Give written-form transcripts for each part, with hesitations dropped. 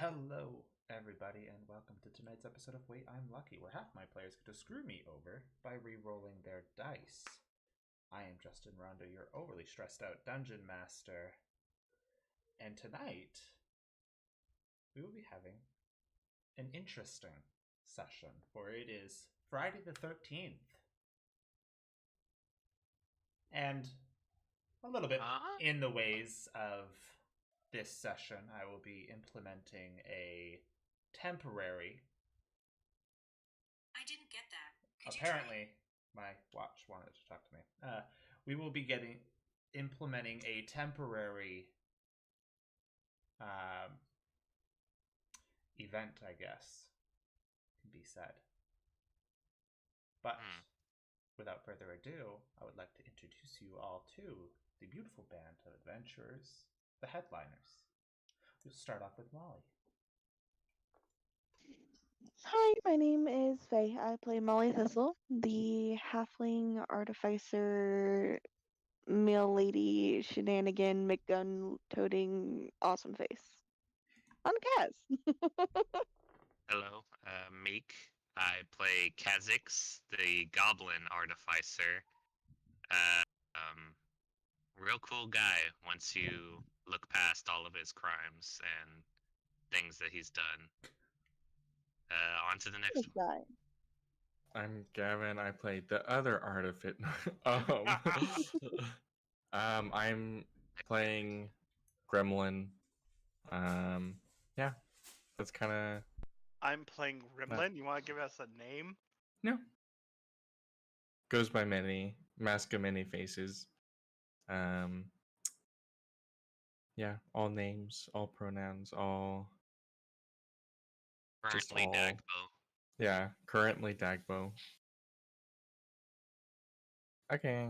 Hello, everybody, and welcome to tonight's episode of Wait, I'm Lucky, where half my players get to screw me over by re-rolling their dice. I am Justin Rondo, your overly stressed out dungeon master, and tonight we will be having an interesting session, for it is Friday the 13th, and a little bit in the ways of this session, I will be implementing a temporary. I didn't get that. Apparently, my watch wanted to talk to me. We will be implementing a temporary event, I guess, can be said. But without further ado, I would like to introduce you all to the beautiful band of adventurers, the headliners. We'll start off with Molly. Hi, my name is Faye. I play Molly Thistle, the halfling artificer, male lady, shenanigan, McGun toting, awesome face. On Kaz. Hello, Meek. I play Kha'Zix, the goblin artificer. Real cool guy once you look past all of his crimes and things that he's done. On to the next one. I'm Gavin. I played the other artificer. I'm playing Gremlin. Yeah, that's kind of. I'm playing Gremlin. You want to give us a name? No. Goes by many. Mask of many faces. Yeah, all names, all pronouns, all. Currently Dagbo. Yeah, currently Dagbo. Okay.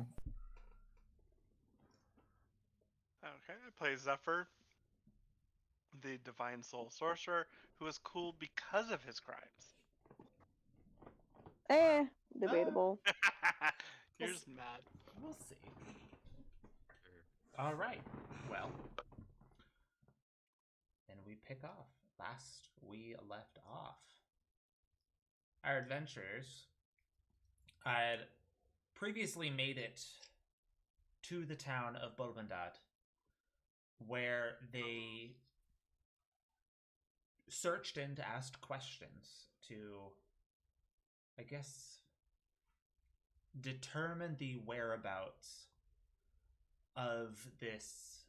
Okay, I play Zephyr, the Divine Soul Sorcerer, who is cool because of his crimes. Debatable. You're just mad. We'll see. All right. Well, then we pick off. Last we left off, our adventurers had previously made it to the town of Bolvandad, where they searched and asked questions to, I guess, determine the whereabouts of this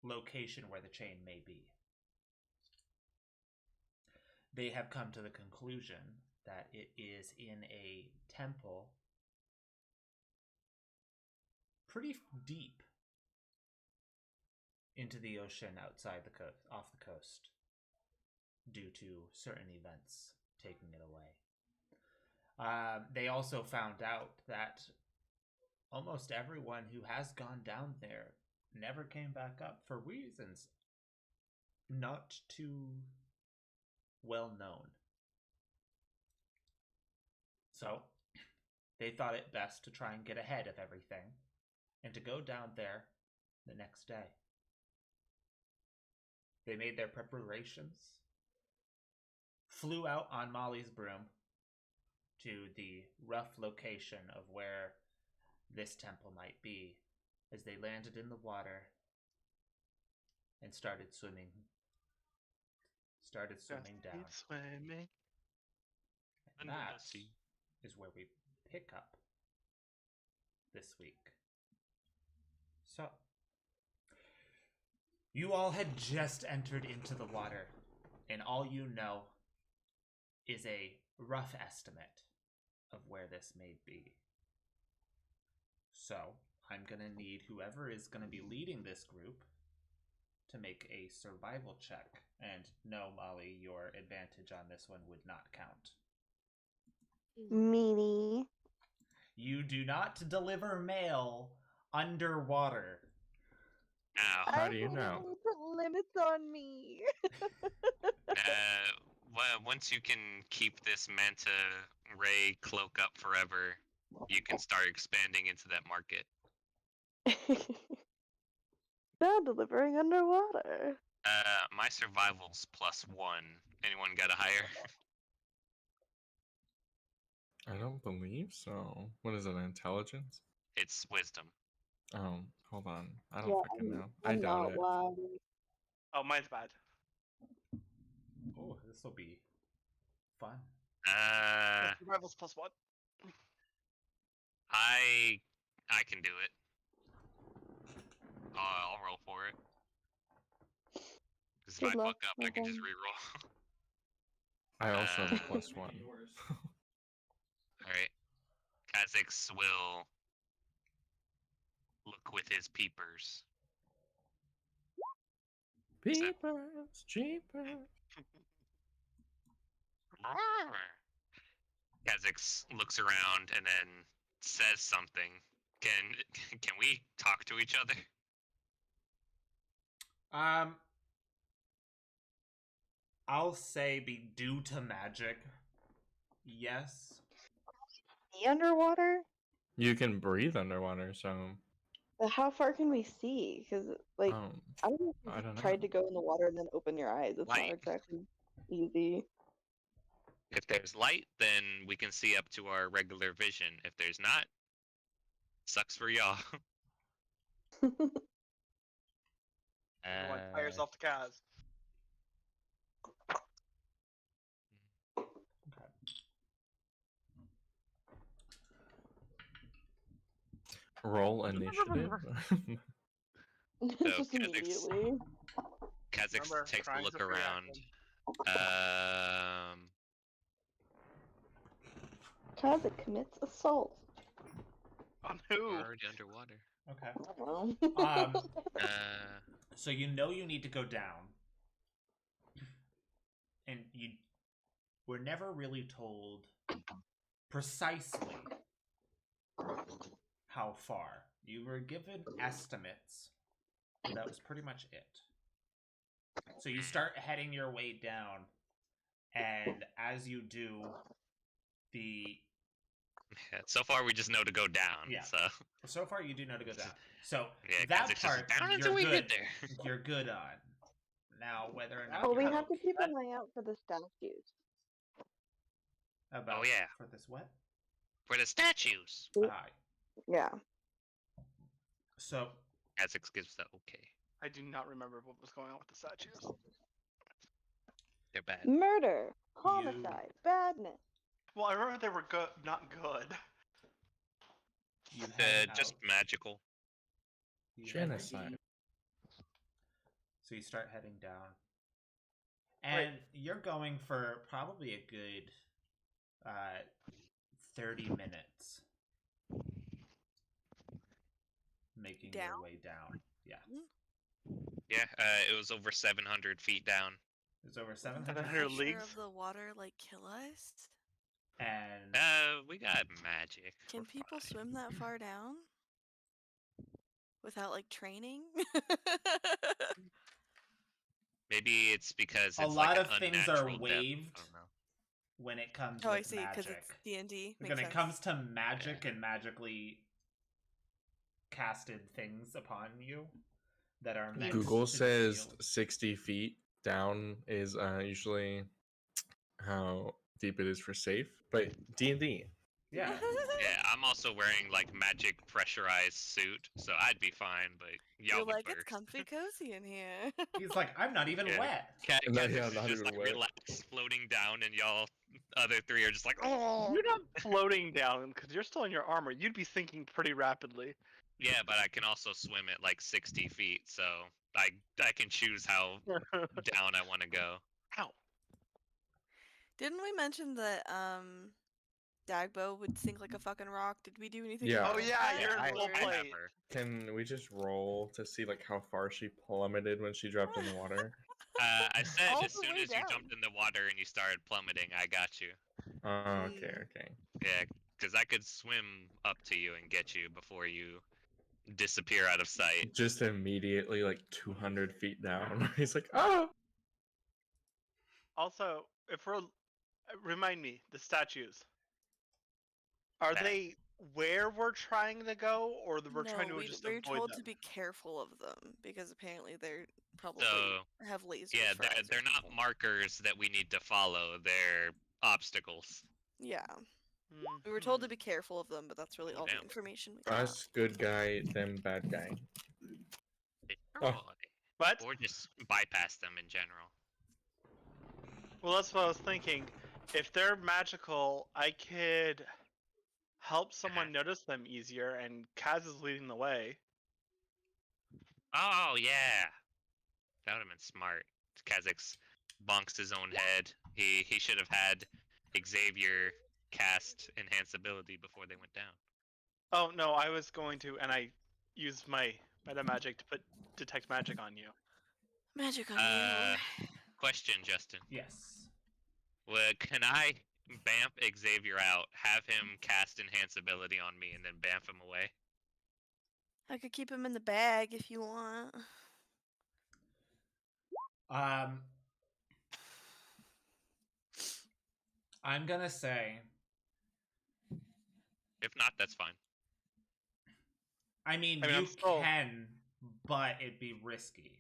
location where the chain may be. They have come to the conclusion that it is in a temple pretty deep into the ocean outside the coast, off the coast, due to certain events taking it away. They also found out that almost everyone who has gone down there never came back up for reasons not too well known. So they thought it best to try and get ahead of everything and to go down there the next day. They made their preparations, flew out on Molly's broom to the rough location of where this temple might be, as they landed in the water and started swimming down. Swimming. And that is where we pick up this week. So, you all had just entered into the water, and all you know is a rough estimate of where this may be. So, I'm going to need whoever is going to be leading this group to make a survival check. And no, Molly, your advantage on this one would not count. Meanie. You do not deliver mail underwater. Ow. How do you know? Put limits on me. Well, once you can keep this manta ray cloak up forever, you can start expanding into that market. Now delivering underwater. My survival's +1. Anyone got a higher? I don't believe so. What is it? Intelligence? It's wisdom. Hold on. I don't Yeah, fucking know. I I'm doubt not it. loud. Oh, mine's bad. Oh, this will be fun. Uh, Survival's +1. I can do it. I'll roll for it. Because if I Good luck, fuck up, I can just Nathan. reroll. I also have a Uh, +1. Alright. Kha'Zix will look with his peepers. Peepers, jeepers. Kha'Zix looks around and then says something. Can we talk to each other? I'll say be due to magic. Yes. The underwater? You can breathe underwater, so How far can we see? Because, like, I don't know if I you've don't know. tried to go in the water and then open your eyes. It's Light. not exactly easy. If there's light, then we can see up to our regular vision. If there's not, sucks for y'all. Everyone fires off the Kaz. Okay. Roll initiative. Just Kha'Zix- immediately. Kha'Zix Remember, takes a crimes look are free around. action. Kazakh commits assault. On We're who? already underwater. Okay. I don't know. So you know you need to go down. And you were never really told precisely how far. You were given estimates, but that was pretty much it. So you start heading your way down, and as you do, Yeah, so far we just know to go down. Yeah. So far you do know to go down. So yeah, that Kha'Zix part is down you're until we good. get there. You're good on. Now whether or not Well, we you're have to keep an eye out for the statues. about Oh, yeah. for this what? For the statues. Yeah. So Kha'Zix gives the okay. I do not remember what was going on with the statues. They're bad. Murder, homicide, badness. Well, I remember they were good, not good. you head Just out. magical. You head- Genocide. So you start heading down. And you're going for probably a good 30 minutes making your Down? way down. Yeah. Yeah, it was over 700 feet down. It's over 700 700 feet. leagues? Pressure of the water like kill us? And We got magic. Can We're people fine. swim that far down? Without like training? Maybe it's because A it's lot like of an things are unnatural depth. waived. I don't know. when it comes Oh, with I see, because magic. it's D&D. When it comes to magic and magically casted things upon you that are meant Google to says deal- 60 feet down is usually how deep it is for safe, but D&D. Yeah. Yeah, I'm also wearing like magic pressurized suit, so I'd be fine. But y'all You're would like, burst. it's comfy cozy in here. He's like, I'm not even Yeah. wet. No, Kha'Zix yeah, is not just even like wet. relaxed, floating down, and y'all other three are just like, oh. You're not floating down because you're still in your armor. You'd be sinking pretty rapidly. Yeah, but I can also swim at like 60 feet, so I can choose how down I want to go. Ow. Didn't we mention that Dagbo would sink like a fucking rock? Did we do anything? Yeah. about Oh yeah, that, you're in I, full or- I plate. have her. Can we just roll to see like how far she plummeted when she dropped in the water? I said All as the soon way as you jumped down. in the water and you started plummeting, I got you. Oh, okay, okay. Yeah, because I could swim up to you and get you before you disappear out of sight. Just immediately like 200 feet down. He's like, oh! Also, if we're remind me, the statues. Are Bad. they where we're trying to go, or we're trying to just we're avoid told them? to be careful of them because apparently they're probably So, have lasers. yeah, for eyes or they're not something. markers that we need to follow. They're obstacles. Yeah, we were told to be careful of them, but that's really all the Damn. information we got. Us good guy, them bad guy. Destroy. But Or just bypass them in general. well, that's what I was thinking. If they're magical, I could help someone notice them easier, and Kaz is leading the way. Oh yeah, that would have been smart. Kha'Zix bonks his own head. He should have had Xavier cast enhance ability before they went down. Oh no, I was going to, and I used my meta magic to put detect magic on you. Magic on you. Question, Justin. Yes. Can I bamf Xavier out, have him cast enhance ability on me, and then bamf him away? I could keep him in the bag if you want. I'm gonna say. If not, that's fine. I mean, I'm you still- can, but it'd be risky.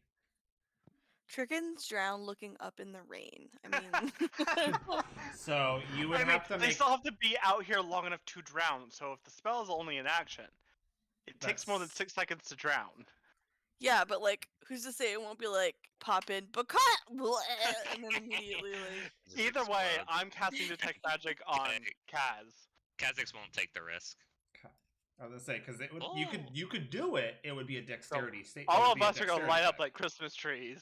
Tricken's drowned looking up in the rain. I mean, So you would I mean, have to they make. still have to be out here long enough to drown. So if the spell is only in action, it takes more than That's- 6 seconds to drown. yeah, but like, who's to say it won't be like pop in, but cut, and then immediately like. Just Either way, explode. I'm casting detect magic on Okay. Kaz. Kha'Zix won't take the risk. I was gonna say because it would. Oh. You could do it. It would be a dexterity state. All of us are gonna light up like Christmas trees.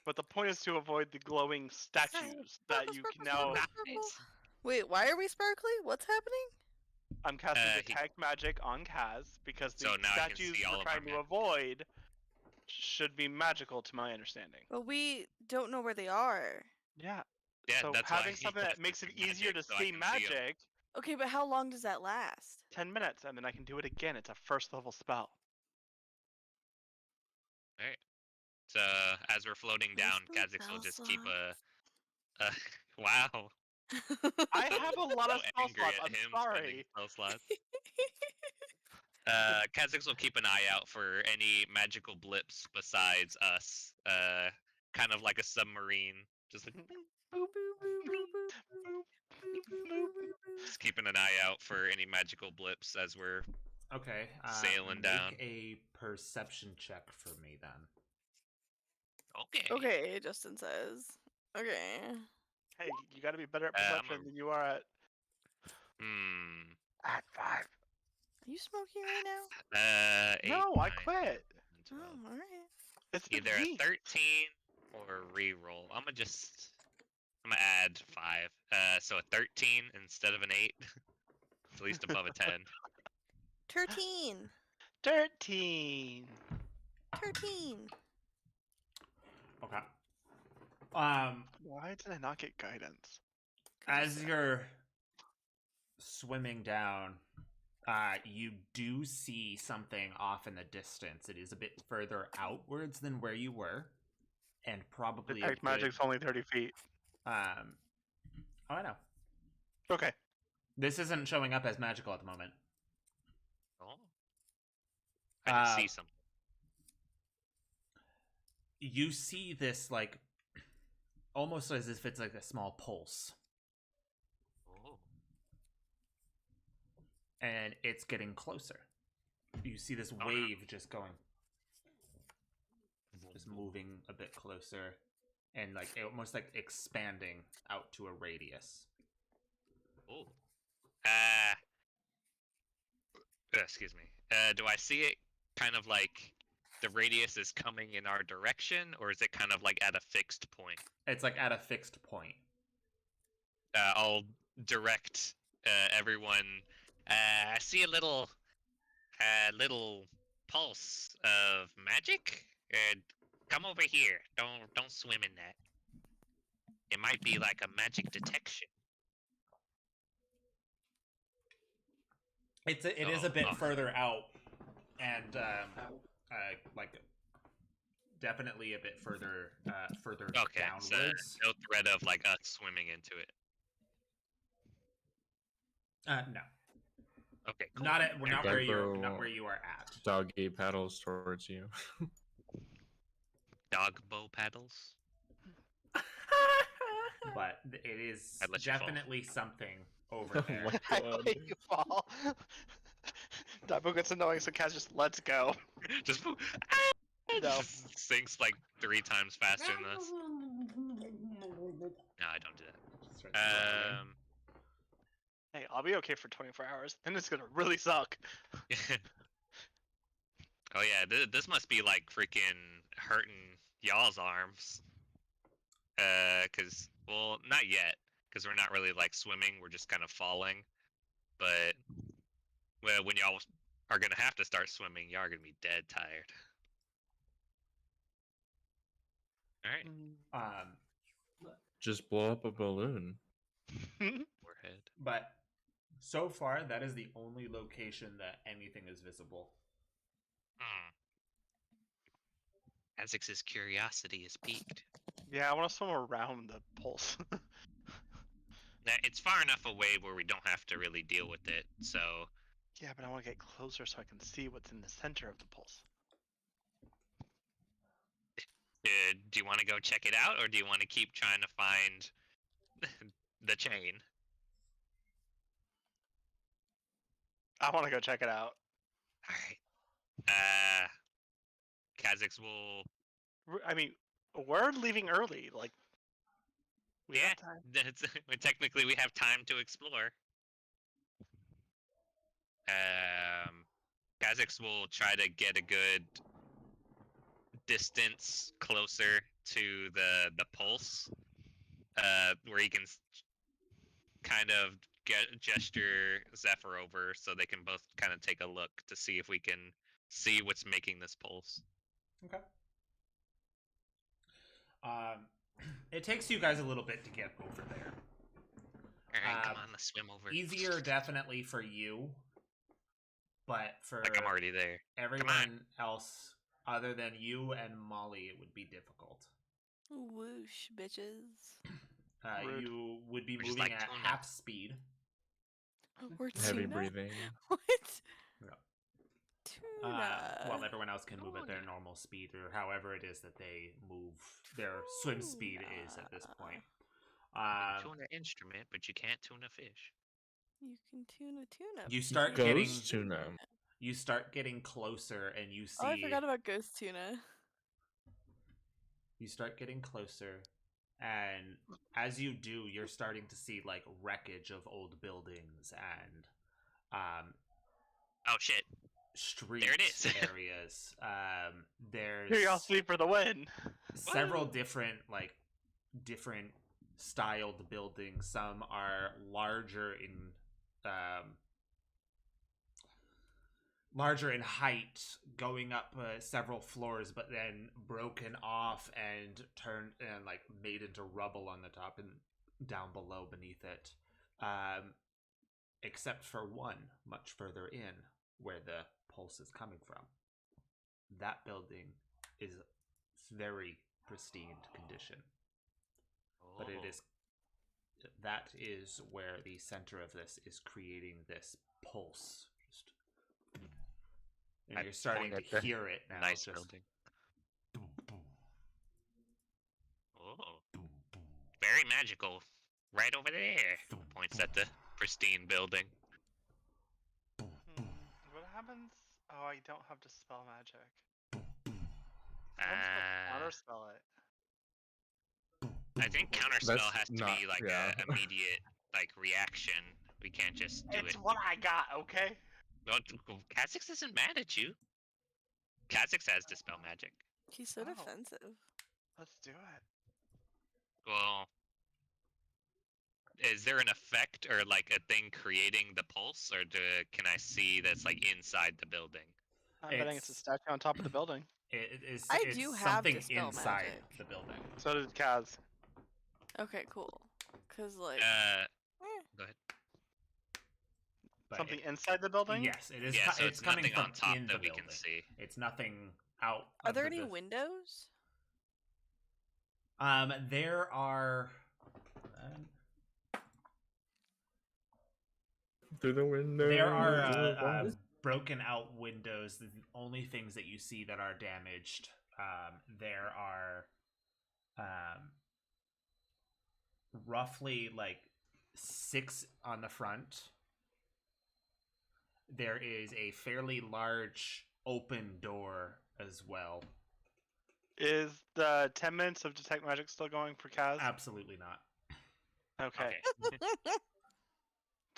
But the point is to avoid the glowing statues that you can now. Wait, why are we sparkly? What's happening? I'm casting he- detect magic on Kaz because the So now I can statues see all we're of our trying to magic. avoid should be magical to my understanding. Well, we don't know where they are. Yeah. Yeah, So that's why having he something that casted makes it magic, easier to so I see can 'em. magic, Okay, but how long does that last? 10 minutes, and then I can do it again. It's a first level spell. So as we're floating down, Where's the Kha'Zix will spell just keep a. Wow. I have a lot of So spell angry slots. at I'm him spending sorry. spell slots. Kha'Zix will keep an eye out for any magical blips besides us. Kind of like a submarine, just like just keeping an eye out for any magical blips as we're. Okay. Sailing down. Make a perception check for me then. Okay. Okay, Justin says. Okay. Hey, you gotta be better at I'm perception a- than you are at Hmm. 5. Are you smoking right now? 8, No, I 9, quit. 10, 12. Oh, alright. It's Either me. a 13 or a reroll. I'm gonna add 5. So a 13 instead of an 8. At least above a 10. 13. 13. 13. Okay. Why did I not get guidance? As you're swimming down, you do see something off in the distance. It is a bit further outwards than where you were, and probably a Detect good, magic's only 30 feet. Oh, I know. Okay. This isn't showing up as magical at the moment. Oh. I didn't see Uh, something. You see this like almost as if it's like a small pulse, Oh. and it's getting closer. You see this no. wave just going, just moving a bit closer, and like almost like expanding out to a radius. Oh. Excuse me. Do I see it kind of like the radius is coming in our direction, or is it kind of like at a fixed point? It's like at a fixed point. I'll direct everyone. I see a little pulse of magic. Come over here. Don't swim in that. It might be like a magic detection. It is a bit Oh. further out, and like definitely a bit further Okay, so downwards. no threat of like us swimming into it. No. Okay, cool. Not at not where you're Dagbo- not where you are at. Doggy paddles towards you. Dog bow paddles. But it is I'd let you fall. definitely something over Oh there. my I God. let you fall. Daibo gets annoying, so Kaz just lets go. Just No. just sinks like 3 times faster than us. No, I don't do Starts that. growling. Hey, I'll be okay for 24 hours. Then it's gonna really suck. Oh yeah, this must be like freaking hurting y'all's arms. Cause well, not yet, cause we're not really like swimming. We're just kind of falling. But well, when y'all are gonna have to start swimming, y'all are gonna be dead tired. All right, Just blow up a balloon. forehead. But so far, that is the only location that anything is visible. Azix's curiosity is piqued. Yeah, I want to swim around the pulse. Now, it's far enough away where we don't have to really deal with it. So Yeah, but I want to get closer so I can see what's in the center of the pulse. do you want to go check it out, or do you want to keep trying to find the chain? I want to go check it out. All right. Kha'Zix will. I mean, we're leaving early. Like, we Yeah, have time. technically we have time to explore. Kha'Zix will try to get a good distance closer to the pulse, where he can kind of gesture Zephyr over so they can both kind of take a look to see if we can see what's making this pulse. Okay. It takes you guys a little bit to get over there. All right, come on, let's swim over. Easier, definitely for you, but for Like I'm already there. everyone else other than you and Molly, it would be difficult. Whoosh, bitches. Rude. You would be We're just moving like at tuna. half speed. We're Heavy tuna? breathing. What? Yeah. Tuna. While everyone else can move at their Tuna. normal speed, or however it is that they move, their swim speed is at this point. You can tune an instrument, but you can't tune a fish. You can tune a tuna. You but start can't getting Ghost tuna. you start getting closer, and you see. Oh, I forgot about ghost tuna. You start getting closer, and as you do, you're starting to see like wreckage of old buildings and Oh shit! street There it is. areas. There's Curiosity for the win. several different styled buildings. Some are larger in height, going up several floors, but then broken off and turned and like made into rubble on the top and down below beneath it. Except for one much further in, where the pulse is coming from. That building is very pristine condition, but it is that is where the center of this is creating this pulse. Just, and you're starting point to at the hear it now. Nice just building. boom, boom, Oh, boom, boom, very magical. Right over there. boom, Points boom, at the pristine building. boom, boom, What happens? Oh, I don't have to spell magic. boom, boom, Counter spell it. I think counterspell That's has to not- be like yeah. a immediate like reaction. We can't just do It's it. what I got, okay? No, Kha'Zix isn't mad at you. Kha'Zix has dispel magic. He's so Oh. defensive. Let's do it. Well, is there an effect or like a thing creating the pulse, or can I see that's like inside the building? I'm betting it's a It's- statue on top of the building. It's I do have something dispel inside magic. the building. So did Kaz. Okay, cool. Cause like, Go ahead. But Something inside the building? yes, it is. Yeah, so it's it's coming nothing from on top in that the we building. can see. It's nothing out. are of there the any buil- windows? There are through the window. There are What? broken out windows. The only things that you see that are damaged. There are roughly like 6 on the front. There is a fairly large open door as well. Is the 10 minutes of detect magic still going for Kaz? Absolutely not. Okay.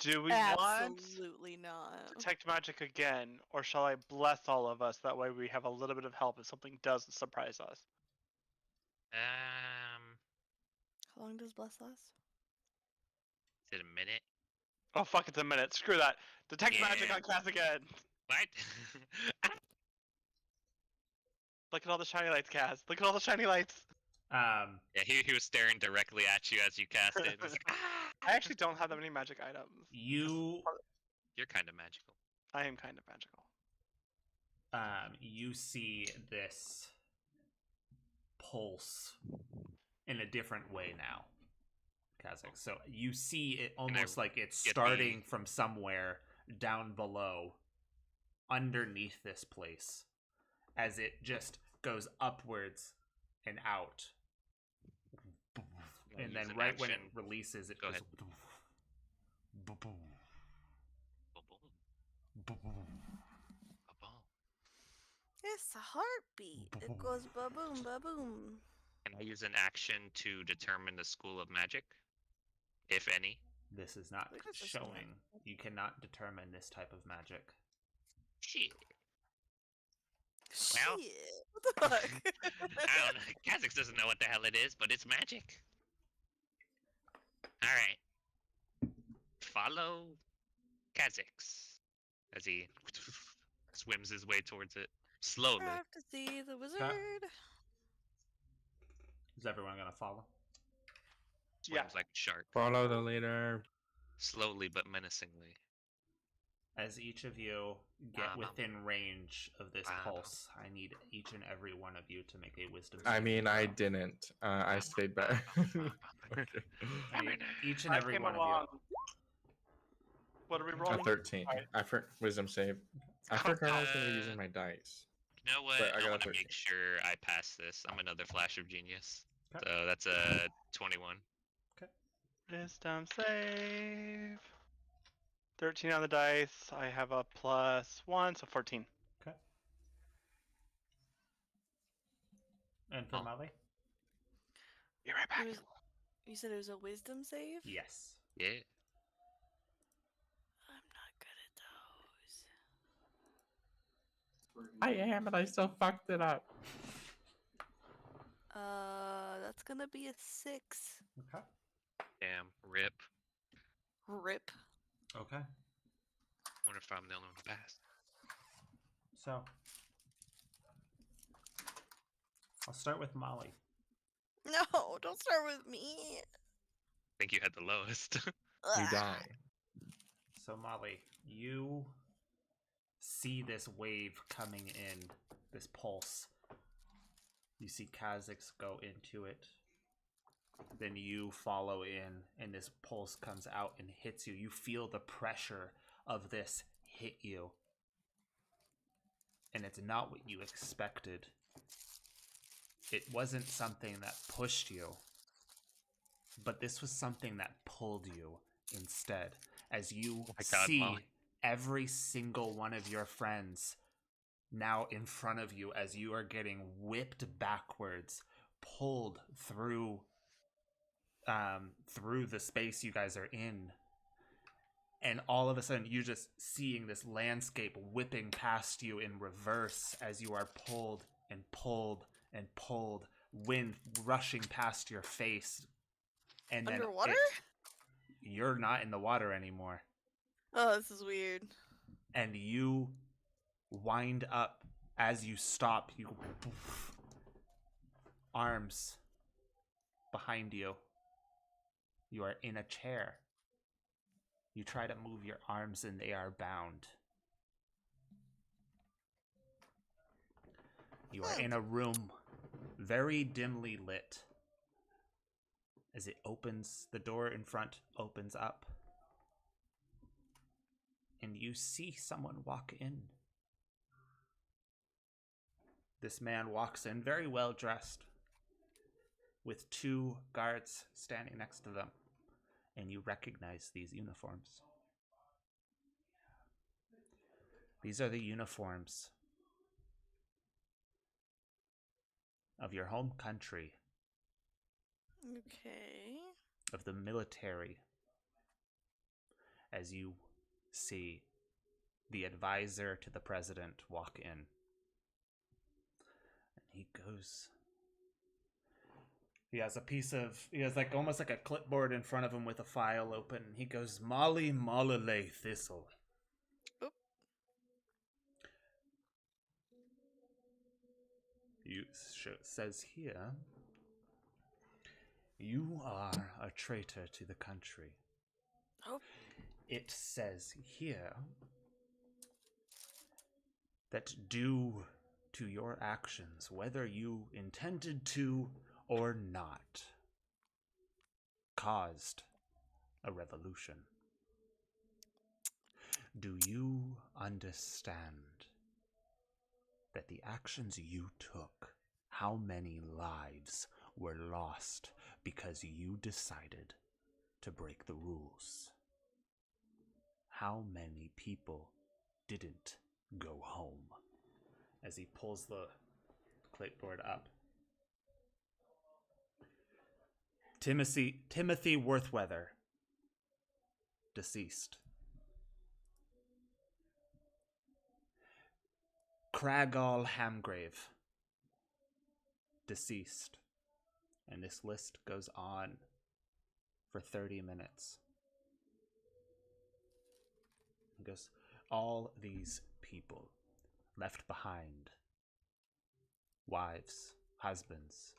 Do we want Absolutely not. detect magic again, or shall I bless all of us? That way we have a little bit of help if something does surprise us. How long does bless last? Is it a minute? Oh fuck, it's a minute. Screw that. Detect magic Yeah. on Kaz again. What? Look at all the shiny lights, Kaz. Look at all the shiny lights. Yeah, he was staring directly at you as you cast it. He's like, I actually don't have that many magic items. You You're kind of magical. I am kind of magical. you see this pulse in a different way now, Kazakh. So you see it almost like it's get starting the- from somewhere down below, underneath this place, as it just goes upwards and out. Wanna And use then an right when it action? releases, it Go goes. ahead. Ba-boom, Ba-boom, ba-boom, ba-boom. It's a heartbeat. It goes ba boom, ba boom. Can I use an action to determine the school of magic, if any? This is not Look at this showing. You cannot determine this type of magic. Shit. Well- Shit. What the fuck? I don't know. Kha'Zix doesn't know what the hell it is, but it's magic. All right. Follow Kha'Zix as he swims his way towards it slowly. I have to see the wizard. Is everyone gonna follow? Swims Yeah. like a shark, Follow the leader. slowly but menacingly. As each of you get Wow. within range of this Wow. pulse, I need each and every one of you to make a wisdom. I saving mean, I throw. didn't. I stayed back. Okay. I need each and I every came one along. of you. What are we A rolling? 13. Alright. Wisdom save. I forgot I was going to be using my dice. You know what? But I I got a want to 13. make sure I pass this. I'm another flash of genius. Okay. So that's a 21. Wisdom save. 13 on the dice. I have a +1, so 14. Okay. And for Oh. Molly? Be right back. You said it was a wisdom save? Yes. Yeah. I'm not good at those. I am, and I still fucked it up. That's gonna be a 6. Okay. Damn. Rip. Rip. Okay. Wonder if I'm the only one to pass. So I'll start with Molly. No, don't start with me. I think you had the lowest. You Ugh. die. So Molly, you see this wave coming in, this pulse. You see Kha'Zix go into it. Then you follow in, and this pulse comes out and hits you. You feel the pressure of this hit you. And it's not what you expected. It wasn't something that pushed you, but this was something that pulled you instead. As you my God, see Molly. every single one of your friends now in front of you as you are getting whipped backwards, pulled through the space you guys are in. And all of a sudden, you're just seeing this landscape whipping past you in reverse as you are pulled and pulled and pulled, wind rushing past your face. And then Underwater? you're not in the water anymore. Oh, this is weird. And you wind up as you stop. You go poof, arms behind you. You are in a chair. You try to move your arms and they are bound. You are in a room very dimly lit. As it opens, the door in front opens up. and you see someone walk in. This man walks in very well dressed, with 2 guards standing next to them, and you recognize these uniforms. These are the uniforms of your home country, Okay. of the military, as you see the advisor to the president walk in. And he goes. He has like almost like a clipboard in front of him with a file open. And he goes, Molly Mollalay Thistle. Oop. Says here, you are a traitor to the country. Oh. It says here that due to your actions, whether you intended to or not, caused a revolution. Do you understand that the actions you took, how many lives were lost because you decided to break the rules? How many people didn't go home? As he pulls the clipboard up. Timothy Worthweather, deceased. Cragall Hamgrave, deceased. And this list goes on for 30 minutes. It goes, all these people left behind, wives, husbands,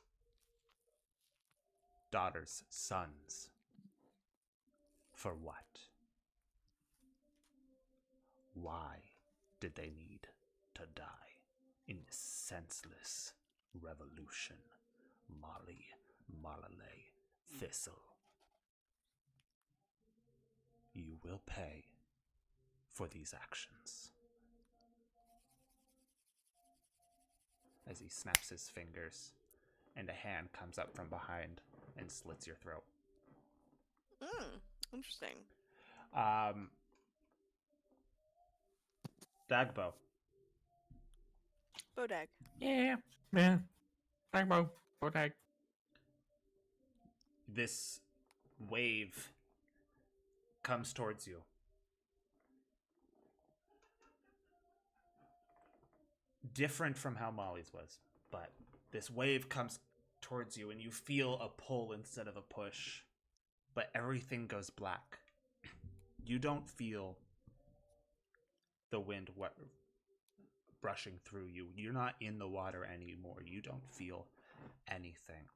daughters, sons. For what? Why did they need to die in this senseless revolution? Molly Mollalay Thistle. You will pay for these actions. As he snaps his fingers, and a hand comes up from behind and slits your throat. Interesting. Dagbo. Bodag. Yeah. Dagbo. Bodag. This wave comes towards you. Different from how Molly's was, but this wave comes towards you and you feel a pull instead of a push, but everything goes black. You don't feel the wind brushing through you. You're not in the water anymore. You don't feel anything.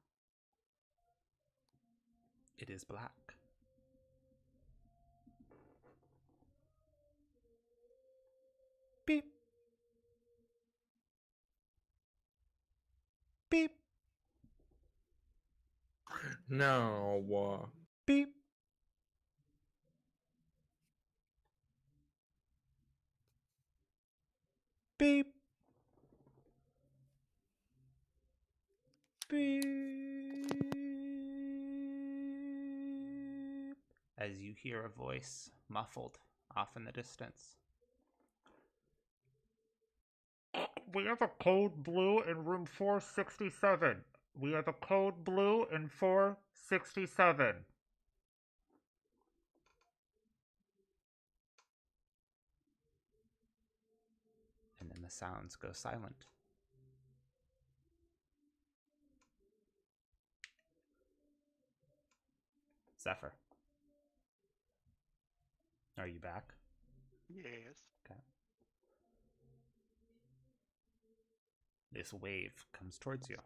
It is black. Beep. Beep. No. Beep. Beep. Beep. As you hear a voice muffled off in the distance. We have a code blue in room 467. We have a code blue in 467. And then the sounds go silent. Zephyr. Are you back? Yes. Okay. This wave comes towards you.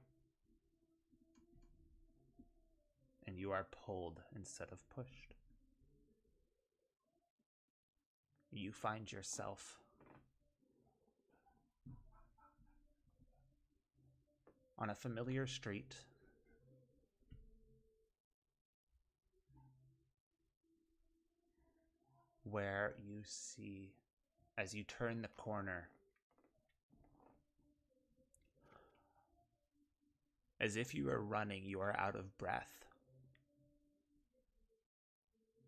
And you are pulled instead of pushed. You find yourself on a familiar street. where you see, as you turn the corner, as if you are running, you are out of breath.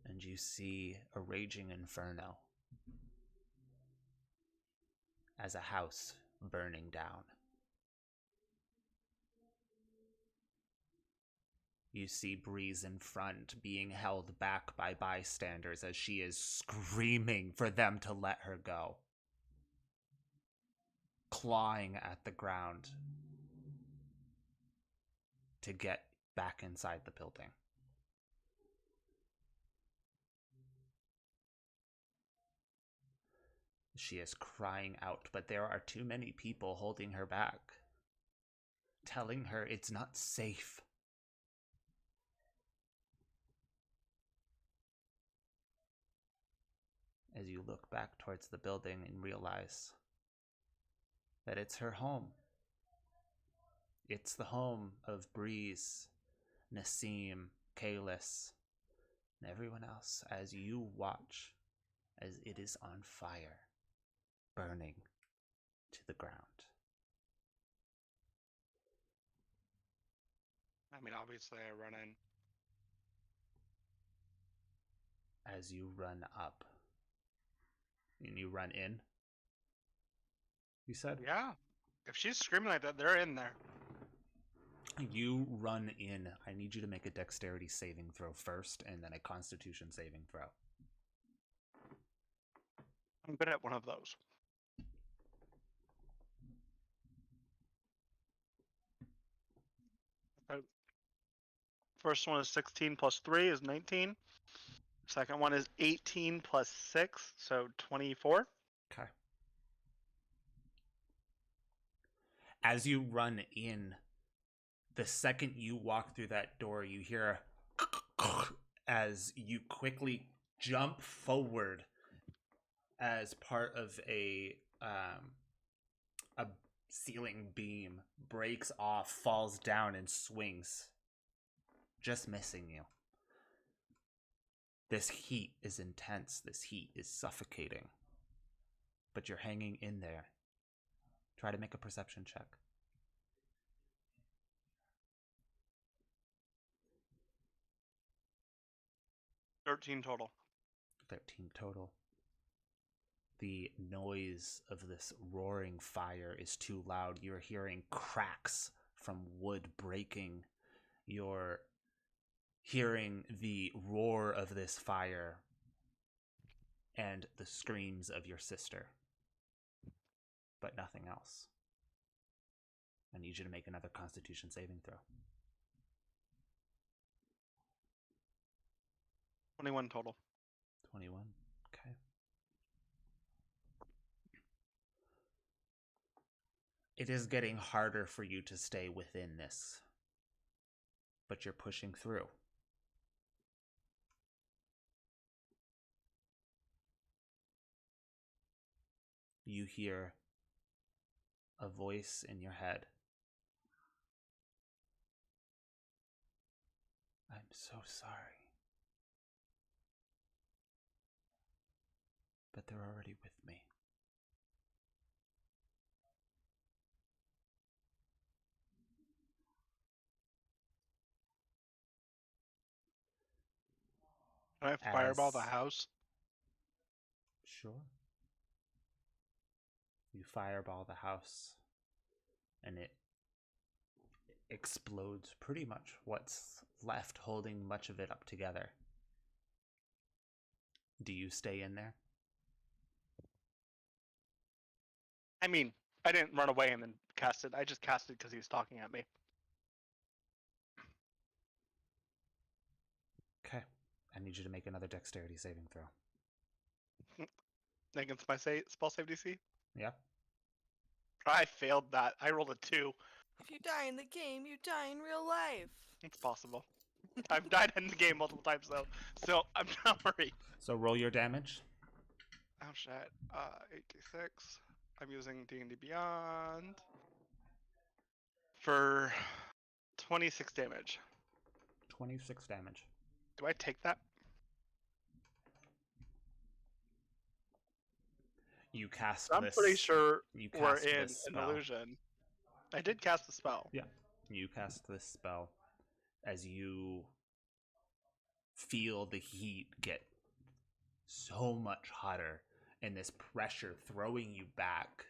And you see a raging inferno as a house burning down. You see Breeze in front being held back by bystanders as she is screaming for them to let her go. Clawing at the ground to get back inside the building. She is crying out, but there are too many people holding her back, telling her it's not safe. As you look back towards the building and realize that it's her home. It's the home of Breeze, Nassim, Kalis, and everyone else as you watch as it is on fire, burning to the ground. I mean, obviously, I run in. As you run up, and you run in, you said? Yeah. If she's screaming like that, they're in there. You run in. I need you to make a dexterity saving throw first, and then a constitution saving throw. I'm good at one of those. First one is 16 plus 3 is 19. Second one is 18 plus 6, so 24. Okay. As you run in, the second you walk through that door, you hear as you quickly jump forward as part of a ceiling beam breaks off, falls down, and swings, just missing you. This heat is intense. This heat is suffocating. But you're hanging in there. Try to make a perception check. 13 total. 13 total. The noise of this roaring fire is too loud. You're hearing cracks from wood breaking. You're hearing the roar of this fire and the screams of your sister. But nothing else. I need you to make another Constitution saving throw. 21 total. 21. Okay. It is getting harder for you to stay within this, but you're pushing through. You hear a voice in your head. I'm so sorry. But they're already with me. Can I fireball the As- house? Sure. You fireball the house, and it explodes pretty much what's left, holding much of it up together. Do you stay in there? I mean, I didn't run away and then cast it. I just cast it because he was talking at me. Okay. I need you to make another dexterity saving throw. Against my spell save DC? Yeah? I failed that. I rolled a 2. If you die in the game, you die in real life. It's possible. I've died in the game multiple times though, so I'm not worried. So roll your damage. Oh shit. 86. I'm using D&D Beyond for 26 damage. 26 damage. Do I take that? You cast I'm this. pretty sure you we're cast in this an spell. illusion. I did cast the spell. Yeah. You cast this spell as you feel the heat get so much hotter and this pressure throwing you back.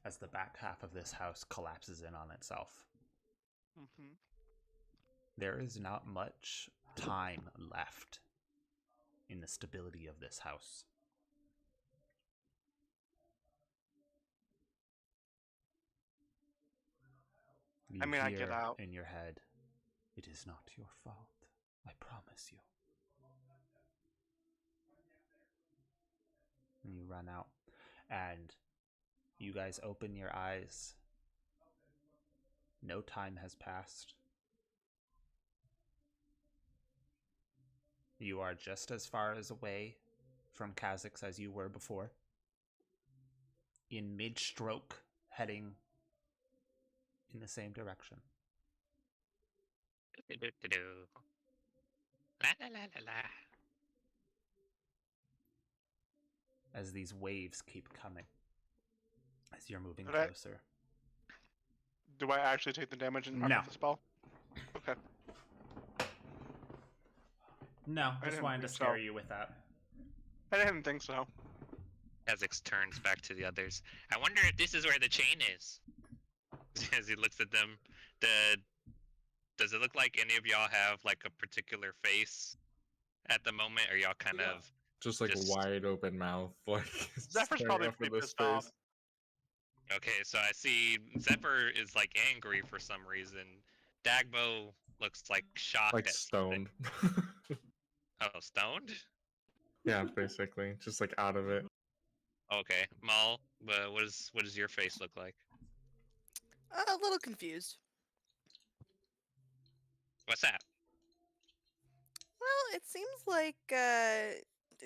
As the back half of this house collapses in on itself. Mm-hmm. There is not much time left in the stability of this house. You I mean, I get hear out. in your head, "It is not your fault. I promise you." And you run out, and you guys open your eyes. No time has passed. You are just as far as away from Kha'Zix as you were before. In mid-stroke, heading in the same direction. Do-do-do-do. La la la la la. As these waves keep coming. As you're moving Okay. closer. Do I actually take the damage and No. the spell? Okay. No, I just didn't wanted to think scare so. you with that. I didn't think so. Kha'Zix turns back to the others. I wonder if this is where the chain is. As he looks at them, does it look like any of y'all have like a particular face at the moment, or y'all kind of Just like Just- wide open mouth, like Zephyr's staring probably up pretty into pissed off. space. okay? So I see Zephyr is like angry for some reason. Dagbo looks like shocked. Like at stoned. something. Oh, stoned. Yeah, basically, just like out of it. Okay, Maul. What does your face look like? A little confused. What's that? Well, it seems like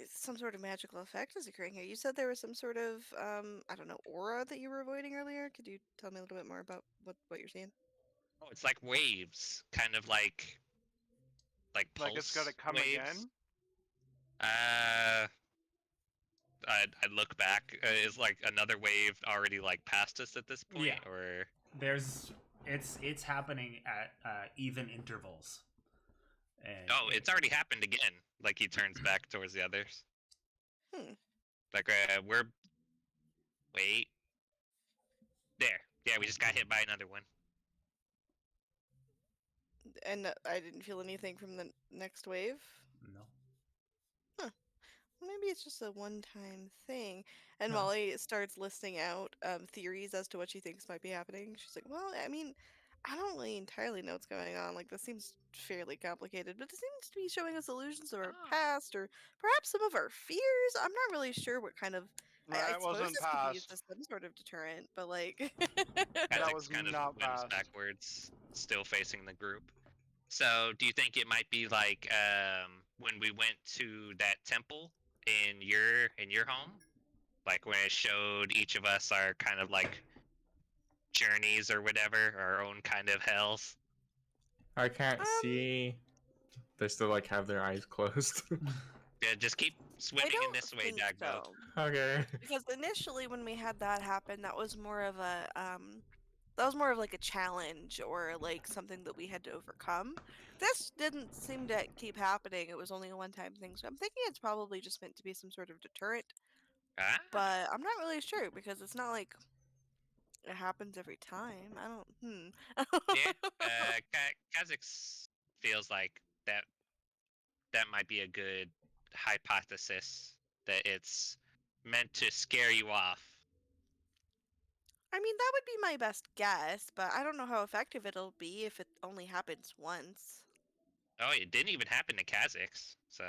some sort of magical effect is occurring here. You said there was some sort of I don't know, aura that you were avoiding earlier. Could you tell me a little bit more about what you're seeing? Oh, it's like waves, kind of like pulse Like it's gonna come waves. again? I'd look back. Is like another wave already like past us at this point, Yeah. or It's happening at even intervals. And oh, it's already happened again. Like he turns back towards the others. Hmm. Like we're wait there. Yeah, we just got hit by another one. And I didn't feel anything from the next wave. No. Maybe it's just a one-time thing. And Huh. Molly starts listing out theories as to what she thinks might be happening. She's like, "Well, I mean, I don't really entirely know what's going on. Like, this seems fairly complicated, but it seems to be showing us illusions of our Ah. past, or perhaps some of our fears. I'm not really sure what kind of. I That suppose wasn't this could be used past. as some sort of deterrent, but like, That Kha'Zix was kind of not swims fast. backwards, still facing the group. So, do you think it might be like when we went to that temple in your home, like when it showed each of us our kind of like journeys or whatever, our own kind of hells? I can't see. They still like have their eyes closed. Yeah, just keep I swimming in don't this way, think Dagbo. so. Okay. Because initially, when we had that happen, that was more of a that was more of like a challenge or like something that we had to overcome. This didn't seem to keep happening. It was only a one-time thing, so I'm thinking it's probably just meant to be some sort of deterrent. Ah, But I'm not really sure because it's not like it happens every time. I don't. yeah. Kha'Zix feels like that might be a good hypothesis that it's meant to scare you off. I mean, that would be my best guess, but I don't know how effective it'll be if it only happens once. Oh, it didn't even happen to Kha'Zix, so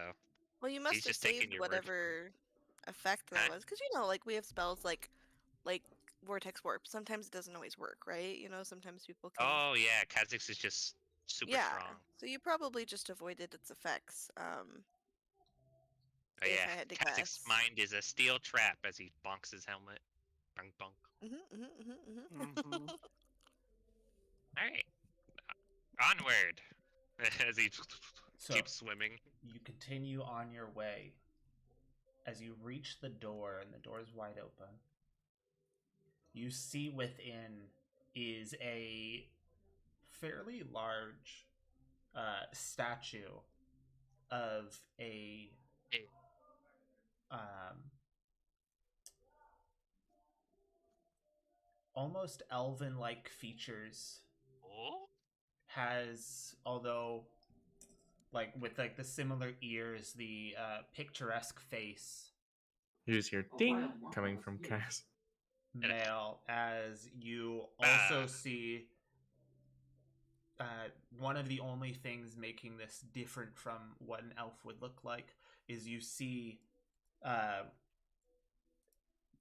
Well, you must He's have just taking saved your word for it. whatever effect that Huh? was, because like we have spells like vortex warp. Sometimes it doesn't always work, right? Sometimes people can. Oh yeah, Kha'Zix is just super Yeah. strong. So you probably just avoided its effects. Oh if yeah, I had to Kha'Zix's guess. mind is a steel trap as he bonks his helmet. Bonk bonk. Mhm. All right, onward. As he So keeps swimming. you continue on your way. As you reach the door, and the door is wide open, you see within is a fairly large statue of a almost elven-like features. Oh? Has, although like with like the similar ears, the picturesque face. You just hear ding coming from Cass. Male, as you also see one of the only things making this different from what an elf would look like is you see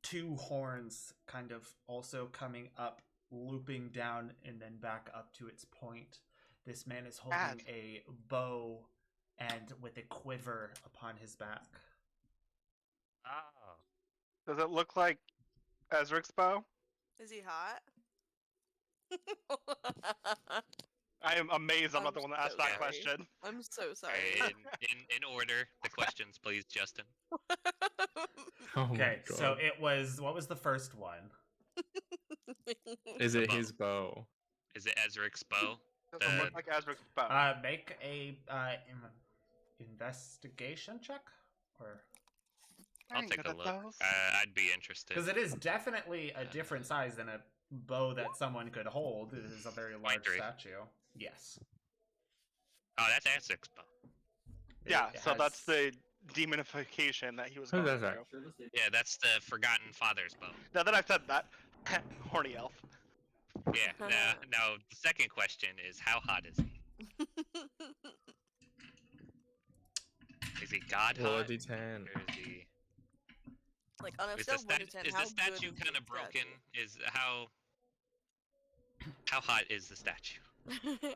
two horns kind of also coming up, looping down, and then back up to its point. This man is holding a bow and with a quiver upon his back. Oh. Does it look like Ezric's bow? Is he hot? I am amazed I'm not the one that asked so that sorry. question. I'm so sorry. In order, the questions, please, Justin. Oh my Okay, God. so it was, what was the first one? Is it bow. his bow? Is it Ezric's bow? Does it look like Ezric's bow? Make a investigation check, or I'll ain't take good a at look. those. I'd be interested. because it is definitely a different size than a bow that someone could hold. It is a very large 23. statue. Yes. Oh, that's Ezric's bow. Yeah, It so that's has- the demonification that he was Who going does through. that? Yeah, that's the Forgotten Father's bow. Now that I've said that, horny elf. Yeah. Now the second question is, how hot is he? Is he god Roll a hot? d10. Or is he? Like on a Is scale the, of 1 to 10, is how the statue good is kind the of broken? Is how hot is the statue? statue?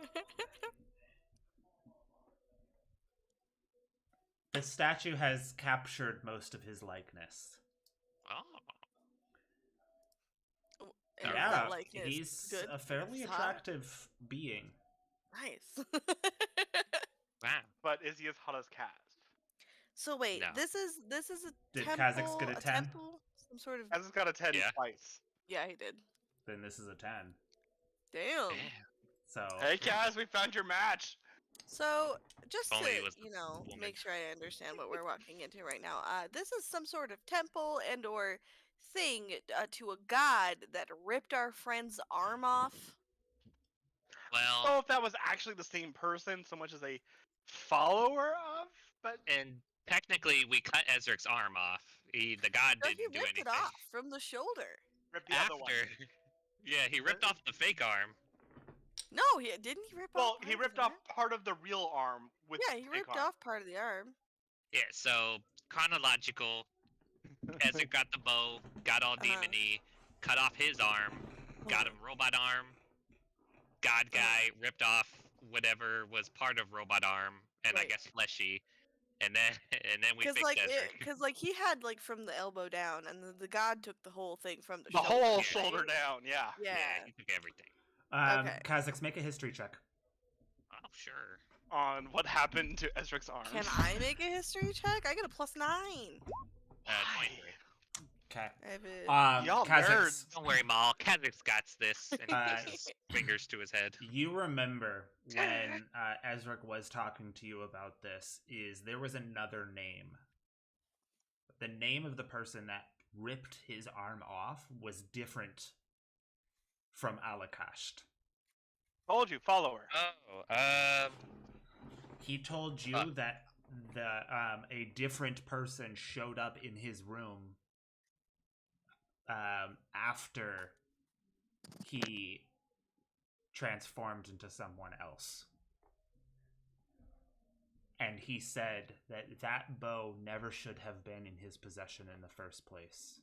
The statue has captured most of his likeness. Oh. And is Yeah, that likeness he's good? a fairly He's hot? attractive being. Nice. Wow. But is he as hot as Kaz? So wait, No. this is a Did temple, Kha'Zix get a 10? temple, some sort of. Kaz has got a 10 Yeah. twice. Yeah, he did. Then this is a 10. Damn. Damn. So Hey Kaz, we found your match! So just If to only it was the woman. make sure I understand what we're walking into right now, this is some sort of temple and or thing to a god that ripped our friend's arm off. I don't Well, know if that was actually the same person so much as a follower of, but and technically we cut Ezric's arm off. The god No, he didn't do ripped anything. it off from the shoulder. ripped the other one. After, yeah, he ripped off the fake arm. No, didn't he rip Well, off? he part of ripped the off arm? part of the real arm with Yeah, he fake ripped arm. off part of the arm. Yeah, so chronological. Ezric got the bow, got all demony, cut off his arm, got him robot arm. God guy ripped off whatever was part of robot arm, and I Right. guess fleshy, and then we Because fixed like Ezric. because like he had like from the elbow down, and the god took the whole thing from the The shoulder. whole right? shoulder down, yeah. Yeah. he took everything. Okay. Kha'Zix, make a history check. Oh, sure. On what happened to Ezric's arm. Can I make a history check? I get a +9. 23. Okay. I have a... Y'all Kha'Zix, nerds. Don't worry, Maul. Kha'Zix got this, and he Uh, puts his fingers to his head. you remember when Ezric was talking to you about this, is there was another name. The name of the person that ripped his arm off was different from Alakasht. Told you, follower. Oh, He told you that a different person showed up in his room after he transformed into someone else. And he said that that bow never should have been in his possession in the first place.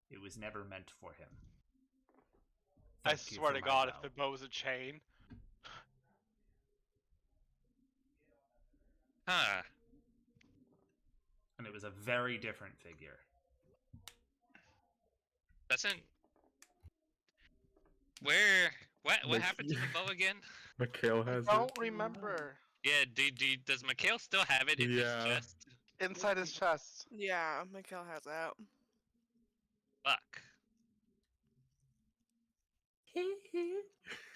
It was never meant for him. I Thank you swear for to my God, if bow. the bow was a chain. huh. And it was a very different figure. Doesn't. Where What Like, happened to the bow again? Mikhail I has don't it. remember. Yeah, does Mikhail still have it in his Yeah. chest? Inside his chest. Yeah, Mikhail has that. Fuck.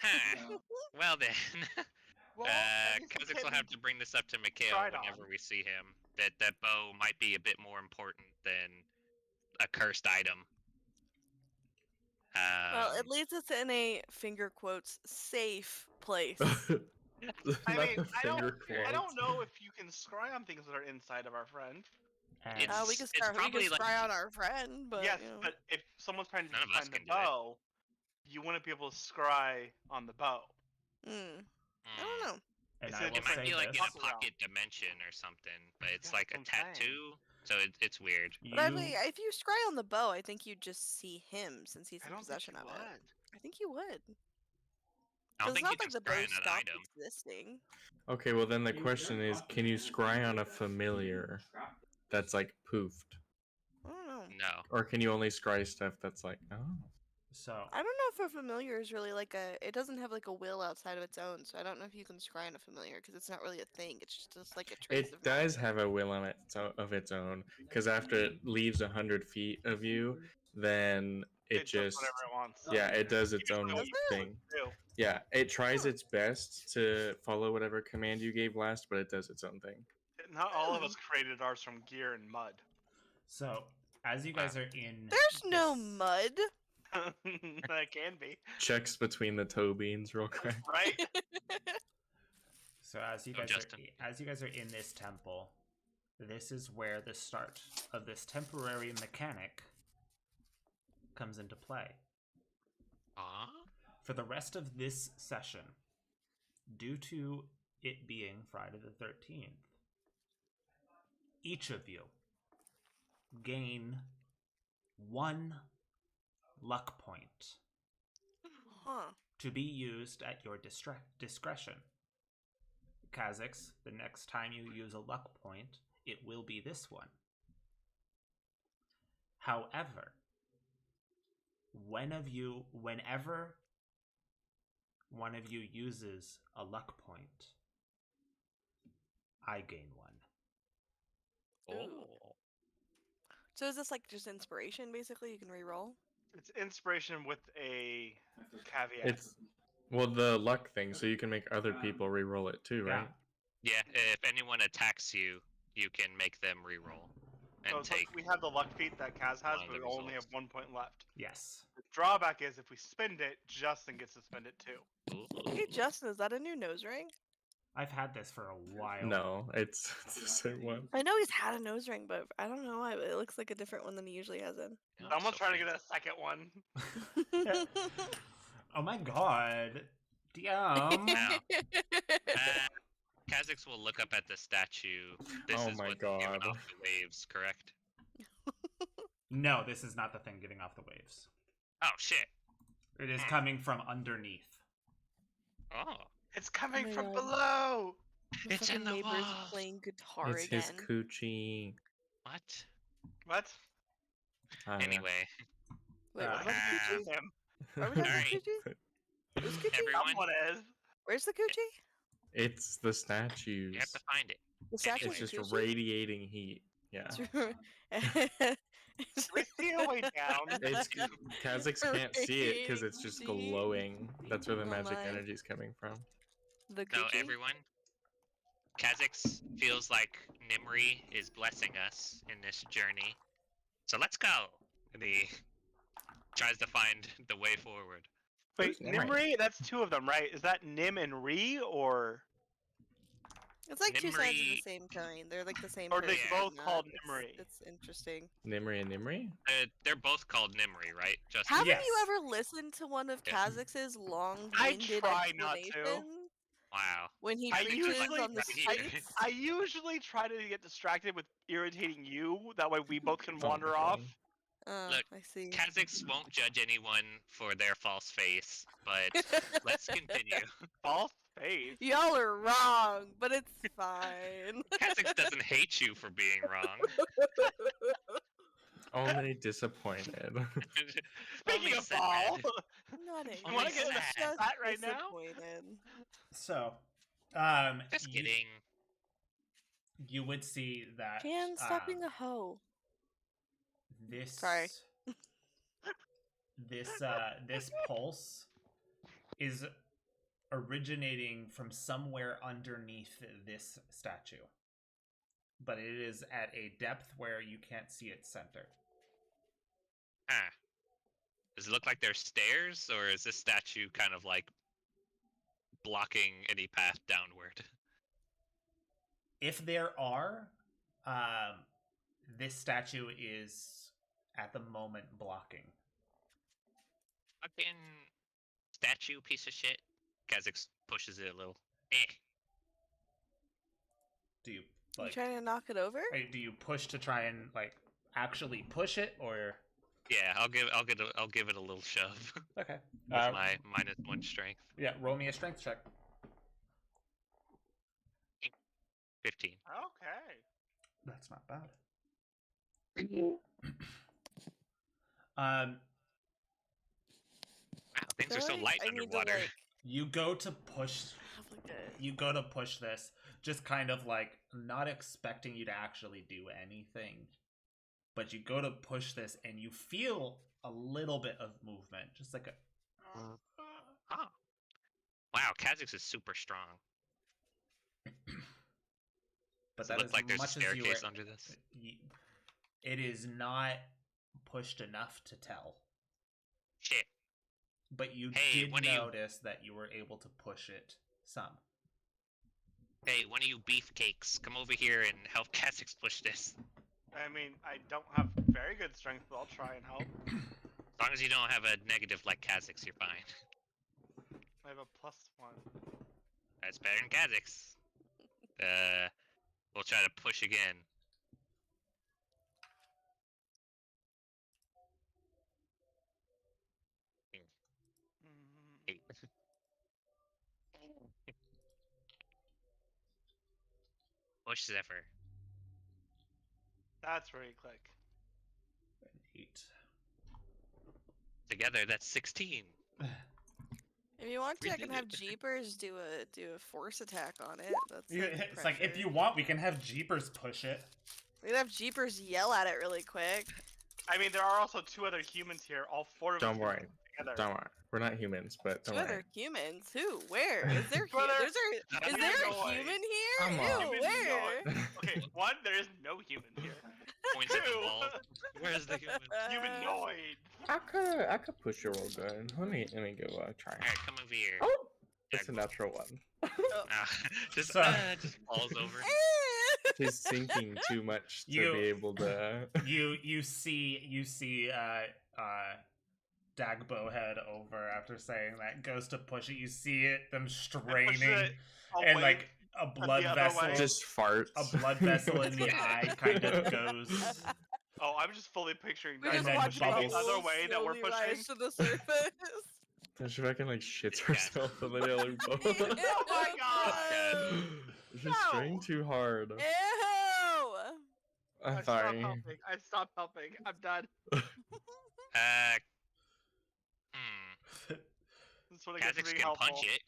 Huh. Well then. Well, at least Kha'Zix it will can have be to bring this up to Mikhail tried on. whenever we see him. That bow might be a bit more important than a cursed item. Well, at Um, least it's in a finger quotes safe place. I Not mean, the finger I don't quotes. know if you can scry on things that are inside of our friend. And It's- We can it's scry, we probably can like- scry on our friend, but yes, you know. but if someone's trying to None of us find the can do it. bow, you wouldn't be able to scry on the bow. I mm, don't know. and It's I a will It might say be like this. in a Puzzle realm. pocket dimension or something, but it's Yeah, like a that's what I'm saying. tattoo, so it's weird. You, But I mean, if you scry on the bow, I think you'd just see him since he's I in don't think possession you of would. it. I think you would. I don't 'Cause think it's you not like the can bow scry on an stopped item. existing. Okay, well then the question is, can you scry on a familiar that's like poofed, I don't know. No. or can you only scry stuff that's like, oh? so I don't know if a familiar is really like a. It doesn't have like a will outside of its own, so I don't know if you can scry on a familiar because it's not really a thing. It's just like a trace It of does magic. have a will on of its own, because after it leaves 100 feet of you, then it does just whatever it wants. yeah, it does its Usually own what Does you it? thing. do. Yeah, it tries Huh. its best to follow whatever command you gave last, but it does its own thing. Not all of us created ours from gear and mud. So, as you guys are in, There's no this- mud. That can be. Checks between the toe beans real quick. Right? So as you Oh, guys Justin. as you guys are in this temple, this is where the start of this temporary mechanic comes into play. Aw. For the rest of this session, due to it being Friday the 13th, each of you gain 1 luck point Huh. to be used at your discretion. Kha'Zix, the next time you use a luck point, it will be this one. However, whenever one of you uses a luck point, I gain 1. Ooh. So is this like just inspiration? Basically, you can re-roll. It's inspiration with a caveat. It's well the luck thing, so you can make other people re-roll it too, Yeah. right? Yeah, if anyone attacks you, you can make them reroll and So it's like take. we have the luck feat that Kaz has, one of but we the only have results. 1 point left. Yes. The drawback is if we spend it, Justin gets to spend it too. Ooh. Hey, Justin, is that a new nose ring? I've had this for a while. No, it's the same one. I know he's had a nose ring, but I don't know why. It looks like a different one than he usually has in. Yeah, Someone's so trying to funny. get a second one. Oh my god. DM. Now, Kha'Zix will look up at the statue. This Oh is my what's giving God. off the waves, correct? No, this is not the thing getting off the waves. Oh shit! It is Hmm. coming from underneath. Oh, It's coming my from God. below. The It's in fucking the neighbor's walls. playing guitar It's again. his coochie. what? What? I don't know. Anyway, Wait, what about the Ah. coochie? Him. Are we talking Alright. coochie? Who's coochie? Everyone- Someone is. Where's the coochie? It's the statues. you have to find it. The statue It's of just coochie? radiating heat. Yeah. We see a way down. It's Kha'Zix can't see it because it's just Radiating. glowing. That's where the Oh magic my. energy is coming from. The So coochie? everyone, Kha'Zix feels like Nimri is blessing us in this journey. So let's go. And he tries to find the way forward. Wait, Who's Nimri? Nimri? That's 2 of them, right? Is that Nim and Ri, or It's like two sides of Nimri- the same coin. They're like the same Or are they person, both but called it's- Nimri? It's interesting. Nimri and Nimri? They're both called Nimri, right? Just Haven't Yes. you ever listened to one of Yeah. Kha'Zix's long-winded try not to. explanations wow. when he I preaches usually- on the Right here. sites? I usually try to get distracted with irritating you. That way we both can Oh, wander off. okay. Look, I see. Kha'Zix won't judge anyone for their false face, but let's continue. False faith. Y'all are wrong, but it's fine. Kha'Zix doesn't hate you for being wrong. Only disappointed. Speaking Only of sad. fall, Nothing. Oh, You want my to get in God. the spot right now? Disappointed. So, Just you, kidding. you would see that Jan, stop being a hoe. this Sorry. this pulse is originating from somewhere underneath this statue, but it is at a depth where you can't see its center. Huh. Does it look like there's stairs, or is this statue kind of like blocking any path downward? If there are, this statue is at the moment blocking. Fucking statue piece of shit. Kha'Zix pushes it a little. Do you You like? trying to knock it over? Do you push to try and like actually push it, or Yeah, I'll give it a little shove with okay? my -1 strength. Yeah, roll me a strength check. 15. Okay. That's not bad. Wow, things I are so feel light I need to, underwater. like, You go to push. have, like, a- You go to push this, just kind of like not expecting you to actually do anything, but you go to push this and you feel a little bit of movement, just like a. Oh. Wow, Kha'Zix is super strong. But Does it that look like there's a much as you staircase were- under this? It is not pushed enough to tell, Shit. but you Hey, did what are you- notice that you were able to push it some. Hey, one of you beefcakes, come over here and help Kha'Zix push this. I mean, I don't have very good strength, but I'll try and help. As long as you don't have a negative like Kha'Zix, you're fine. I have a +1. That's better than Kha'Zix. We'll try to push again. Mm, 8. Push Zephyr. That's where you click. An 8. Together, that's 16. If you want to, I We can did have it. Jeepers do a force attack on it. That's It's like if you want, we can have Jeepers push it. we can have Jeepers yell at it really quick. I mean, there are also 2 other humans here. All 4 of us Don't can worry. work together. Don't worry. We're not humans, but Two don't worry. other humans? Who? Where? Is there? Brother, Is there a humanoid. human here? Come on. Ew, Humanoid. where? Okay, 1, there is no human here. Points at the 2, wall. Where's the human? humanoid. I could push your roll good. Let me go try. Alright, come over here. Oh, it's a natural one. Just So- just falls over. She's sinking too much to You- be able to. You see Dagbo head over after saying that, goes to push it. You see them I push straining it and away. like a blood the other vessel way. Just farts. a blood vessel in the eye kind of goes. Oh, I'm just fully picturing We that. just then watch bubbles. the other way that we're slowly rise pushing. to the surface. Then she fucking like shits Yeah. herself and then like, Oh my God. She's No. trying too hard. Ew! I'm I stopped sorry. helping. I stopped helping. I'm done. This is when it gets Kha'Zix really can helpful. punch it.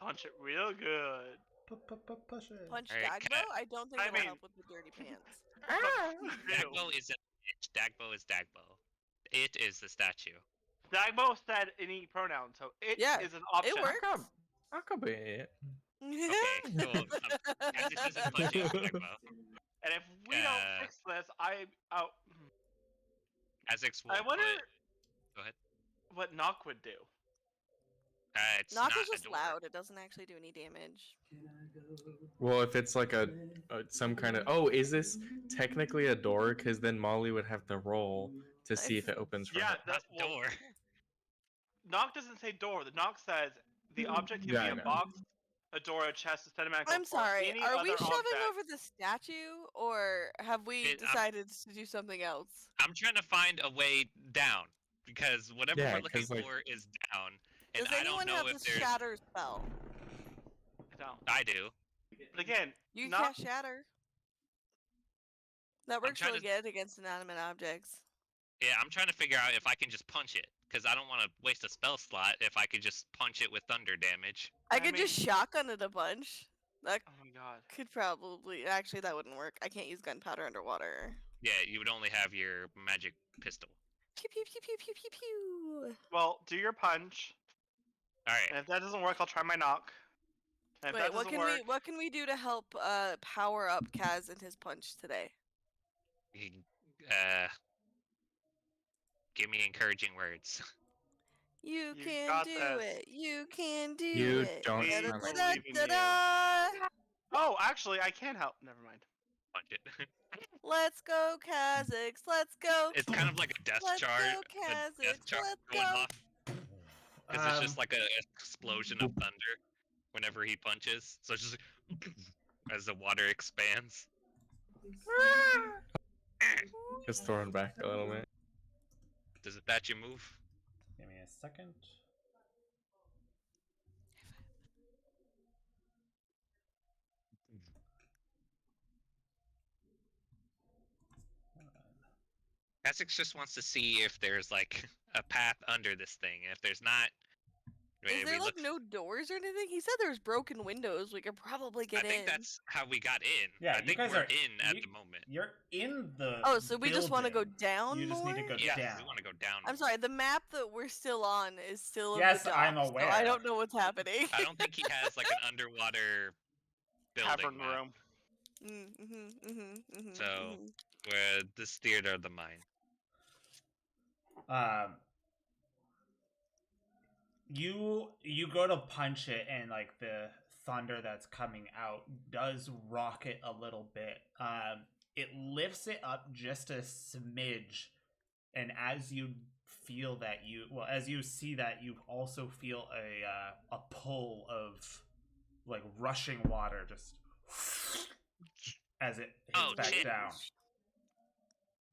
Punch it real good. Push it. Punch Alright, Dagbo? I don't think I it'll mean- help with the dirty pants. Ew. Dagbo is a bitch. Dagbo is Dagbo. It is the statue. Dagbo said any pronoun, so it is Yeah, an option. works. I could be it. Okay, cool. Kha'Zix isn't punching Dagbo. And if we don't Uh, fix this, Kha'Zix will I wonder Go ahead. what Knock would do. It's Knock not is just a door. loud. It doesn't actually do any damage. Well, if it's like a some kind of is this technically a door? Because then Molly would have to roll to see if it opens from Yeah, her. that's Not door. Knock doesn't say door. The Knock says the object can Yeah, I be a know. box, a door, a chest, a cinematic. I'm sorry. Any Are we other shoving object. over the statue, or have we I'm- decided to do something else? I'm trying to find a way down because whatever Yeah, we're looking 'cause, like- for is down, and Does I don't anyone know have if the there's. shatter spell? No. I do. But again, You can Knock. cast shatter. That works trying really to- good against inanimate objects. Yeah, I'm trying to figure out if I can just punch it because I don't want to waste a spell slot if I could just punch it with thunder damage. I could just mean- shotgun it a bunch. That Oh my god. could probably actually that wouldn't work. I can't use gunpowder underwater. Yeah, you would only have your magic pistol. Pew pew pew pew pew pew pew. Well, do your punch, All and right. if that doesn't work, I'll try my knock. And if Wait, that what doesn't can work, what can we do to help power up Kaz and his punch today? You, give me encouraging words. You You can got do this. it. You can do You it. don't We sound like- believe in you. Da-da-da-da-da. Oh, actually, I can help. Never mind. Punch it. Let's go, Kha'Zix. Let's go. It's kind of like a death Let's chart. go, A death Kha'Zix. chart Let's going go. off. Because it's just like an explosion of thunder whenever he punches. So it's just like as the water expands. Just throwing back a little bit. Does it that your move? Give me a second. Essex just wants to see if there's like a path under this thing, and if there's not, Is there we like look. no doors or anything? He said there's broken windows. We could probably get I in. think that's how we got in. Yeah, I you think guys we're are- in at you- the moment. You're in the. Oh, so we just want to go building. down You just more? need to go Yeah, down. we want to go down. I'm sorry, the map that we're still on is still of Yes, the I'm docks, so aware. I don't know what's happening. I don't think he has like an underwater building Tavern map, room. So- where this theater of the mind. You go to punch it, and like the thunder that's coming out does rock it a little bit. It lifts it up just a smidge, and as you feel that as you see that, you also feel a pull of like rushing water just as it hits Oh, back shit. down.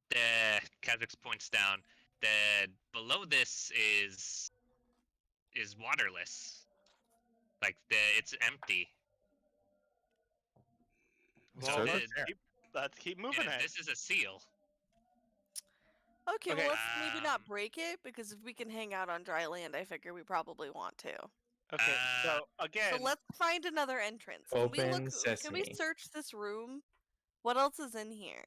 The Kha'Zix points down. The below this is waterless. Like it's empty. Well, So let's it's there. let's keep moving Yeah, it. this is a seal. Okay, Okay, well, let's maybe not um, break it, because if we can hang out on dry land, I figure we probably want to. Okay, so again, So let's find another entrance. Can we Open Can we sesame. search this room? What else is in here?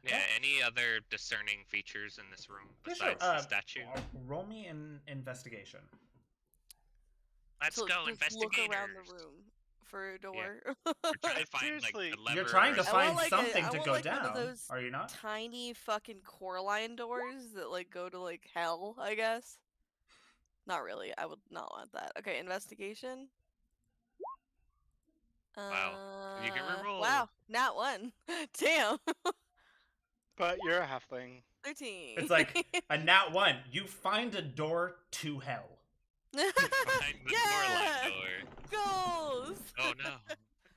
Yeah. Any other discerning features in this room Yeah, sure. besides the statue? Roll me an investigation. Let's So go, just investigators. look around the room for a door. We're trying to find like Seriously. the lever. You're trying or to I find want, like, something I to want, go like, one of down. those Are you not? Tiny fucking Coraline doors that like go to like hell, I guess. Not really. I would not want that. Okay, investigation. Wow. You can reroll. Wow, not one. Damn. but you're a halfling. 13. It's like a nat one. You find a door to hell. Find the yeah! Coraline door. Goals! Oh no.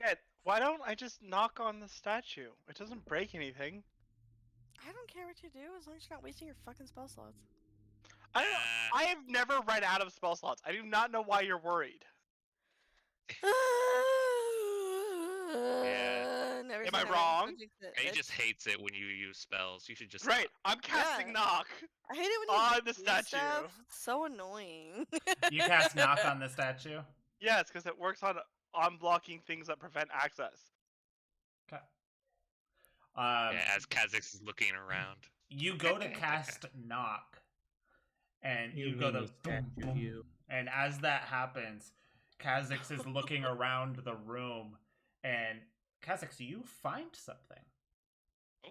Again, why don't I just knock on the statue? It doesn't break anything. I don't care what you do as long as you're not wasting your fucking spell slots. I don't. I have never run out of spell slots. I do not know why you're worried. Never Am say I never. wrong? Don't jinx it, He bitch. just hates it when you use spells. You should just Right, I'm casting Yeah. knock. I hate it when you on do the stuff. statue. It's so annoying. You cast knock on the statue. Yes, because it works on blocking things that prevent access. Okay. Yeah, as Kha'Zix is looking around. You go to cast knock, and you go to boom, boom. And as that happens, Kha'Zix is looking around the room, and Kha'Zix, you find something. Oh,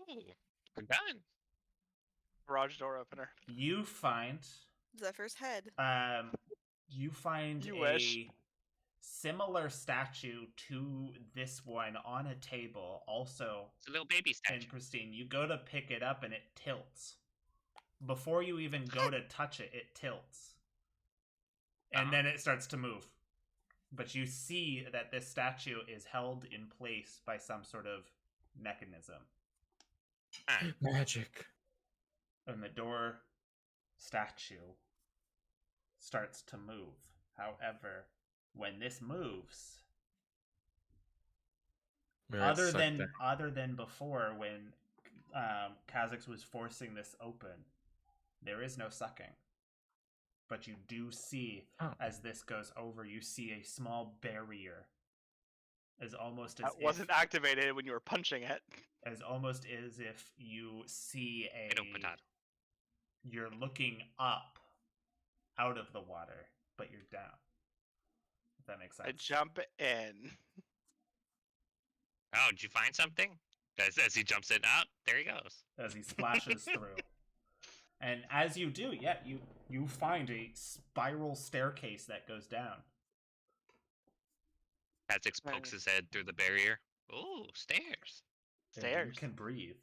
we're done. Garage door opener. You find Zephyr's head. you find You a wish. similar statue to this one on a table, also It's a little baby in statue. pristine. You go to pick it up and it tilts. Before you even go to touch it, it tilts. And then it starts to move. But you see that this statue is held in place by some sort of mechanism. Magic. And the door statue starts to move. However, when this moves, other than before when Kha'Zix was forcing this open, there is no sucking. but you do see Oh. as this goes over, you see a small barrier, as almost as That wasn't activated when you were punching it. as almost as if you see Potato. you're looking up out of the water, but you're down. If that makes sense. I jump in. Oh, did you find something? As he jumps in, oh, there he goes. As he splashes through. And as you do, yeah, you find a spiral staircase that goes down. Kha'Zix pokes his head through the barrier. Ooh, stairs. And Stairs. You can breathe.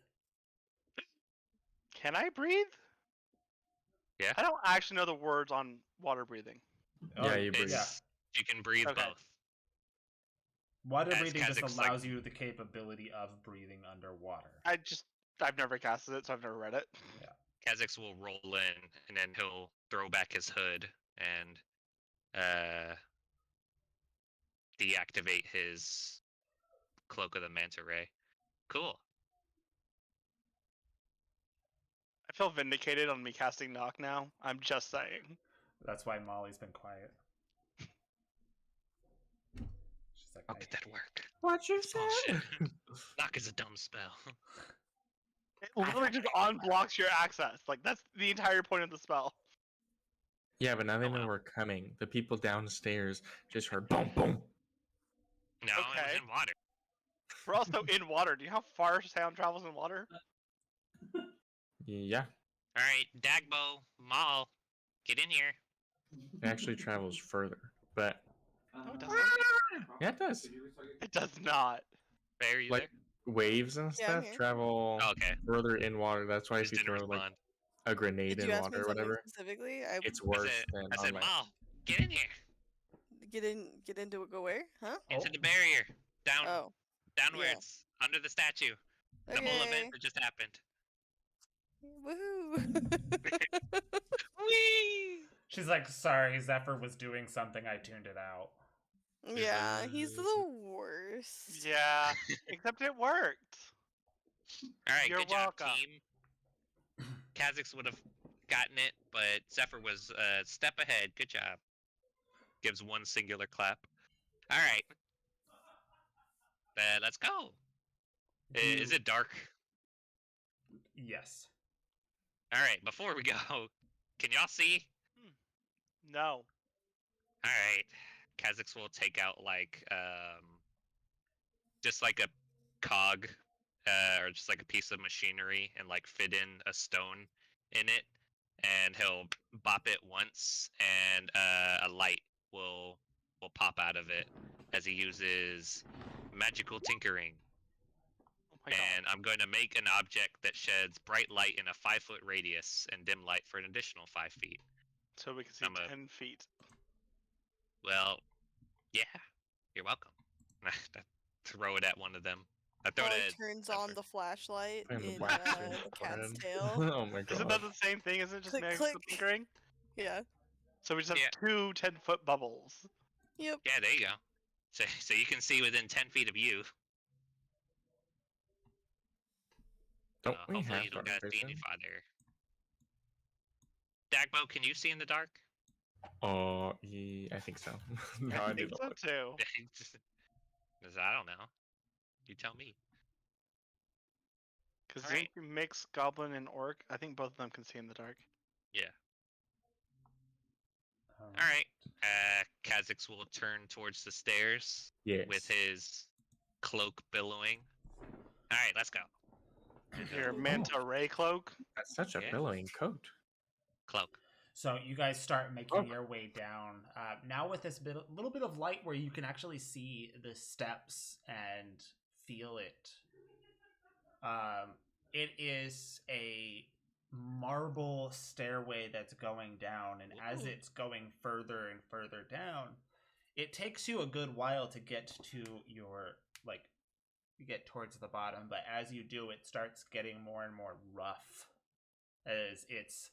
Can I breathe? Yeah. I don't actually know the words on water breathing. Yeah, you breathe. It's, you can breathe Okay. both. Water As breathing just Kha'Zix, like- allows you the capability of breathing underwater. I've never casted it, so I've never read it. Kha'Zix will roll in, and then he'll throw back his hood and deactivate his Cloak of the Manta Ray. Cool. I feel vindicated on me casting knock now. I'm just saying. That's why Molly's been quiet. She's like, How "I did that hate work? What you Bullshit. said? Knock is a dumb spell. It literally just unblocks your access. Like that's the entire point of the spell. Yeah, but now they Oh, know wow. we're coming. The people downstairs just heard boom, boom. No, it was Okay. in water. We're also in water. Do you know how far sound travels in water? Yeah, All right, Dagbo, Maul, get in here. it actually travels further. But No, it doesn't. yeah, it does. It does not. Bear, you Like waves and Yeah, I'm stuff here. travel there? Oh, okay. further in water. That's why Just if you didn't throw like respond. a grenade Did in you ask water me or something whatever, specifically? it's I worse said, than I said, on land. Maul, get in here. Get into it. Go where? Huh? Into Oh. the barrier. Down, Oh. down where yeah. it's under the statue. The whole Okay. event that just happened. Woohoo! Whee! She's like, sorry, Zephyr was doing something, I tuned it out. Yeah, he's the worst. Yeah, except it worked. All right, You're good job, welcome. team. Kha'Zix would have gotten it, but Zephyr was a step ahead. Good job. Gives one singular clap. All right. Let's go. Is it dark? Yes. All right, before we go, can y'all see? No. All right. Kha'Zix will take out like just like a cog or just like a piece of machinery and like fit in a stone in it, and he'll bop it once, and a light will pop out of it as he uses magical tinkering. Oh my god. And I'm going to make an object that sheds bright light in a 5-foot radius and dim light for an additional 5 feet. So we can see I'm a- 10 feet. Well, yeah, you're welcome. Throw it at one of them. I throw Molly it at turns Zephyr. on the flashlight And in whack the in the cat's forehead. tail. Oh my Isn't that god. the same thing? Isn't it just Click, magical click. tinkering? Yeah. So we just have Yeah. 2 10-foot bubbles. Yep. Yeah, there you go. So you can see within 10 feet of you. Don't we Hopefully have you don't dark gotta see any vision? farther. Dagbo, can you see in the dark? Oh, I think so. no, I I think need to so look. too. 'Cause I don't know. You tell me. Because Alright. Zinc mix Goblin and Orc. I think both of them can see in the dark. Yeah. Um, All right. Kha'Zix will turn towards the stairs Yes. with his cloak billowing. All right, let's go. Your Manta Ray cloak. That's such a Yeah. billowing coat. Cloak. So you guys start making Oh. your way down. Now with this little bit of light where you can actually see the steps and feel it. It is a marble stairway that's going down, and as Ooh. it's going further and further down, it takes you a good while to get to your you get towards the bottom, but as you do, it starts getting more and more rough, as it's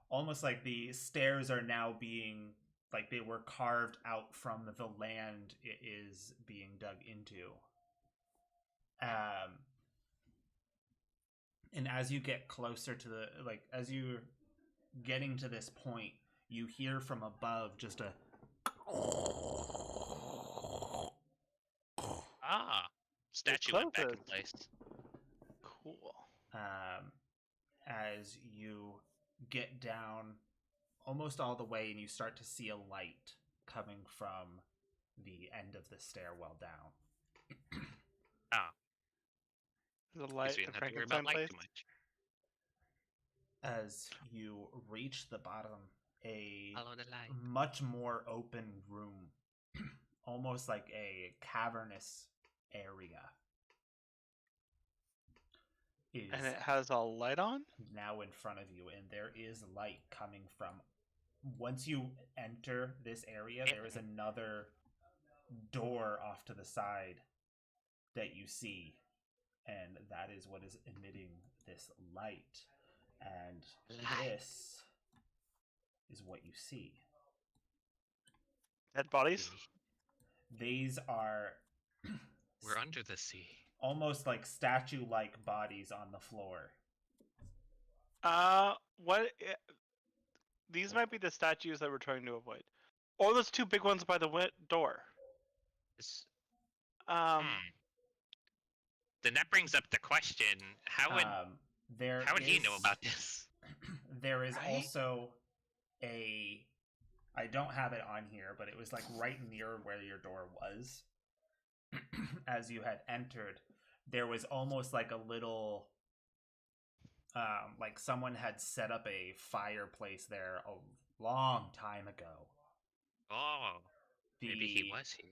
almost like the stairs are now being like they were carved out from the land it is being dug into. And as you get closer to as you're getting to this point, you hear from above just a Statue went back in closes. place. Cool. as you get down almost all the way and you start to see a light coming from the end of the stairwell down. The Guess light, we the didn't have to worry about Frankenstein light place. too much. As you reach the bottom, a Follow the light. much more open room, almost like a cavernous area, is And it has a light on? now in front of you, and there is light coming from. Once you enter this area, there is another door off to the side that you see, and that is what is emitting this light. And this is what you see. Dead bodies? These are We're under the sea. almost like statue-like bodies on the floor. What? These might be the statues that we're trying to avoid. Or those two big ones by the door. It's- Um, Then that brings up the question: How would There he know is- about this? There is Right? also a. I don't have it on here, but it was like right near where your door was. As you had entered, there was almost like a little. Like someone had set up a fireplace there a long time ago. Oh, The maybe he was here.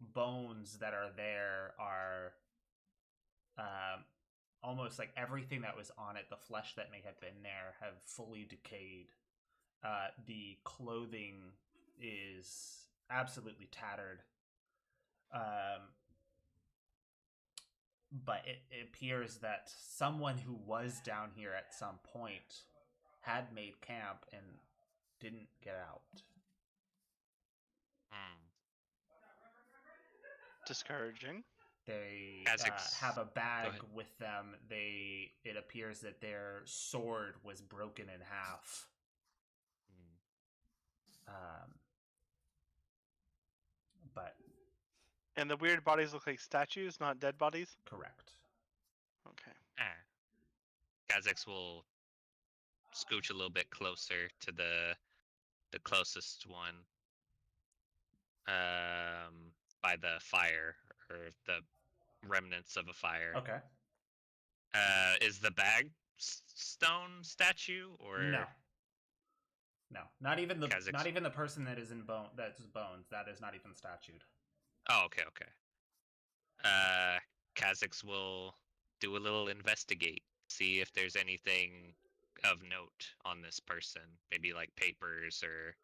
bones that are there are almost like everything that was on it, the flesh that may have been there, have fully decayed. The clothing is absolutely tattered. But it appears that someone who was down here at some point had made camp and didn't get out. discouraging. They Kazakhs. have a bag ahead. with them. It appears that their sword was broken in half. But And the weird bodies look like statues, not dead bodies? correct. Okay. Kazakhs will scooch a little bit closer to the closest one. By the fire or the remnants of a fire. Okay. Is the bag stone statue or No. No, not even the Kazakhs. person that is in that's bones. That is not even statued. Oh, okay. Kazakhs will do a little investigate, see if there's anything of note on this person, maybe like papers or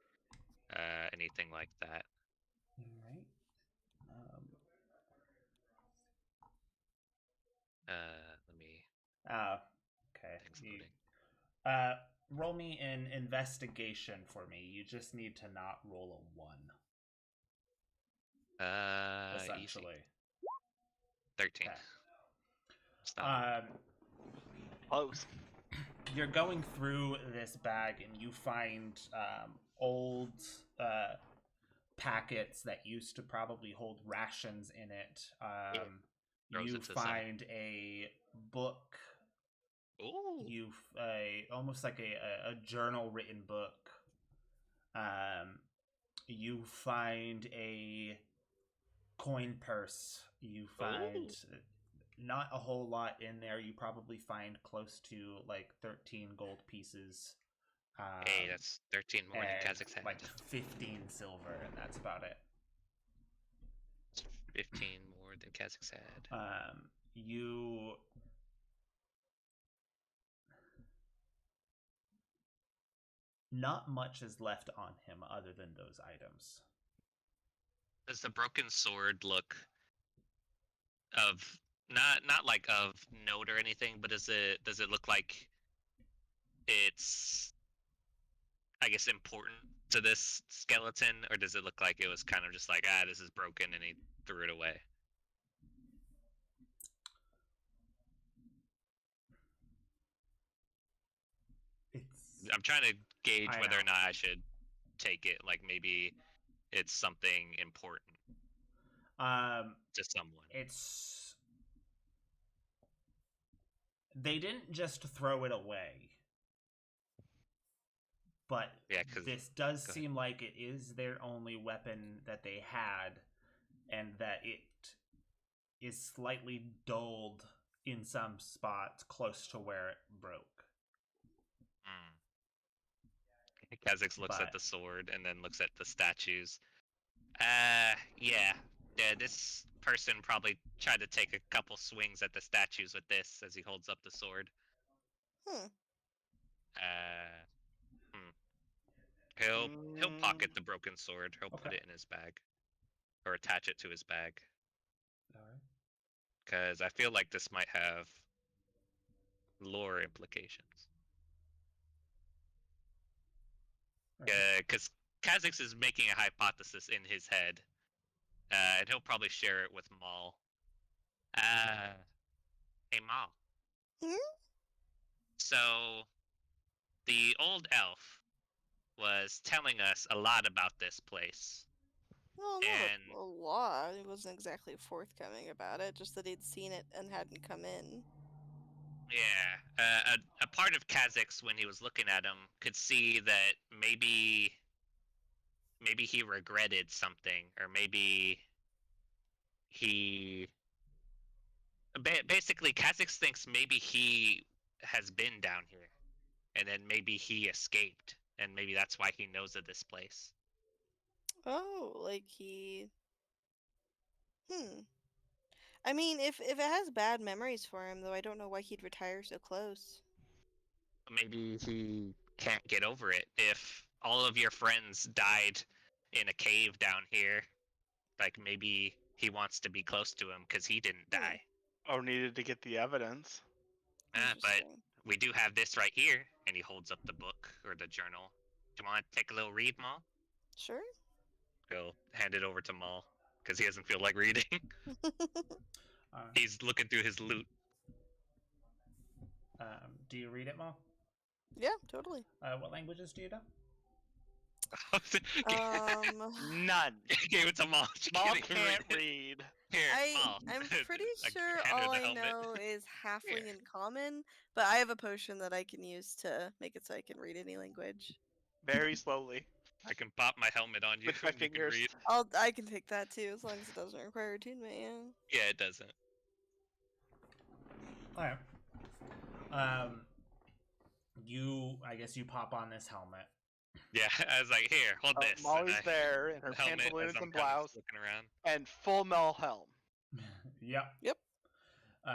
anything like that. All right. Let me. Okay. Thanks, You- loading. roll me an investigation for me. You just need to not roll a 1. Easy. Essentially. 13. Okay. Stop. Close. You're going through this bag and you find old packets that used to probably hold rations in it. Throws You it to the side. find a book. Ooh. You almost like a journal written book. You find a coin purse. You find not a whole lot in there. You probably find close to like 13 gold pieces. Hey, that's 13 more than and Kazakhs had. like 15 silver, and that's about it. 15 more than Kazakhs had. You not much is left on him other than those items. Does the broken sword look of not like of note or anything, but does it look like it's, I guess, important to this skeleton, or does it look like it was kind of just like, this is broken and he threw it away? It's I'm trying to gauge I whether or know. not I should take it like maybe it's something important to someone. It's they didn't just throw it away, but Yeah, 'cause- this does go ahead. seem like it is their only weapon that they had, and that it is slightly dulled in some spots close to where it broke. Mm. Kha'Zix looks at But- the sword and then looks at the statues. Yeah. This person probably tried to take a couple swings at the statues with this as he holds up the sword. Hmm. He'll pocket the broken sword. He'll put Okay. it in his bag, or attach it to his bag, Alright. because I feel like this might have lore implications. Because Kha'Zix is making a hypothesis in his head, and he'll probably share it with Maul. Hey Maul. Hmm? So, the old elf was telling us a lot about this place. Well, And- not a lot. He wasn't exactly forthcoming about it, just that he'd seen it and hadn't come in. Yeah, a part of Kha'Zix, when he was looking at him, could see that maybe he regretted something, or maybe he basically Kha'Zix thinks maybe he has been down here, and then maybe he escaped, and maybe that's why he knows of this place. Oh, like he. I mean, if it has bad memories for him, though, I don't know why he'd retire so close. Maybe he can't get over it. If all of your friends died in a cave down here, like maybe he wants to be close to him because he didn't die. Or needed to get the evidence. But Interesting. we do have this right here, and he holds up the book or the journal. Do you want to take a little read, Maul? Sure. He'll hand it over to Maul because he doesn't feel like reading. He's looking through his loot. Do you read it, Maul? Yeah, totally. What languages do you know? None. Gave it to Maul. She Maul can't even can't it. read. Here, Maul. I'm pretty I sure handed her all the I helmet. know is halfling Here. and common, but I have a potion that I can use to make it so I can read any language. Very slowly. I can pop my helmet on you. With my and you can fingers. read. I can take that too, as long as it doesn't require attunement. Yeah. Yeah, it doesn't. Alright. I guess you pop on this helmet. Yeah, I was like, here, hold this. and Molly's I- there in her the helmet as pantaloons I'm and kind of blouse looking around. and full Mel helm. Yep. Yep.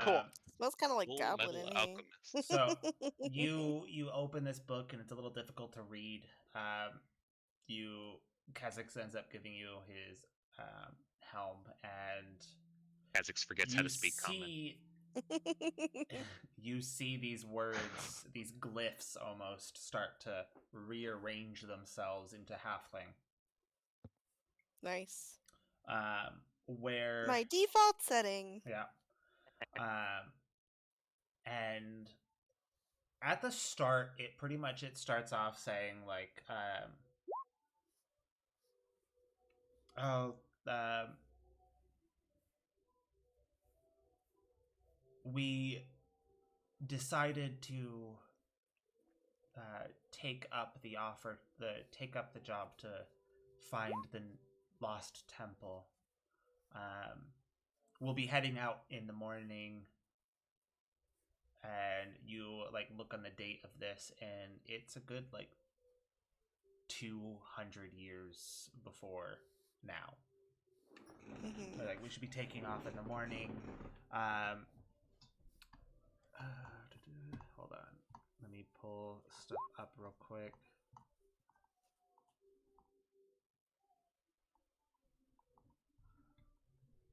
Cool. Smells kind of like Full goblin Metal in here. Alchemist. So you open this book and it's a little difficult to read. Kha'Zix ends up giving you his helm, and Kha'Zix forgets how to speak common. You see these words, these glyphs almost start to rearrange themselves into halfling. Nice. Where My default setting. yeah. And at the start, it starts off saying like, we decided to take up the job to find the lost temple. We'll be heading out in the morning, and you like look on the date of this, and it's a good like 200 years before now. Mhm. Like we should be taking off in the morning. Hold on, let me pull stuff up real quick.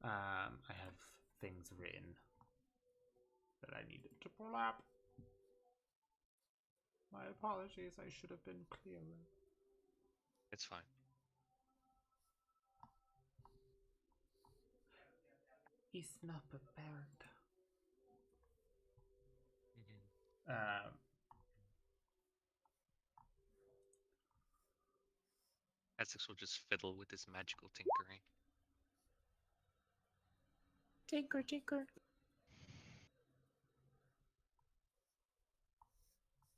I have things written that I needed to pull up. My apologies, I should have been clearer. It's fine. He's not prepared. Essex will just fiddle with his magical tinkering. Tinker, tinker.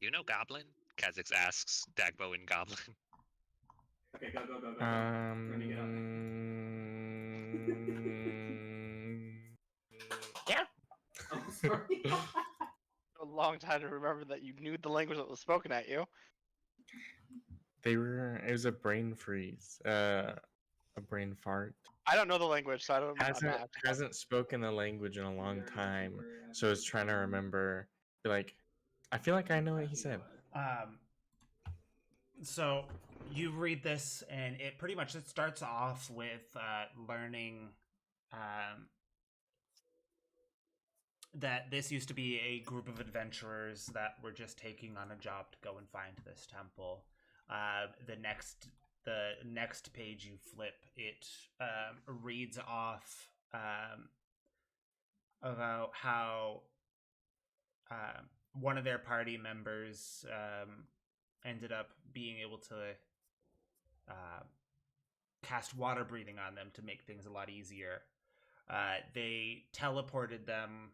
You know Goblin? Kha'Zix asks Dagbo in Goblin. Okay, go. Yeah. Oh, sorry. A long time to remember that you knew the language that was spoken at you. They were. It was a brain freeze. A brain fart. I don't know the language, so I don't. I'm not- Hasn't spoken the language in a long time, so is trying to remember. Be like, I feel like I know what he said. So you read this, and it pretty much it starts off with learning that this used to be a group of adventurers that were just taking on a job to go and find this temple. The next page you flip, it reads off about how one of their party members ended up being able to cast water breathing on them to make things a lot easier. They teleported them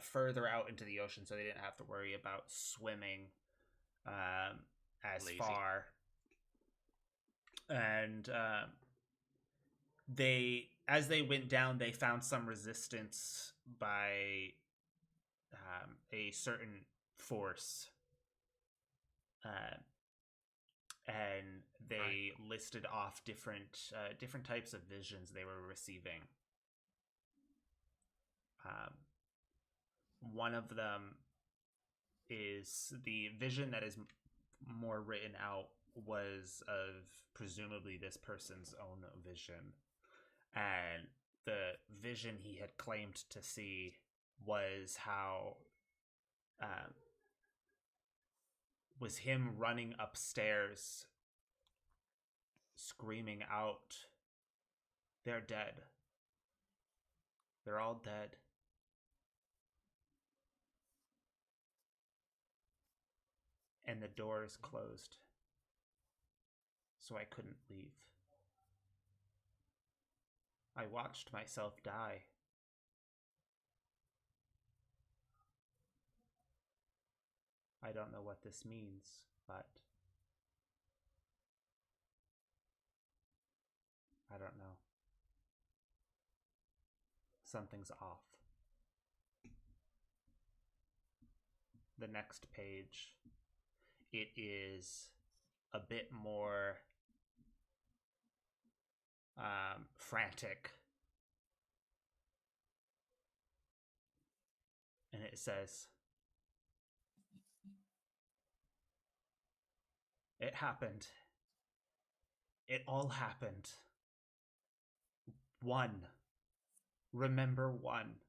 further out into the ocean so they didn't have to worry about swimming as Lazy. far. And as they went down, they found some resistance by a certain force. And they listed off different types of visions they were receiving. One of them is the vision that is more written out was of presumably this person's own vision, and the vision he had claimed to see was how was him running upstairs screaming out, "They're dead. They're all dead." And the doors closed, so I couldn't leave. I watched myself die. I don't know what this means, but I don't know. Something's off. The next page, it is a bit more frantic. And it says, "It happened. It all happened. 1. Remember 1.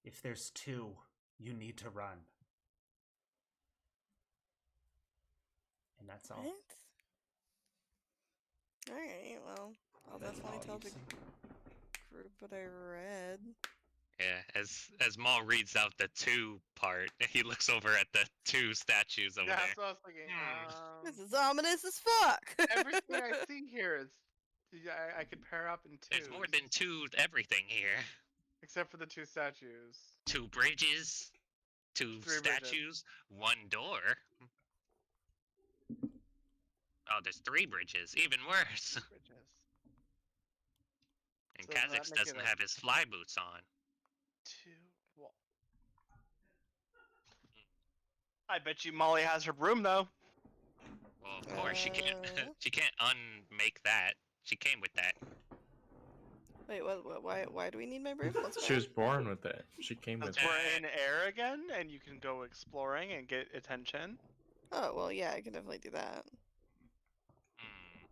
If there's 2, you need to run." And that's all. What? Alright, well, I'll That's definitely all tell you've the seen. group what I read. Yeah, as Maul reads out the 2 part, he looks over at the 2 statues over Yeah, there. that's what I was thinking. This is ominous as fuck! Everything I see here is I could pair up in 2. There's more than 2 everything here. Except for the 2 statues. 2 bridges, 2 3 bridges. statues, 1 door. Oh, there's 3 bridges. Even worse. Bridges. And So does that Kha'Zix make doesn't it a- have his fly boots on. 2. Well, I bet you Molly has her broom though. Well, of course she can't. Uh. She can't unmake that. She came with that. Wait, what? Why do we need my broom? What's She was born with it. She came with That's it. we're in air again, and you can go exploring and get attention. Oh, well, yeah, I can definitely do that. Hmm.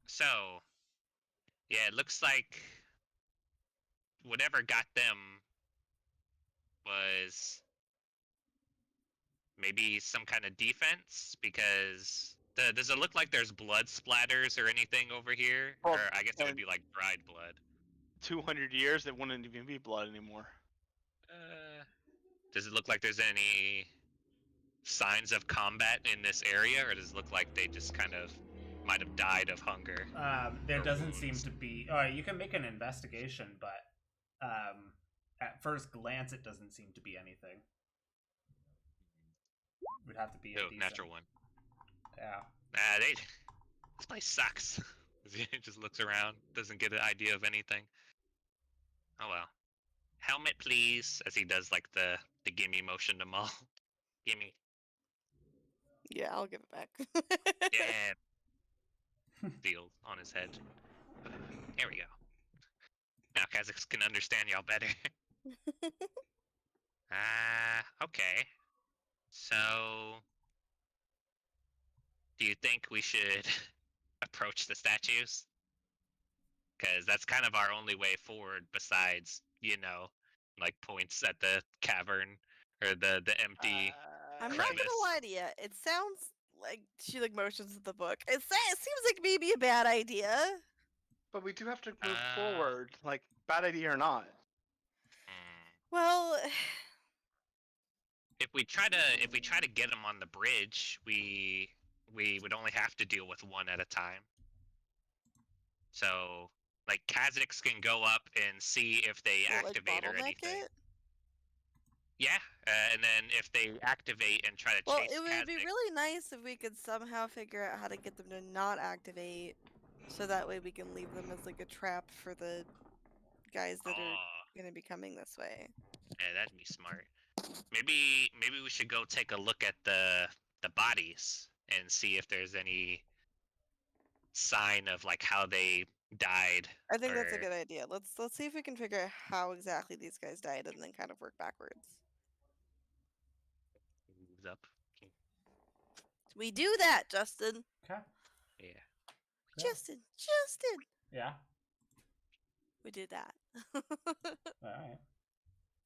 So, yeah, it looks like whatever got them was maybe some kind of defense, because does it look like there's blood splatters or anything over here? Well, Or I guess it would and- be like dried blood. 200 years, it wouldn't even be blood anymore. Does it look like there's any signs of combat in this area, or does it look like they just kind of might have died of hunger? There Or doesn't seem wounds. to be. You can make an investigation, but at first glance, it doesn't seem to be anything. Would have to be a Oh, decent. natural one. Yeah. This place sucks. He just looks around, doesn't get an idea of anything. Oh well. Helmet, please, as he does like the gimme motion to Maul. Gimme. Yeah, I'll give it back. Yeah. Field on his head. There we go. Now Kazakhs can understand y'all better. Okay. So, do you think we should approach the statues? Because that's kind of our only way forward besides, like points at the cavern or the empty. I'm not gonna premise. lie to you. It sounds like she like motions at the book. It seems like maybe a bad idea. But we do have to move forward, like bad idea or not. Well, If we try to get them on the bridge, we would only have to deal with one at a time. So, like, Kazakhs can go up and see if they will it activate or bottleneck anything. it? Yeah, and then if they activate and try to Well, chase it would be Kazakh- really nice if we could somehow figure out how to get them to not activate, so that way we can leave them as like a trap for the guys that are Oh, gonna be coming this way. yeah, that'd be smart. Maybe we should go take a look at the bodies and see if there's any sign of like how they died. I think that's a or- good idea. Let's see if we can figure out how exactly these guys died, and then kind of work backwards. Moves up. We do that, Justin. Okay. Yeah. Yeah. Justin. Yeah. We did that. All right.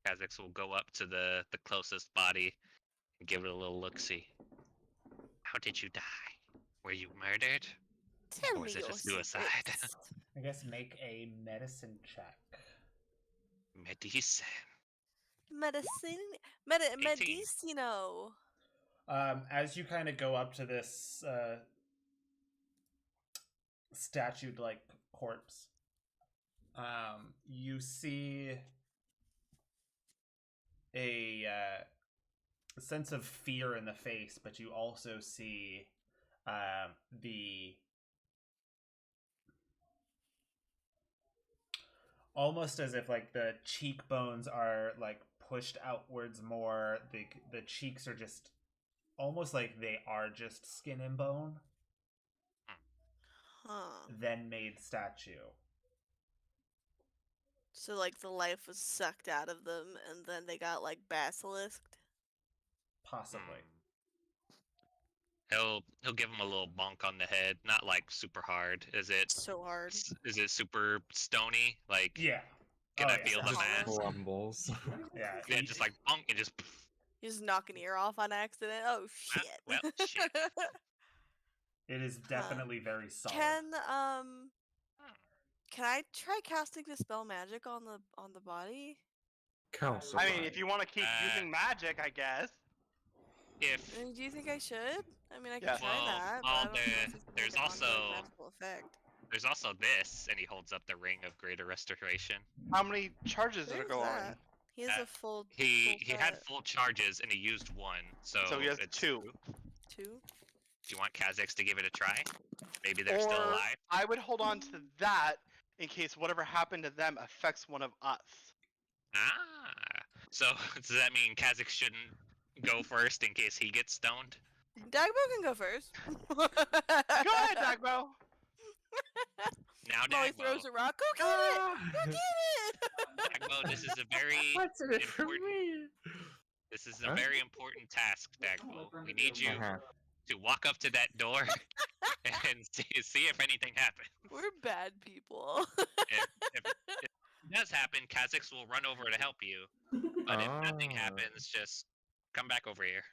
Kazakhs will go up to the closest body and give it a little look-see. How did you die? Were you murdered? Tell Or me is it your a suicide? secrets. I guess make a medicine check. Medicine. Medicino. As you kind of go up to this statue-like corpse, you see a sense of fear in the face, but you also see the almost as if like the cheekbones are like pushed outwards more. The cheeks are just almost like they are just skin and bone, Huh. then made statue. So like the life was sucked out of them, and then they got like basilisked. Possibly. He'll give him a little bonk on the head, not like super hard. Is it So hard. super stony? Like Yeah. can Oh, I yeah. feel the Just mass? Crumbles. Yeah. Yeah, just like bonk and just. You just knock an ear off on accident. Oh shit. well, shit. It is definitely very solid. Can I try casting Dispel Magic on the body? Council. I mean, if you want to keep using magic, I guess. If Do you think I should? I mean, I can Yeah. try Well, that. But I don't know if it's gonna there's make an ongoing also- magical effect. there's also this, and he holds up the ring of greater restoration. How many charges did it Where's go that? on? He has Uh, a full. He full had set. full charges and he used one, so So he has it's 2. 2. Do you want Kazakhs to give it a try? Maybe they're still Or- alive. I would hold on to that in case whatever happened to them affects one of us. Ah, so does that mean Kazakh shouldn't go first in case he gets stoned? Dagbo can go first. Go ahead, Dagbo. Now, Molly Dagbo, throws a rock. Go get it! Go get it! Dagbo, this is a very What's in it for important- me? this is a Huh? very important task, Dagbo. We need you Uh-huh. to walk up to that door and see if anything happens. We're bad people. If it does happen, Kazakhs will run over to help you. But if nothing Ah. happens, just come back over here.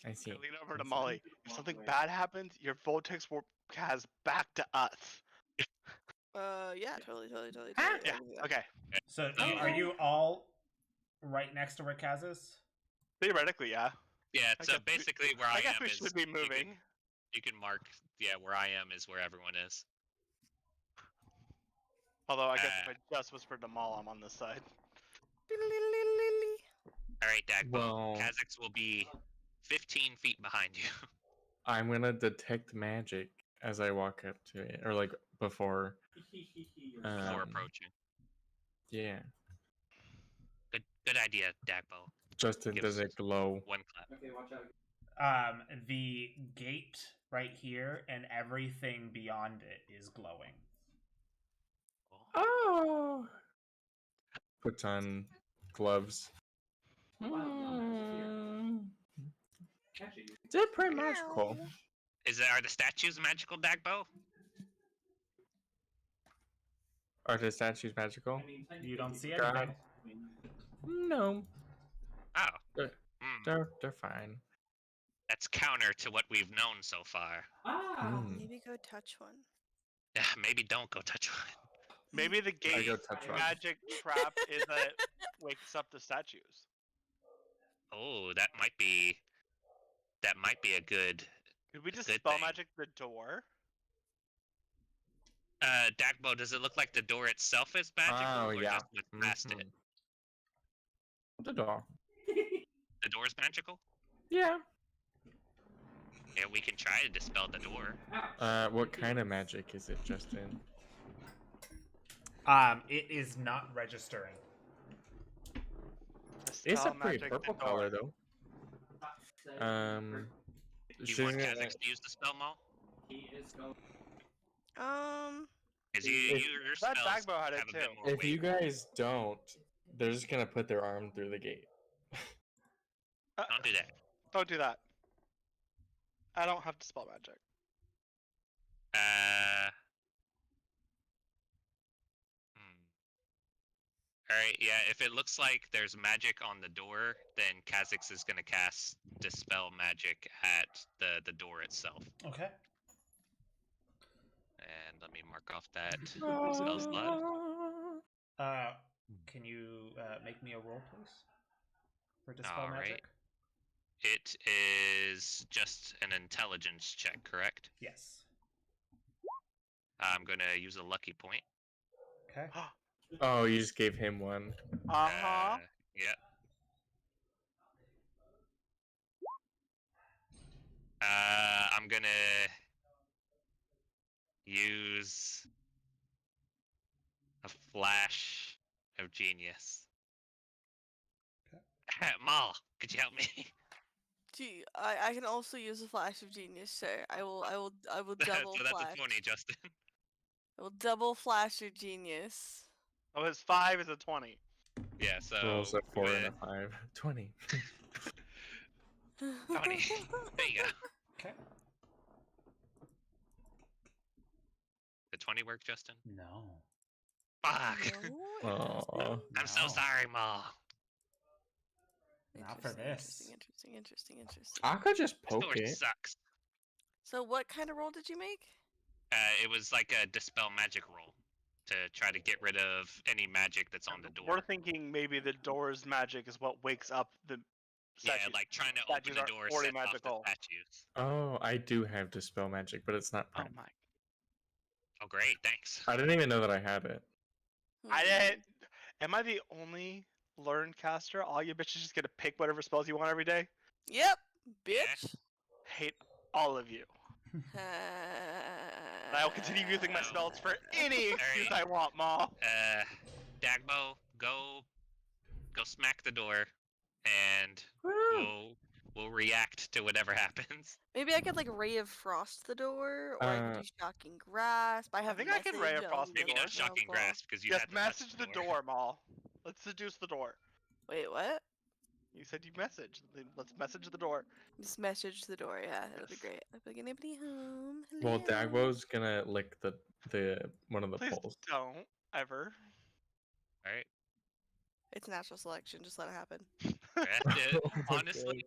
I see. I lean over to Molly. If something bad happens, your Voltex warp Kaz back to us. Yeah, totally. Ah, Yeah. Okay. So Oh. are you all right next to where Kaz is? Theoretically, yeah. Yeah, I so guess we- basically where I, I guess am we is should be moving. You can mark, yeah, where I am is where everyone is. Although I guess if I just whispered to Maul, I'm on this side. All right, Dagbo. Well- Kha'Zix will be 15 feet behind you. I'm gonna detect magic as I walk up to it, or like before. Before Um, approaching. Yeah. Good idea, Dagbo. Justin, Give does us it glow? One clap. Okay, watch out. The gate right here and everything beyond it is glowing. Oh. Puts on gloves. Actually, They're pretty magical. Are the statues magical, Dagbo? Are the statues magical? I mean, You don't see God. anything. No, Oh. They're- Hmm. they're fine. That's counter to what we've known so far. Maybe go touch one. Yeah, maybe don't go touch one. Maybe the gate go touch one. magic trap is that it wakes up the statues. Oh, that might be a good. Did we just Good spell thing. magic the door? Dagbo, does it look like the door itself is magical, Oh, or yeah. just what's past it? The door. The door's magical. Yeah. Yeah, we can try to dispel the door. What kind of magic is it, Justin? It is not registering. It's a Dispel pretty magic purple the door. color though. You She's want gonna- Kha'Zix to use the spell, Maul? He is going. Because If- your That spells Dagbo had it have a bit too. more if you weight. guys don't, they're just gonna put their arm through the gate. Don't do that. Don't do that. I don't have to spell magic. Alright, yeah, if it looks like there's magic on the door, then Kha'Zix is gonna cast Dispel Magic at the door itself. Okay. And let me mark off that spell slot. Can you make me a roll, please? For dispel Alright. magic? It is just an intelligence check, correct? Yes. I'm gonna use a lucky point. Okay. Oh, you just gave him one. Uh-huh. Yeah. I'm gonna use a flash of genius. Okay. Maul, could you help me? Gee, I can also use a flash of genius, sir. I will double so that's flash. a 20, Justin. I will double flash your genius. Oh, his 5 is a 20. Yeah, so Rolls a 4 and a with 5. 20. 20. There you go. Okay. Did 20 work, Justin? No. Fuck. No? Oh. I'm so No. sorry, Maul. Not for this. Interesting. I could just This poke door it. sucks. So what kind of roll did you make? It was like a dispel magic roll to try to get rid of any magic that's on the door. We're thinking maybe the door's magic is what wakes up the Yeah, statues. like trying to open Statues the aren't door, already set off magical. the statues. Oh, I do have dispel magic, but it's not Oh prime. my. Oh, great, thanks. I didn't even know that I had it. I Hmm. didn't. Am I the only learned caster? All you bitches just get to pick whatever spells you want every day? Yep, Yeah. bitch. Hate all of you. And I will continue using my spells for any excuse I want, Ma. Dagbo, go smack the door, and we'll react to whatever happens. Maybe I could like ray of frost the door, or I could do shocking grasp. I have think I can ray of message frost on the Maybe door. not shocking available. grasp because you Just had to touch message the door, Ma. Let's seduce the door. Wait, what? You said you message. Let's message the door. Just message the door. Yeah, that'll be Yes. great. I'll be like, anybody home? Well, Hello?" Dagwo's gonna lick the one of the Please poles. don't ever. All right. It's natural selection. Just let it happen. Honestly,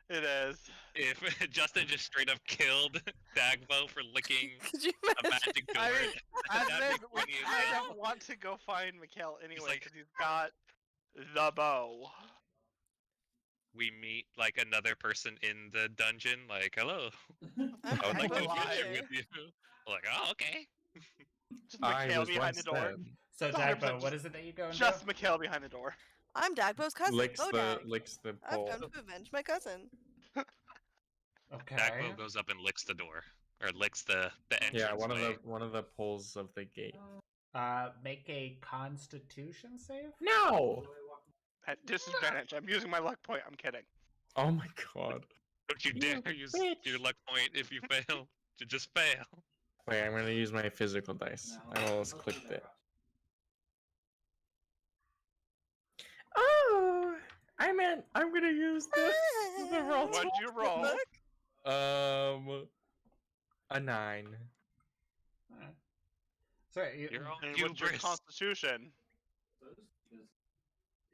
It is. if Justin just straight up killed Dagbo for licking Could you a imagine? magic door, I mean, As that'd then, be we funny as kind hell. of want to go find Mikhail anyway like- because he's got the bow. we meet like another person in the dungeon. Like, hello, I'm I would like to Dagbo alive. visit Jr. with you. Like, oh, okay. Just I Mikhail was behind the once door. them. So, It's 100% Dagbo, what is it that you go and Just do? Mikhail behind the door. I'm Dagbo's cousin, Licks the Bodag. I've pole. come to avenge my cousin. Okay. Dagbo goes up and licks the door, or licks the entrance. Yeah, one of the poles of the gate. Make a Constitution save. No. At disadvantage. I'm using my luck point. I'm kidding. Oh my god. Don't you You dare use bitch. your luck point if you fail. You just fail. Wait, I'm gonna use my physical dice. I almost clicked it. Oh, I meant I'm gonna use the roll. What'd you roll? A 9. Alright. Sorry, You're all And what's your hubris. constitution?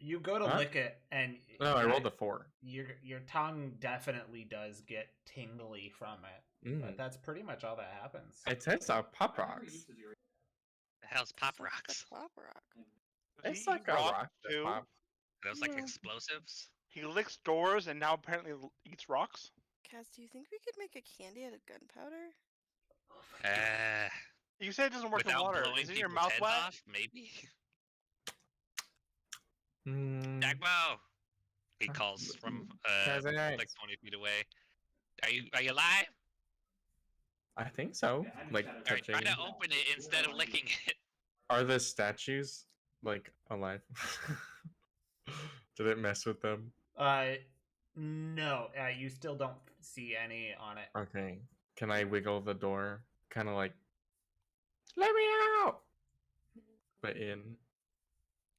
you go to Huh? lick it, and No, I rolled a 4. your tongue definitely does get tingly from it, but Mm. that's pretty much all that happens. It tastes like pop rocks. The hell's pop rocks? Pop rock. It's He like a rocked rock that too. pop. Are those like Yeah. explosives? He licks doors and now apparently eats rocks. Kaz, do you think we could make a candy out of gunpowder? You say it doesn't work in Without water. blowing Isn't your people's mouth heads wet? off, maybe. Mm. Dagbo! He calls from Kazakh. like 20 feet away. Are you alive? I think so. Like Alright, touching. try to open it instead of licking it. Are the statues like alive? Did it mess with them? No, you still don't see any on it. Okay. Can I wiggle the door? Kind of like, let me out! But in.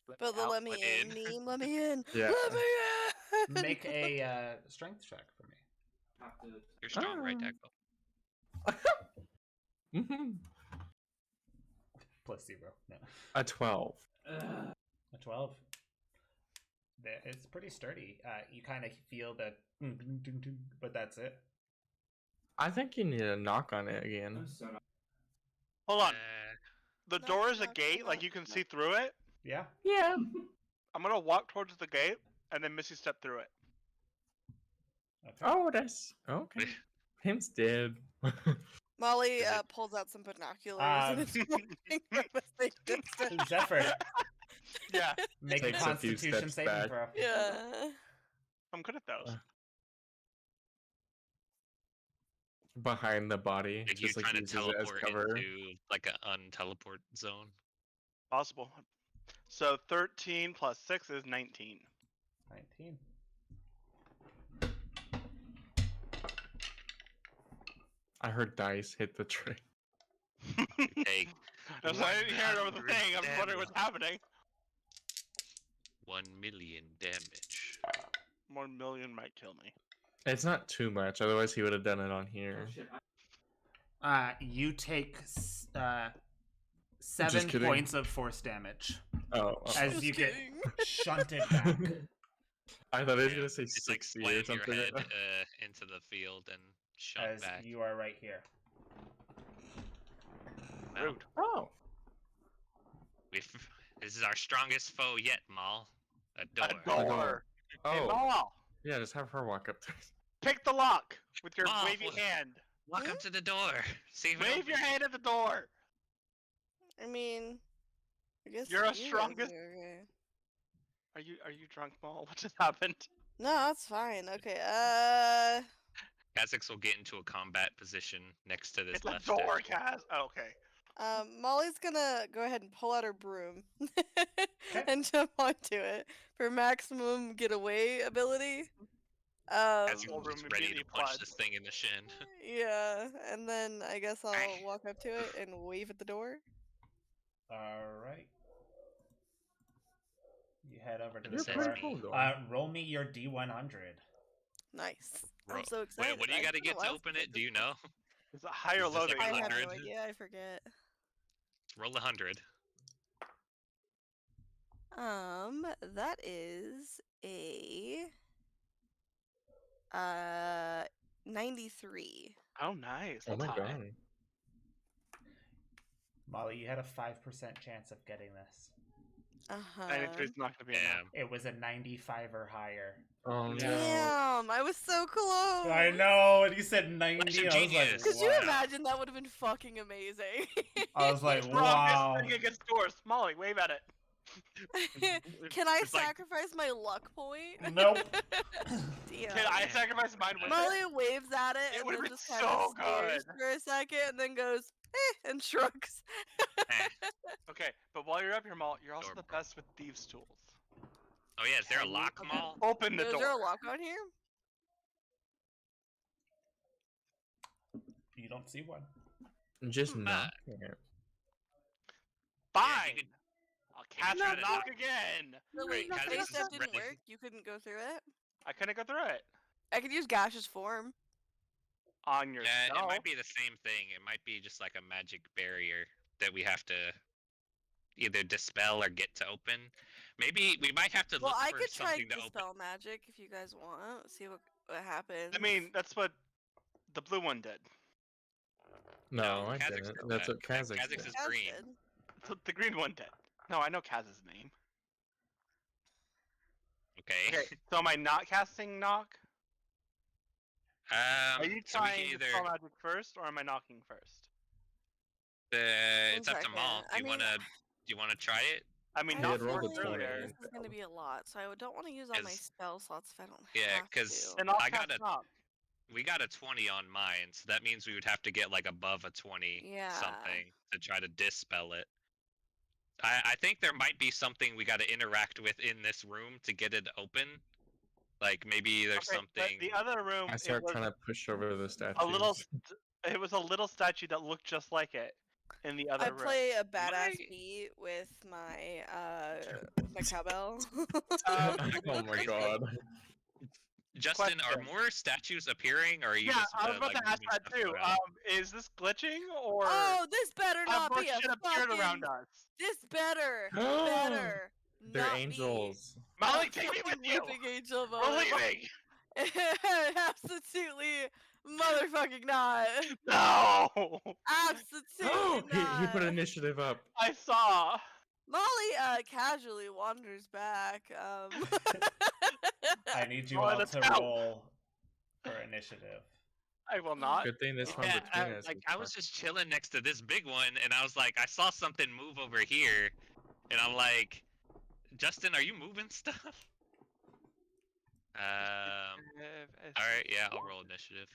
But the out, let me but in meme, let me in. Yeah. Let me in. Make a strength check for me. You're strong, right, Oh. Dagbo? Mhm. +0. No. A 12. A 12. It's pretty sturdy. You kind of feel the, but that's it. I think you need to knock on it again. Hold on. Uh, The Knock, door is a knock, gate, like knock, you can knock. see through it. Yeah. Yeah. I'm gonna walk towards the gate and then Missy step through it. Okay. Oh, that's okay. Him's dead. Molly Is it- pulls out some binoculars and it's pointing from a safe distance. Zephyr, Yeah, make Takes a a few Constitution steps saving back. throw. Yeah. I'm good at those. Behind the body. Like you Just like trying to uses it as teleport cover. into like an unteleport zone. Possible. So 13 plus 6 is 19. 19. Oh. I heard dice hit the tree. Take I didn't hear it over the 100 thing. I'm just wondering what's damage. happening. 1 million damage. 1 million might kill me. It's not too much, otherwise he would have done it on here. You take 7 kidding. points of force damage Oh, as Just you get kidding. shunted back. I thought it was Yeah, gonna say it's like 60 or slam your something. head into the field and shunt as back. you are right here. Well, Rude. Oh, this is our strongest foe yet, Maul. A door. A door. Hey, oh, Maul, yeah. Just have her walk up to it. pick the lock with your Maul, wavy what- hand. Walk up to the door. See if it Wave your opens. hand at the door. I mean, I guess You're a you guys strongest- are okay. Are you drunk, Maul? What just happened? No, that's fine. Okay. Kha'Zix will get into a combat position next to this It's a left door, statue. Kaz. Oh, okay. Molly's gonna go ahead and pull out her broom and jump onto it for maximum getaway ability. Kha'Zix Full is room ready immediately to punch plunged. this thing in the shin. Yeah, and then I guess I'll walk up to it and wave at the door. Alright. You head over to You're the pretty door. cool, though. Roll me your D100. Nice. Bro, I'm so excited. Wait, what do you I got to spent a get to while open since it? Do you know? Is it high or Is this low? like that I you have want? no 100? idea. I forget. Roll 100. That is a 93. Oh, nice. Oh That's my high. god. Molly, you had a 5% chance of getting this. Uh-huh. 93 is not gonna be enough. Damn. It was a 95 or higher. Oh no. Damn, I was so close. I know, and you said 90. of I was like, genius. Could you wow. imagine that would have been fucking amazing? I was like, Strongest wow. thing against doors. Molly, wave at it. Can I It's like- sacrifice my luck point? Nope. Damn. Can I sacrifice mine with it? Molly waves at it It and would've then been just kind of so stares good. for a second and then goes, and shrugs. Okay, but while you're up here, Molly, you're also the Adorable. best with thieves' tools. Oh yeah, is there a Can you lock mall? Open the Is door. there a lock on here? You don't see one. Just Hmm. not. Fine. could- I'll cast try a to knock knock. again. So Right, wait, Kaz, face this step is didn't ready. work? You couldn't go through it? I couldn't go through it I could use Gash's form. on yourself. Yeah, it might be the same thing. It might be just like a magic barrier that we have to either dispel or get to open. Maybe we might have to Well, look I for could try something to open. dispel magic if you guys want. See what happens. I mean, that's what the blue one did. No, I Kha'Zix didn't. did That's that. what Kha'Zix Kha'Zix did. is Kaz green. did. That's what the green one did. No, I know Kaz's name. Okay. Okay, so am I not casting knock? Are you so we trying can to either. dispel magic first, or am I knocking first? It's up to second. Maul. I Do you mean, wanna try it? I mean, I had not rolled a feel like 20. earlier. this is gonna be a lot, so I don't want to use all my 'Cause- spell slots if I don't Yeah, have 'cause- to. Then I'll I cast got a- knock. We got a 20 on mine, so that means we would have to get like above a 20 Yeah. something to try to dispel it. I think there might be something we got to interact with in this room to get it open. Like maybe there's Okay, but something. the other room, I it start was trying to push over the statues. a little. It was a little statue that looked just like it in the other I room. play a badass My- beat with my my cowbell. Oh Oh my god. Justin, are Question. more statues appearing, or are you Yeah, just I was about like, to ask moving that stuff too. around? Is this glitching or Oh, this better have not more be a shit appeared fucking. around us? This better They're not angels. Molly, be take me a with you. weeping angel We're moment. leaving. Absolutely, motherfucking not. No, Absolutely he put not. initiative up. I saw. Molly casually wanders back. I need you Oh, all that's to out. roll for initiative. I will not. Good thing this one Yeah, between us. like is I was just chilling next to this big one, and I was like, I saw something move over here, and I'm like, Justin, are you moving stuff? All right, yeah, I'll roll initiative.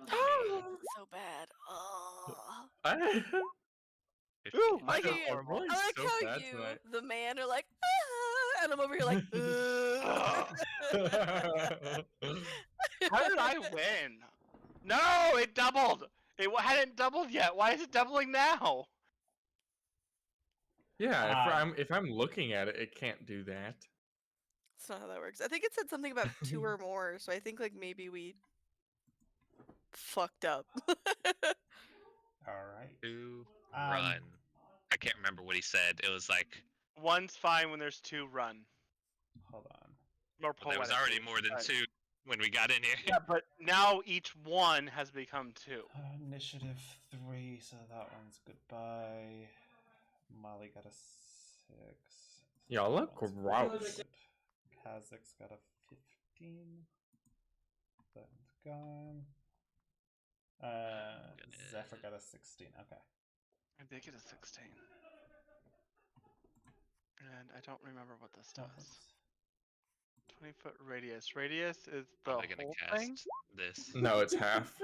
So bad. Oh. I- Ooh, I Like know. you- I'm rolling I like so how bad you, tonight. the man, are like, ah, and I'm over here like, How did I win? No, it doubled. It hadn't doubled yet. Why is it doubling now? Yeah, if I'm looking at it, it can't do that. That's not how that works. I think it said something about 2 or more, so I think like maybe we fucked up. All right. To Um, run. I can't remember what he said. It was like One's fine when there's 2 run. Hold on. More well, there was poetic. already more than Right. 2 when we got in here. Yeah, but now each one has become 2. Initiative 3, so that one's goodbye. Molly got a 6. Y'all look That one's gross. good. Kha'Zix got a 15. That one's gone. Zephyr got a 16. Okay. I did get a 16. And I don't remember what this That does. one's- 20-foot radius. Radius is the Probably gonna whole cast thing? this. No, it's half.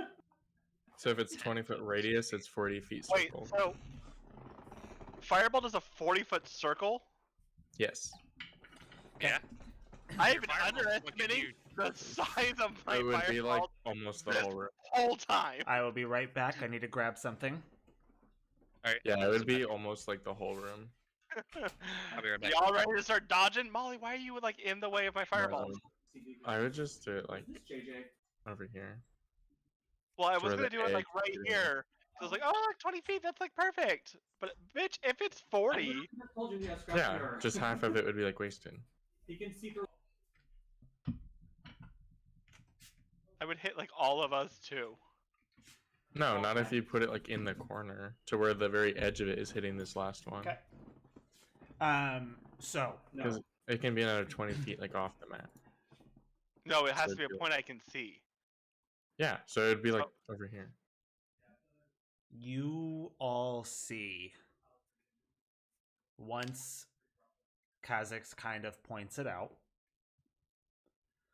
So if it's 20-foot radius, it's 40 feet Wait, circle. so Fireball does a 40-foot circle? Yes. Yeah. I've Your been fireball's fucking underestimating huge. the size of my It would be like fireball almost the this whole room. whole time. I will be right back. I need to grab something. All right. Yeah, it would be almost like the whole room. I'll be right back. Y'all ready to start dodging? Molly, why are you like in the way of my fireballs? I would just do it like This is JJ. over here. Well, I It's was where gonna the do it like egg right is. here. So I was like, oh, like 20 feet, that's like perfect. But bitch, if it's 40, I told you he has scratch Yeah, mirror. just half of it would be like wasted. He can see through. I would hit like all of us too. No, not if you put it like in the corner to where the very edge of it is hitting this last one. Okay. So, Because No. it can be another 20 feet like off the map. No, it has So to be a it'd be point I can see. Yeah, so it'd be like over here. you all see, once Kha'Zix kind of points it out,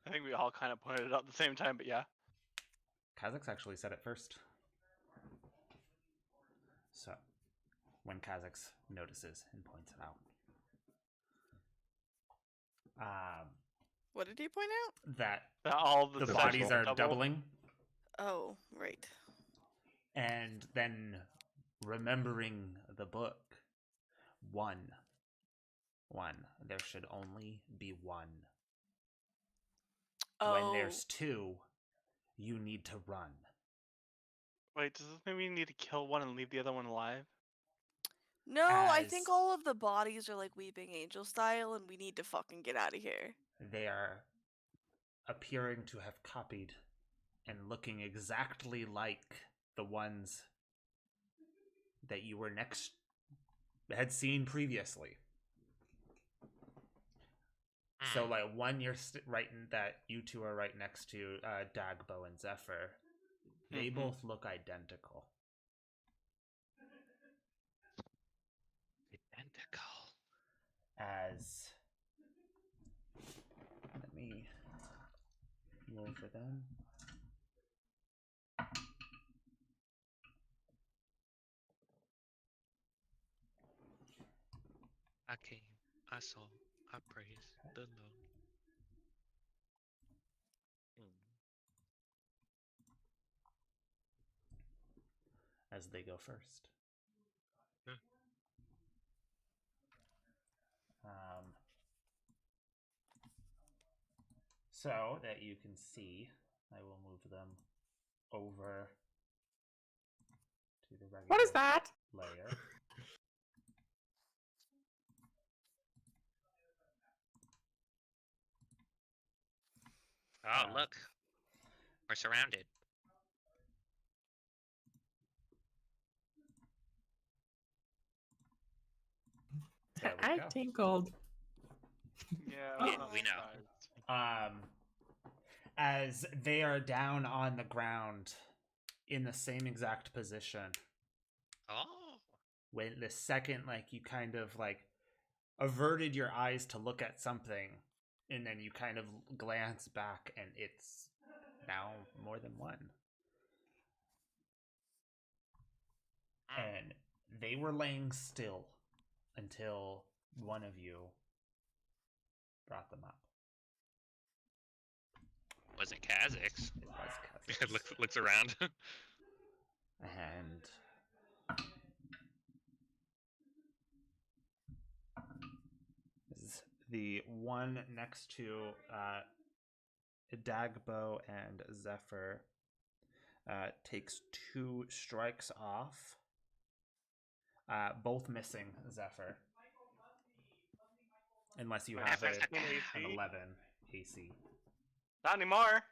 I think we all kind of pointed it out at the same time, but yeah. Kha'Zix actually said it first. So, when Kha'Zix notices and points it out, What did he point out? that All the the bodies sections are double. doubling, Oh, right. and then remembering the book, one. There should only be one. Oh, When there's two, you need to run. Wait, does this mean we need to kill one and leave the other one alive? no, I think as- all of the bodies are like Weeping Angel style, and we need to fucking get out of here. They are appearing to have copied and looking exactly like the ones that you were had seen previously. So, like, one you're right in that you two are right next to Dagbo and Zephyr. They Mhm. both look identical. Identical. As let me roll for them. I came, I saw, I praise the Lord. As they go first. Hmm. So that you can see, I will move them over to the regular What is that? layer. Oh, look. We're surrounded. There we go. tinkled. Yeah, Yeah, I'm not we know. surprised. As they are down on the ground in the same exact position, Oh. when the second like you kind of like averted your eyes to look at something, and then you kind of glance back, and it's now more than one. And they were laying still until one of you brought them up. Was it Kha'Zix? It was Kha'Zix. looks around. And this is the one next to Dagbo and Zephyr takes 2 strikes off, both missing Zephyr, unless you have Zephyr, an AC? 11 AC. Not anymore.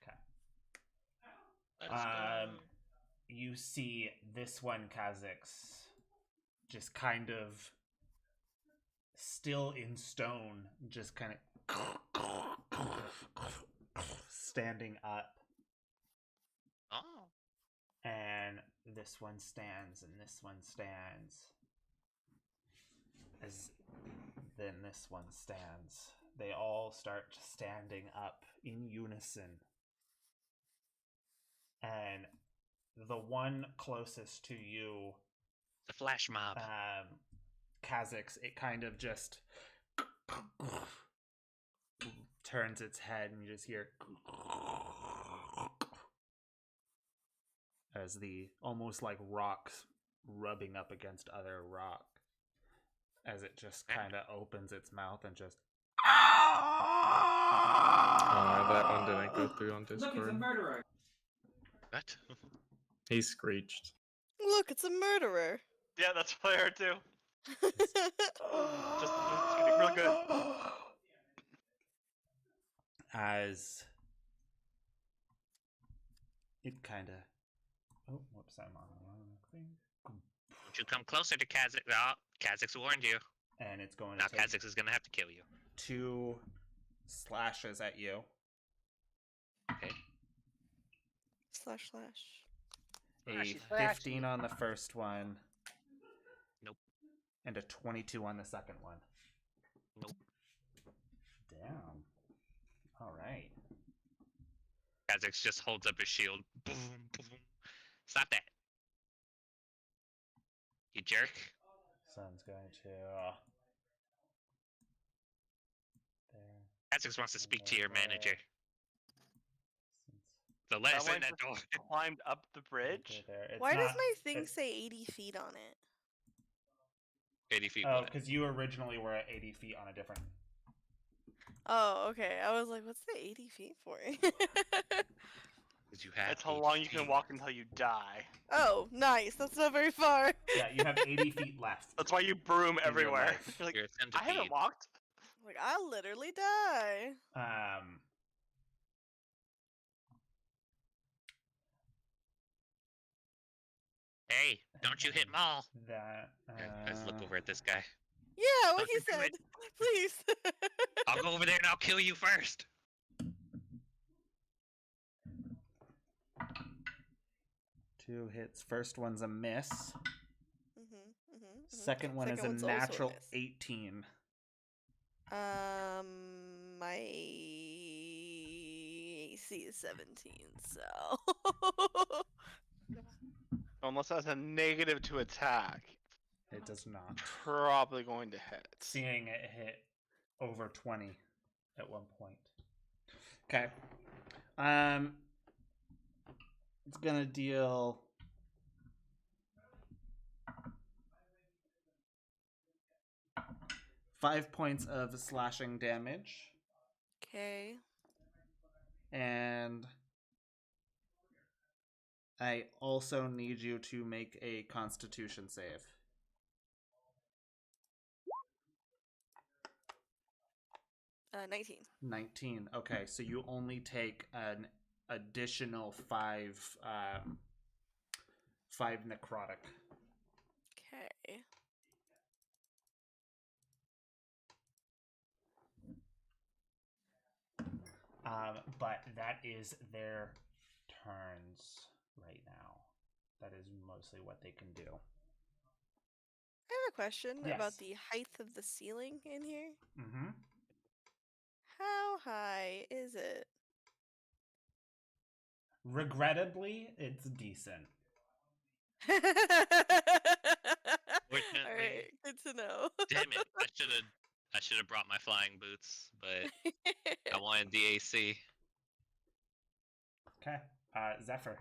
Okay. Let's go. You see this one, Kha'Zix, just kind of still in stone, just kind of standing up. Oh. And this one stands, and this one stands. As then this one stands. They all start standing up in unison. And the one closest to you, The flash mob. Kha'Zix, it kind of just turns its head, and you just hear as the almost like rocks rubbing up against other rock, as it just kind of opens its mouth and just That one didn't go through on Look, it's a Discord. murderer. What? He screeched. Look, it's a murderer. Yeah, that's what I heard too. Just getting real good. as it kind of whoops, I'm on the wrong thing. Don't you come closer to Kha'Zix. Oh, Kha'Zix warned you. and it's going to Now take Kha'Zix is gonna have to kill you. 2 slashes at you. Okay. Slash. A she slashed 15 me. on the first one. Nope. And a 22 on the second one. Nope. Damn. All right. Kha'Zix just holds up his shield. Boom, boom. Stop that. You jerk. Sun's going to there. Kha'Zix wants to speak to your There. manager. Since So let us That in one that door. just climbed up the bridge. there. It's Why does not- my thing it's- say 80 feet on it? 80 feet. Oh, what? because you originally were at 80 feet on a different. Oh, okay. I was like, what's the 80 feet for? 'Cause you have That's how long you 80 can feet. walk until you die. Oh, nice. That's not very far. Yeah, you have 80 feet left. That's why you broom your everywhere. life. You're like, You're a I haven't centipede. walked. Like, I'll literally die. Hey, don't you hit Maul. That. Let's look over at this guy. Yeah, what Don't he you do said. it. Please. I'll go over there and I'll kill you first. 2 hits. First one's a miss. Mhm. Second one is a one's also natural miss. 18. My AC is 17, so. Unless that's a negative to attack, It does not. probably going to hit. Seeing it hit over 20 at one point. Okay. It's gonna deal 5 points of slashing damage, Okay. and I also need you to make a Constitution save. 19. 19. Okay, so you only take an additional 5 necrotic. Okay. But that is their turns right now. That is mostly what they can do. I have a question Yes. about the height of the ceiling in here. Mm-hmm. How high is it? Regrettably, it's decent. Alright, Fortunately- good to know. Damn it! I should have brought my flying boots, but I wanted the AC. Okay. Zephyr.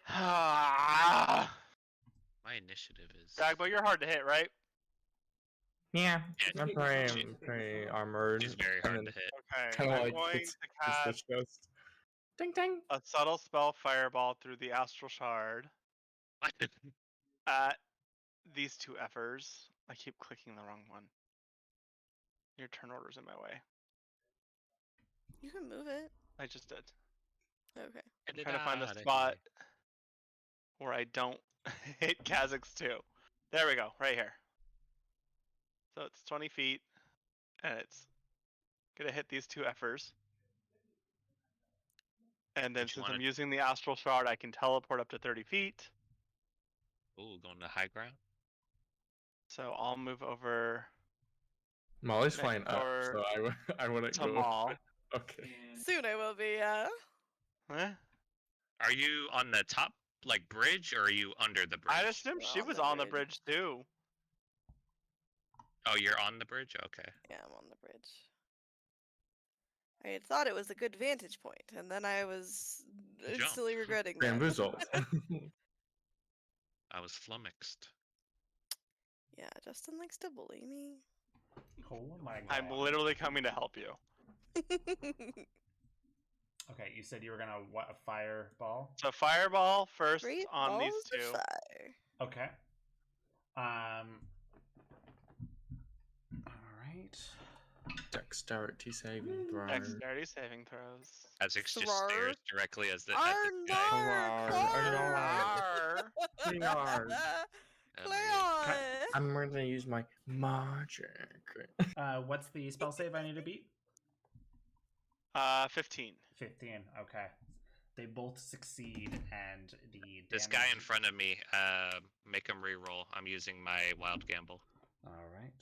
Ah, My initiative is. Dagbo, you're hard to hit, right? Yeah, Yeah, I'm she- pretty armored. She's very and hard then to hit. Okay. Kinda I'm like going hits- to hits cast the ghost. Ding ding. a subtle spell fireball through the astral shard What? at these 2 effers. I keep clicking the wrong one. Your turn order's in my way. You can move it. I just did. Okay. I'm trying to find the spot where I don't hit Kha'Zix too. There we go, right here. So it's 20 feet, and it's gonna hit these 2 effers. And then Which since one? I'm using the astral shard, I can teleport up to 30 feet. Ooh, going to high ground. So I'll move over Molly's Next flying up, door so I wouldn't to go. Maul. Okay. Soon I will be, yeah. Eh? Are you on the top, like, bridge, or are you under the bridge? I'd assume she On was the on the bridge. bridge too. Oh, you're on the bridge? Okay. Yeah, I'm on the bridge. I had thought it was a good vantage point, and then I was Jump. instantly regretting that. Bamboozled. I was flummoxed. Yeah, Justin likes to bully me. Oh my god. I'm literally coming to help you. Okay, you said you were gonna what, a fireball? So fireball first Great on these balls of 2. fire. Okay. Alright. Dexterity saving throw. Dexterity saving throws. Kha'Zix just Thrar. stares directly at this guy. Arnar! Arnar! Arr! Arnar. Oh Play my on. I'm going to use my magic. What's the spell save I need to beat? 15. 15. Okay. They both succeed, and the This guy in damage- front of me, make him re-roll. I'm using my wild gamble. All right.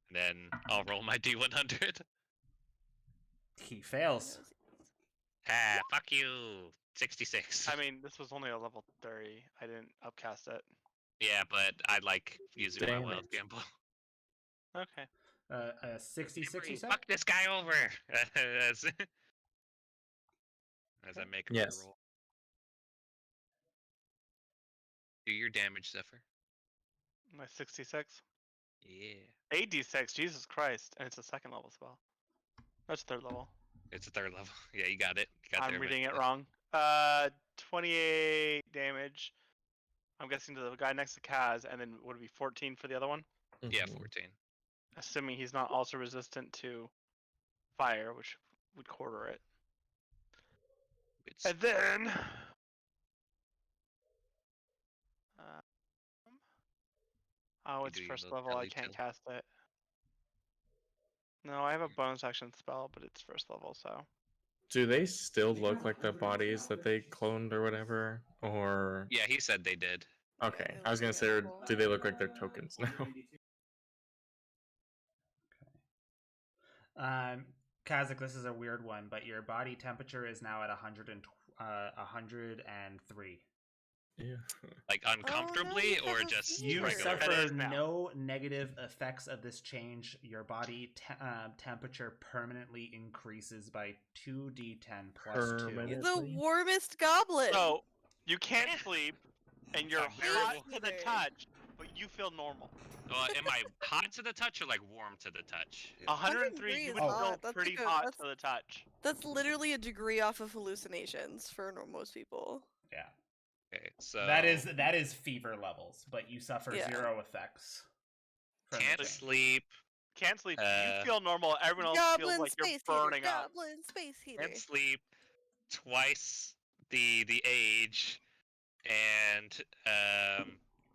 And then I'll roll my D100. He fails. Ah, fuck you. 66. I mean, this was only a level 30. I didn't upcast it. Yeah, but I like using my wild Damage. gamble. Okay. 66, you Emery, said? fuck this guy over. as, as I make him Yes. re-roll. Do your damage, Zephyr. My 66. Yeah. 8d6. Jesus Christ. And it's a second level spell. That's third level. It's a third level. Yeah, you got it. You got I'm there reading it eventually. wrong. 28 damage. I'm guessing to the guy next to Kaz, and then would it be 14 for the other one? Yeah, Mhm. 14. Assuming he's not also resistant to fire, which would quarter it. It's And then. Oh, You it's do your first little level. I telly can't tale. cast it. No, I have a bonus action spell, but it's first level, so. Do they still look like the bodies that they cloned or whatever? Or Yeah, he said they did. okay, they I was look gonna say, or identical. do they look like their tokens now? Kazakh, this is a weird one, but your body temperature is now at 103. Yeah. Like Oh, uncomfortably no, or you have a just You Regular. regular? That suffer is now. no negative effects of this change. Your body temperature permanently increases by 2d10 plus 2. Permanent? The Honestly? warmest goblin. So, you can't sleep, and you're Sounds hot terrible. to the touch, but you feel normal. Am I hot to the touch or like warm to the touch? 103, you would is feel hot. That's pretty like a- hot that's- to the touch. That's literally a degree off of hallucinations for most people. Yeah. Okay, so That is fever levels, but you suffer Yeah. 0 effects. from the can't change. sleep. Can't sleep. You Uh, feel normal. Everyone else Goblin feels like you're space burning heater. up. Goblin space heater. Can't sleep. Twice the age, and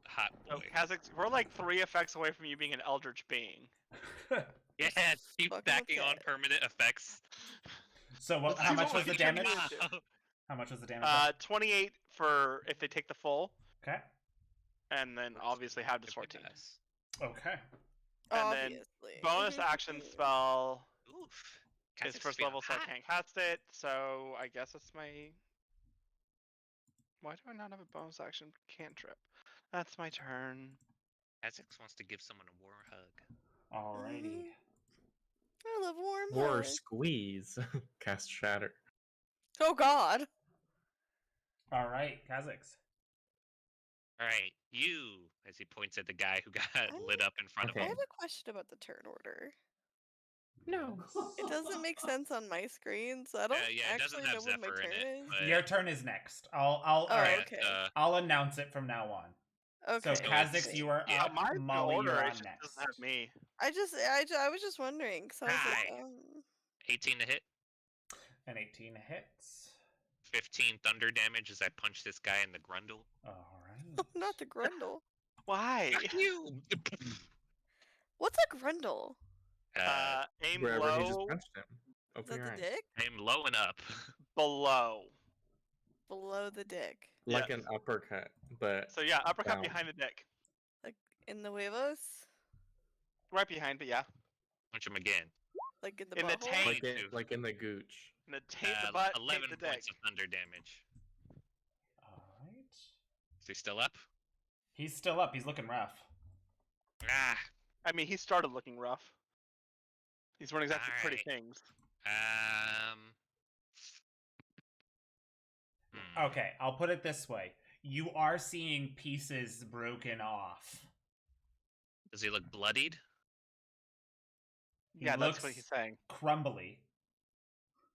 hot So, boy. Kazakh, we're like 3 effects away from you being an eldritch being. Yeah, keep Fucking backing on okay. permanent effects. So Let's how see much what was the we can damage? do. How much was the damage? 28 for if they take the full, Okay. and then obviously have this 14. Nice. Okay. And then Obviously. Bonus action spell Oof. is Kazakh's first feeling level, so I hot. can't cast it. So I guess it's my. Why do I not have a bonus action cantrip? That's my turn. Kazakh wants to give someone a warm hug. Alrighty. I love warm Or hugs. squeeze. Cast shatter. Oh God. Alright, Kazakhs. All right, you. As he points at the guy who got I'm- lit up in front Okay. I of have him. a question about the turn order. No. It doesn't make sense on my screen, so I don't Yeah, it doesn't actually have know when my Zephyr in turn it. is. But Your turn is next. I'll Oh, alright. okay. I'll announce it from now on. Okay. So So Kazakhs, it's- you are Yeah, up. my Molly, order you're it on just next. doesn't have me. I was just wondering, cause I was like, Hi. 18 to hit. An 18 hits. 15 thunder damage as I punch this guy in the grundle. Alright. not the grundle. Why? Fuck you! What's a grundle? Aim Wherever he just low, punched him. Is Open that your the eyes. dick? Aim low and up. below. Below the dick. Like Yes. an uppercut, but So yeah, uppercut Down. behind the dick. In the huevos? Right behind, but yeah. Punch him again. Like in the In the butthole? tank. like Too. like in the gooch. And the taint the butt, 11 taint the points dick. of thunder damage. Alright. Is he still up? He's still up. He's looking rough. Ah. I mean, he started looking rough. These weren't exactly pretty Alright. things. Okay, I'll put it this way. You are seeing pieces broken off. Does he look bloodied? He Yeah, that's what looks he's saying. crumbly.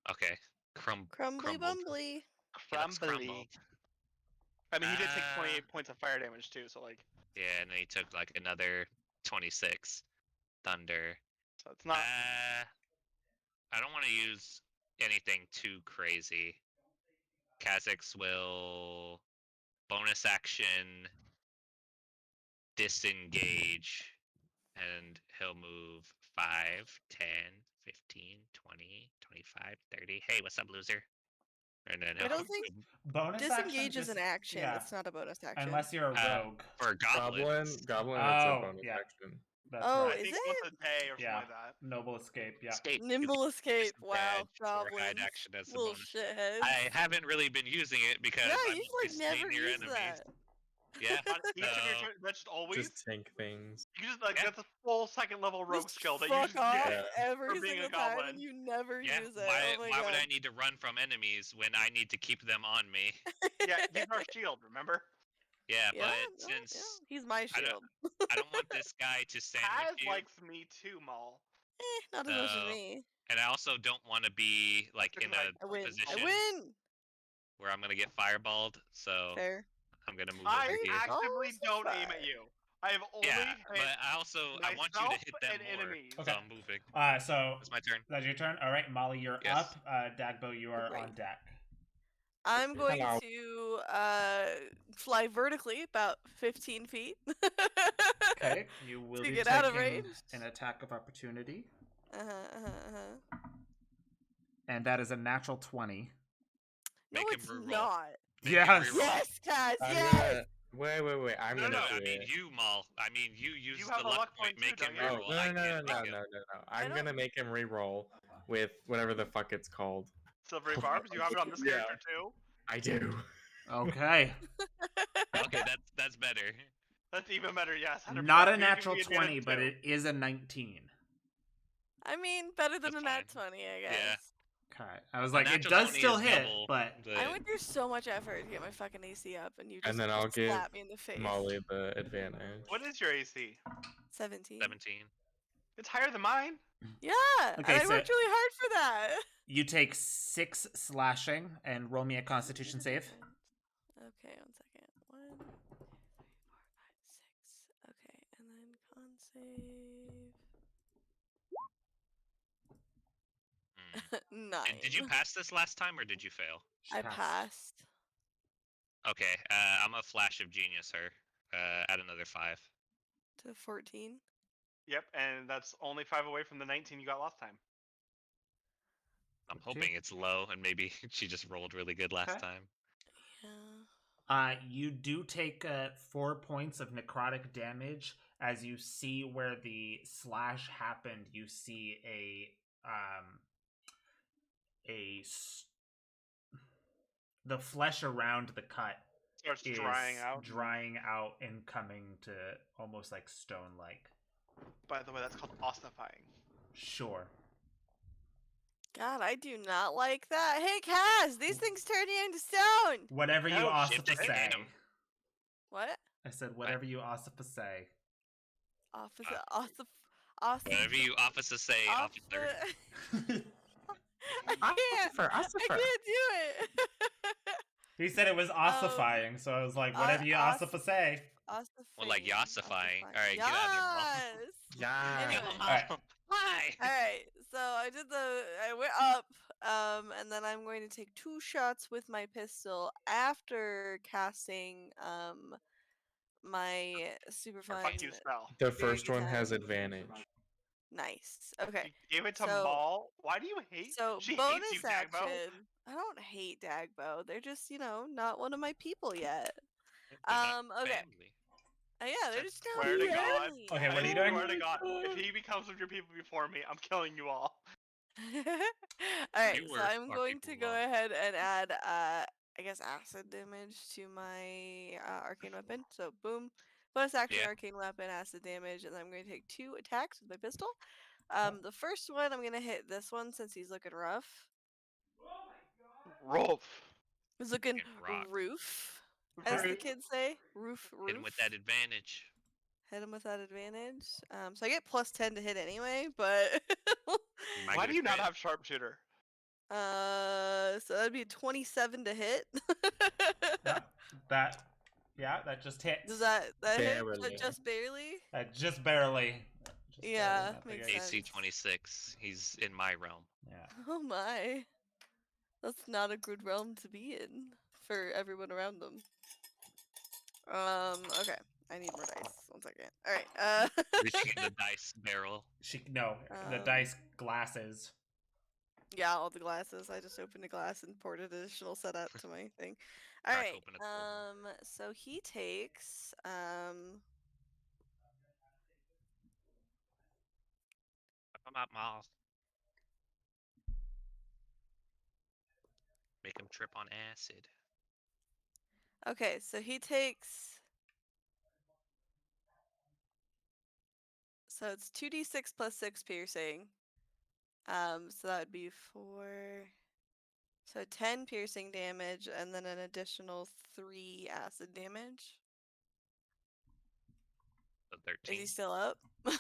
Okay. Crumbly crumbled. bumbly. He looks Crumbly. crumbled. I mean, he did take Ah. 28 points of fire damage too, so like, Yeah, and then he took like another 26 thunder. so it's not. I don't want to use anything too crazy. Kazakhs will bonus action, disengage, and he'll move 5, 10, 15, 20, 25, 30. Hey, what's up, loser? And then I he'll don't think Bonus disengage action, is an action. yeah, It's not a bonus action. unless you're a Uh, rogue. for goblins. Goblin, Oh, it's a bonus yeah. action. That's Oh, right. I is think it? once a day or something Yeah. like that. Noble escape. Yeah. Escape. You Nimble can escape. Wow, disadvantage or goblins. hide action as a Little bonus. shitheads. I haven't really been using it because Yeah, I'm you always like never staying near use enemies. that. Yeah. On each of your So, turns, that's just always. Just tank things. You just like Yeah. that's a full second level rogue Just skill that you fuck just off get. Yeah. every for being a single time goblin. and you never yeah. use it. Why? Oh my Why would god. I need to run from enemies when I need to keep them on me? Yeah, he's our shield. Remember? Yeah, Yeah, but no, since yeah, he's my I don't- shield. I don't want this guy to Kaz sandwich you, likes me too, Maul. Not as much as So, me. and I also don't want to be like in Because a I win. position I win. where I'm gonna get fireballed. So Fair. I'm gonna move I over here. actively Oh, don't aim at you. I have only Yeah, hit but I also I want you to myself hit them and more. enemies. Okay. So I'm moving. So It's my turn. that's your turn. All right, Molly, you're Yes. up. Dagbo, you are Great. on deck. I'm going Hello. to fly vertically about 15 feet. Okay, you will To be get out of taking range. an attack of opportunity, Uh-huh. and that is a natural 20. No, Make him it's reroll. not. Make him Yes. reroll. Yes, guys. I'm Yes. gonna... Wait. I'm No, gonna no, do I mean it. you, Maul. I mean you use You the have a luck luck point. point Make too, him don't you? Oh, reroll. I can't make no. him. I'm don't- gonna make him re-roll with whatever the fuck it's called. Silvery barbs. You have it on this Yeah. character too. I do. Okay, Okay, that's better. That's even better. Yes. 100%. not a You give natural me 20, advantage but too. it is a 19. I mean, better than That's a nat fine. 20, I guess. Yeah. Okay, I was like, it natural does 20 still is hit, double, but I went through so much effort to get my fucking AC up, and you just And then I'll give slap me in the face. Molly the advantage. What is your AC? 17. 17. It's higher than mine. Yeah, Okay, and I so- worked really hard for that. you take 6 slashing and roll me a Constitution save. Okay, 1 second. 1, 2, 3, 4, 5, 6. Okay, and then con save. Hmm. 9. Did you pass this last time or did you fail? I passed. Okay, I'm a flash of genius, her. Add another 5. To 14. Yep, and that's only 5 away from the 19 you got last time. I'm Okay. hoping it's low and maybe she just rolled really good last Okay. time. Yeah. You do take 4 points of necrotic damage as you see where the slash happened. You see the flesh around the cut Starts is drying out. and coming to almost like stone-like. By the way, that's called ossifying. Sure. God, I do not like that. Hey, Kaz, these things turn you into stone. Whatever you Oh, shit, Ossifa they can say. hit 'em. What? I said whatever you Ossifa say. Officer, awesome. Whatever you officer say, officer. I can't. I can't do it. He said it was ossifying, so I was like, whatever you Ossifa say. Well, like yassifying. Ossifying. Alright, get out of here, Yes. Yeah. Anyway. Alright. Hi. Alright, so I went up, and then I'm going to take 2 shots with my pistol after casting, my super fun. Fuck you, spell. The Very first good one has time. advantage. Nice. Okay. You gave it to So- Maul? Why do you hate? So She bonus hates you, Dagbo. action. I don't hate Dagbo. They're just, not one of my people yet. They're not Okay. family. Yeah, they're just not Swear to God. family. Okay, what are you I doing? swear to God, if he becomes one of your people before me, I'm killing you all. Alright, You so were I'm fucking going to go low. ahead and add, I guess acid damage to my arcane weapon. So boom, bonus action Yeah. arcane weapon, acid damage, and then I'm going to take 2 attacks with my pistol. The first one I'm gonna hit this one since he's looking rough. Rolf. He's looking Fucking rock. roof, as the Right. kids say. Roof. Hit him with that advantage. Hit him with that advantage. So I get plus 10 to hit anyway, but Might Why get do a you not crit. have sharpshooter? so that'd be a 27 to hit. That just hits. Does that hit? Barely. Just barely? Just barely. Just Yeah, barely, nothing makes else. sense. AC 26. He's in my realm. Yeah. Oh my. That's not a good realm to be in for everyone around them. Okay. I need more dice. 1 second. All right. Reaching in the dice barrel. The Um, dice glasses. Yeah, all the glasses. I just opened a glass and poured an additional setup to my thing. All Crack right. open a cold one. So he takes Come out, Miles. Make him trip on acid. Okay, so he takes. So it's 2d6 plus 6 piercing. So that would be 4. So 10 piercing damage and then an additional 3 acid damage. So Is 13. he still up? Hold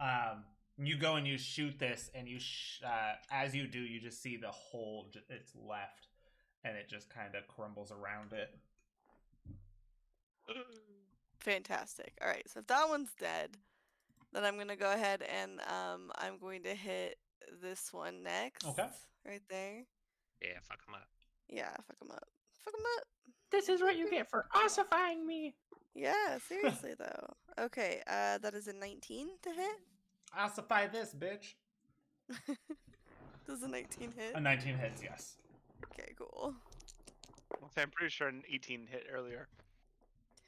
on. You go and you shoot this, and as you do, you just see the hole. It's left, and it just kind of crumbles around it. Fantastic. All right, so if that one's dead, then I'm gonna go ahead and I'm going to hit this one next. Okay. Right there. Yeah, fuck him up. Yeah, fuck him up. Fuck him up. This is what you get for ossifying me. Yeah, seriously though. Okay, that is a 19 to hit. Ossify this, bitch. Does a 19 hit? A 19 hits, yes. Okay, cool. I'm pretty sure an 18 hit earlier.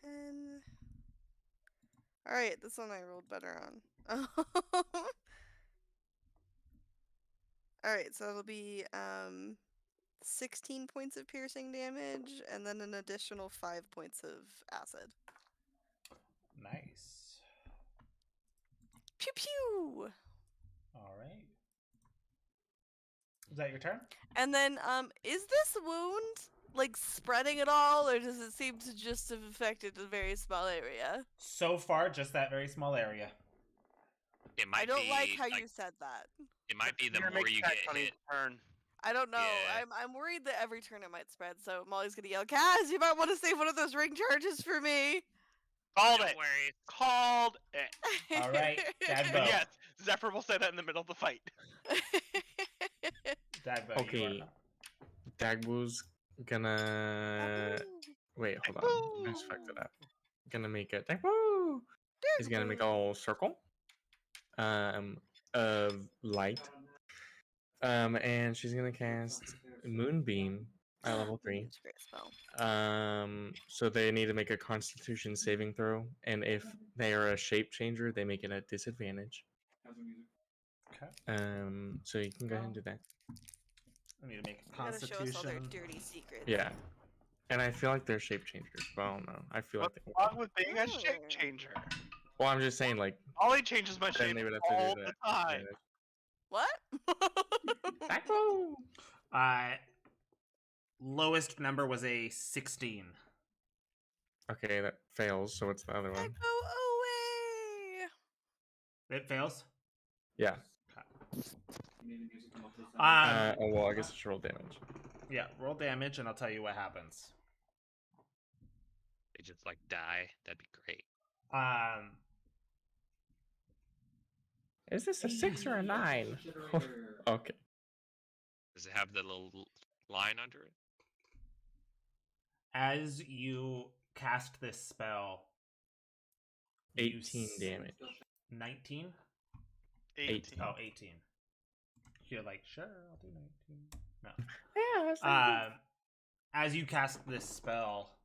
10. Alright, this one I rolled better on. Alright, so it'll be 16 points of piercing damage and then an additional 5 points of acid. Nice. Pew pew! Alright. Is that your turn? And then is this wound like spreading at all, or does it seem to just have affected a very small area? So far, just that very small area. It might I don't be, like how you said that. It might be the You're more making you that get funny hit. turn. I don't know. Yeah. I'm worried that every turn it might spread. So Molly's gonna yell, "Kaz, you might want to save one of those ring charges for me." Called Don't it. worry. Called it. All right, Dad And vote. yes, Zephyr will say that in the middle of the fight. Dad vote. Okay. Dagbu's gonna wait. Hold on. I just fucked it up. Gonna make a Dagbu. He's gonna make a little circle. Of light. And she's gonna cast Moonbeam at level 3. It's a great spell. So they need to make a Constitution saving throw, and if they are a shape changer, they make it at disadvantage. Okay. So you can go ahead and do that. I need to make a They gotta show us all their constitution. dirty secrets. Yeah. And I feel like they're shape changers, but I don't know. I feel What's like they wrong with being a shape changer? Well, I'm just saying, like, Ollie changes my then shape they would have to all do the that. time. What? Dagbu! Lowest number was a 16. Okay, that fails. So what's the other I one? go away. It fails. Yeah. Oh well, I guess it's roll damage. Yeah, roll damage, and I'll tell you what happens. They just like die. That'd be great. Is this a 6 or a 9? Okay. Does it have the little line under it? As you cast this spell, you 18 damage. 19? 18. Oh, 18. You're like, sure, I'll do 19. No. Yeah, that's As you cast this spell,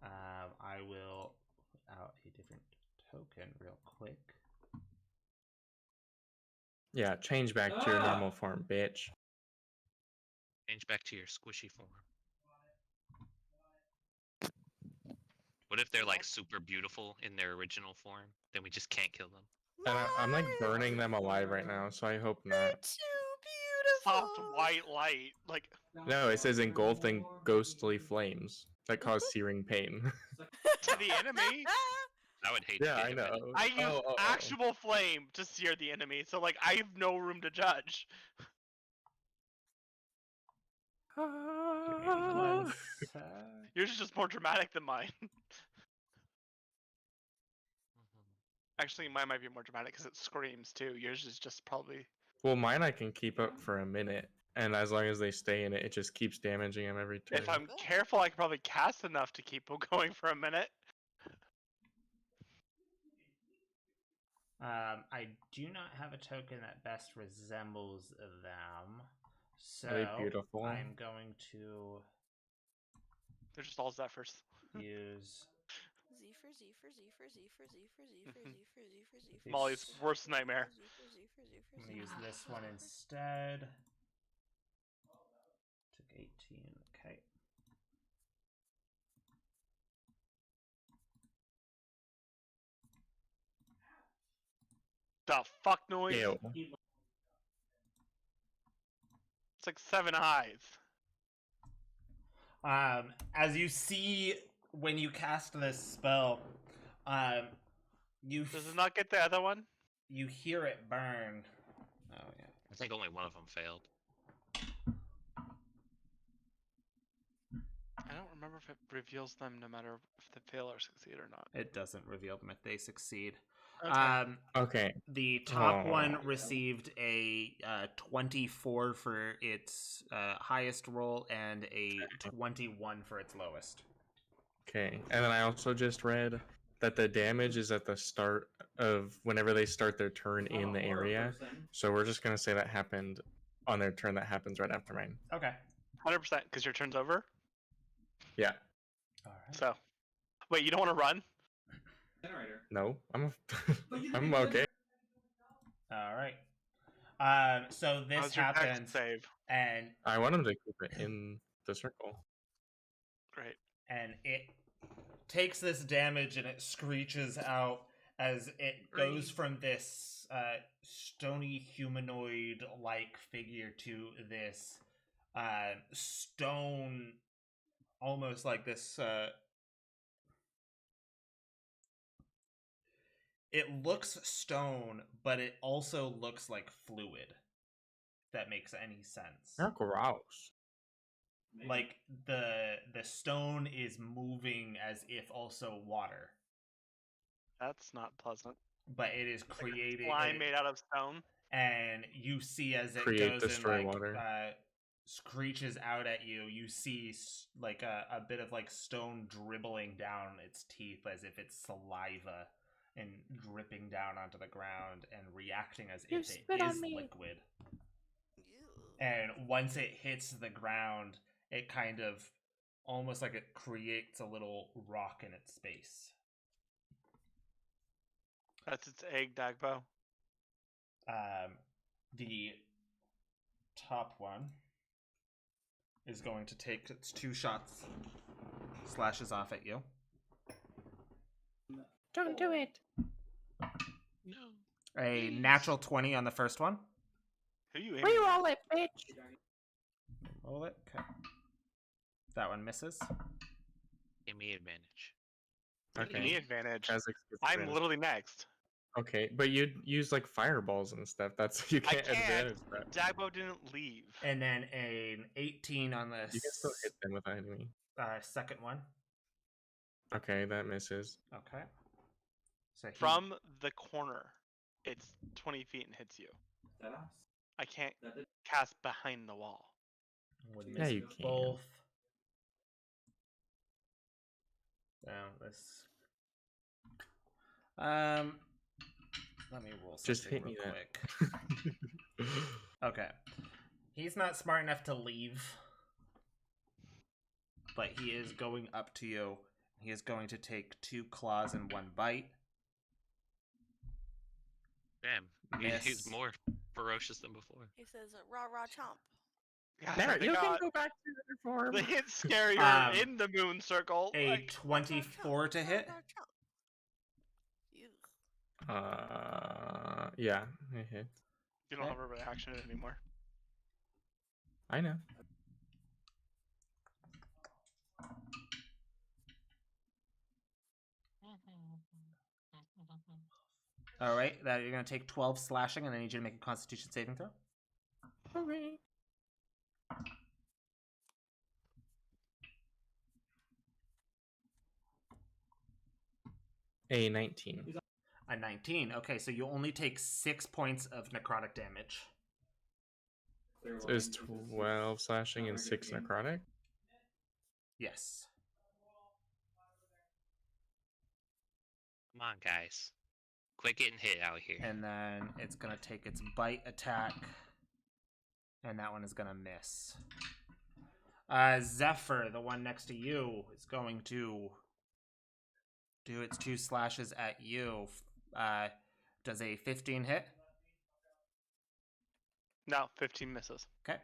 I will put out a different token real quick. Yeah, change back to your normal form, bitch. Change back to your squishy form. What if they're like super beautiful in their original form? Then we just can't kill them. And I'm like burning them alive right now, so I hope They're not. too Soft beautiful. white light. Like, No, it says engulfing ghostly flames that cause searing pain. to the enemy. I would hate Yeah, to I hit them know. I use actual flame to sear the enemy, so like I have no room to judge. One sec. Yours is just more dramatic than mine. Actually, mine might be more dramatic because it screams too. Yours is just probably Well, mine I can keep up for a minute, and as long as they stay in it, it just keeps damaging them every turn. If I'm Good. careful, I can probably cast enough to keep them going for a minute. I do not have a token that best resembles them, so Are they beautiful? I'm going to They're just all Zephyrs. use Z for Z for Z for Z for Z for Z for Z for Z for Z for Molly's Z worst nightmare. Z for Z for Z for I'm Z. gonna use this one instead. Took 18. Okay. The fuck noise? Ew. It's like 7 eyes. As you see when you cast this spell, you Does it not get the other one? you hear it burn. Oh yeah. I think only one of them failed. I don't remember if it reveals them no matter if they fail or succeed or not. It doesn't reveal them if they succeed. Okay. Okay. The top one Oh. received a 24 for its highest roll and a 21 for its lowest. Okay. And then I also just read that the damage is at the start of whenever they start their turn in the area. So we're just gonna say that happened on their turn. That happens right after mine. Okay. 100% because your turn's over. Yeah. All right. So, wait, you don't want to run? Generator. No, I'm But you I'm didn't okay. All right. So this How's your dex happens, save? and I want him to keep it in the circle. Great. it takes this damage and it screeches out as it goes from this stony humanoid like figure to this stone, almost like this it looks stone, but it also looks like fluid, if that makes any sense. They're gross. Like the stone is moving as if also water, That's not pleasant. but it is creating Slime made out of stone. and you see as it Create, goes destroy and like water. screeches out at you, you see like a bit of like stone dribbling down its teeth as if it's saliva and dripping down onto the ground and reacting as You if it spit on is me. liquid. Ew. And once it hits the ground, it kind of almost like it creates a little rock in its space. That's its egg, Dagbo. The top one is going to take its 2 shots, slashes off at you. Don't do it. No. A natural 20 on the first one. Who you aiming at? Reroll it, bitch. Roll it. Okay. That one misses. Give me advantage. Give Okay. me advantage. Kha'Zix gets I'm advantage. literally next. Okay, but you'd use like fireballs and stuff. That's you I can't can't. advantage that. Dagbo didn't leave. And then an 18 on the You can still hit them with an enemy. second one. Okay, that misses. Okay. So he, From the corner, it's 20 feet and hits you. That us. I can't That did. cast behind the wall. would Yeah, miss you can. both. Now this. Let me roll something Just hit real me that. quick. Okay. He's not smart enough to leave, but he is going up to you. He is going to take 2 claws and 1 bite. Damn. He's Miss. more ferocious than before. He says, "Rah rah chomp." Gosh, There, they you can got go back to their form. they hit scarier Um, in the moon circle. A Like, 24 to hit. Rah, rah, chomp. Ew. Yeah, it hits. you don't have a reaction anymore. I know. All right, that you're going to take 12 slashing, and I need you to make a Constitution saving throw. Okay. A 19. A 19. Okay, so you only take 6 points of necrotic damage. Is 12 slashing and 6 necrotic? Yes. Come on, guys. Quit getting hit out here. And then it's gonna take its bite attack. And that one is gonna miss. Zephyr, the one next to you, is going to do its 2 slashes at you. Does a 15 hit? No, 15 misses. Okay.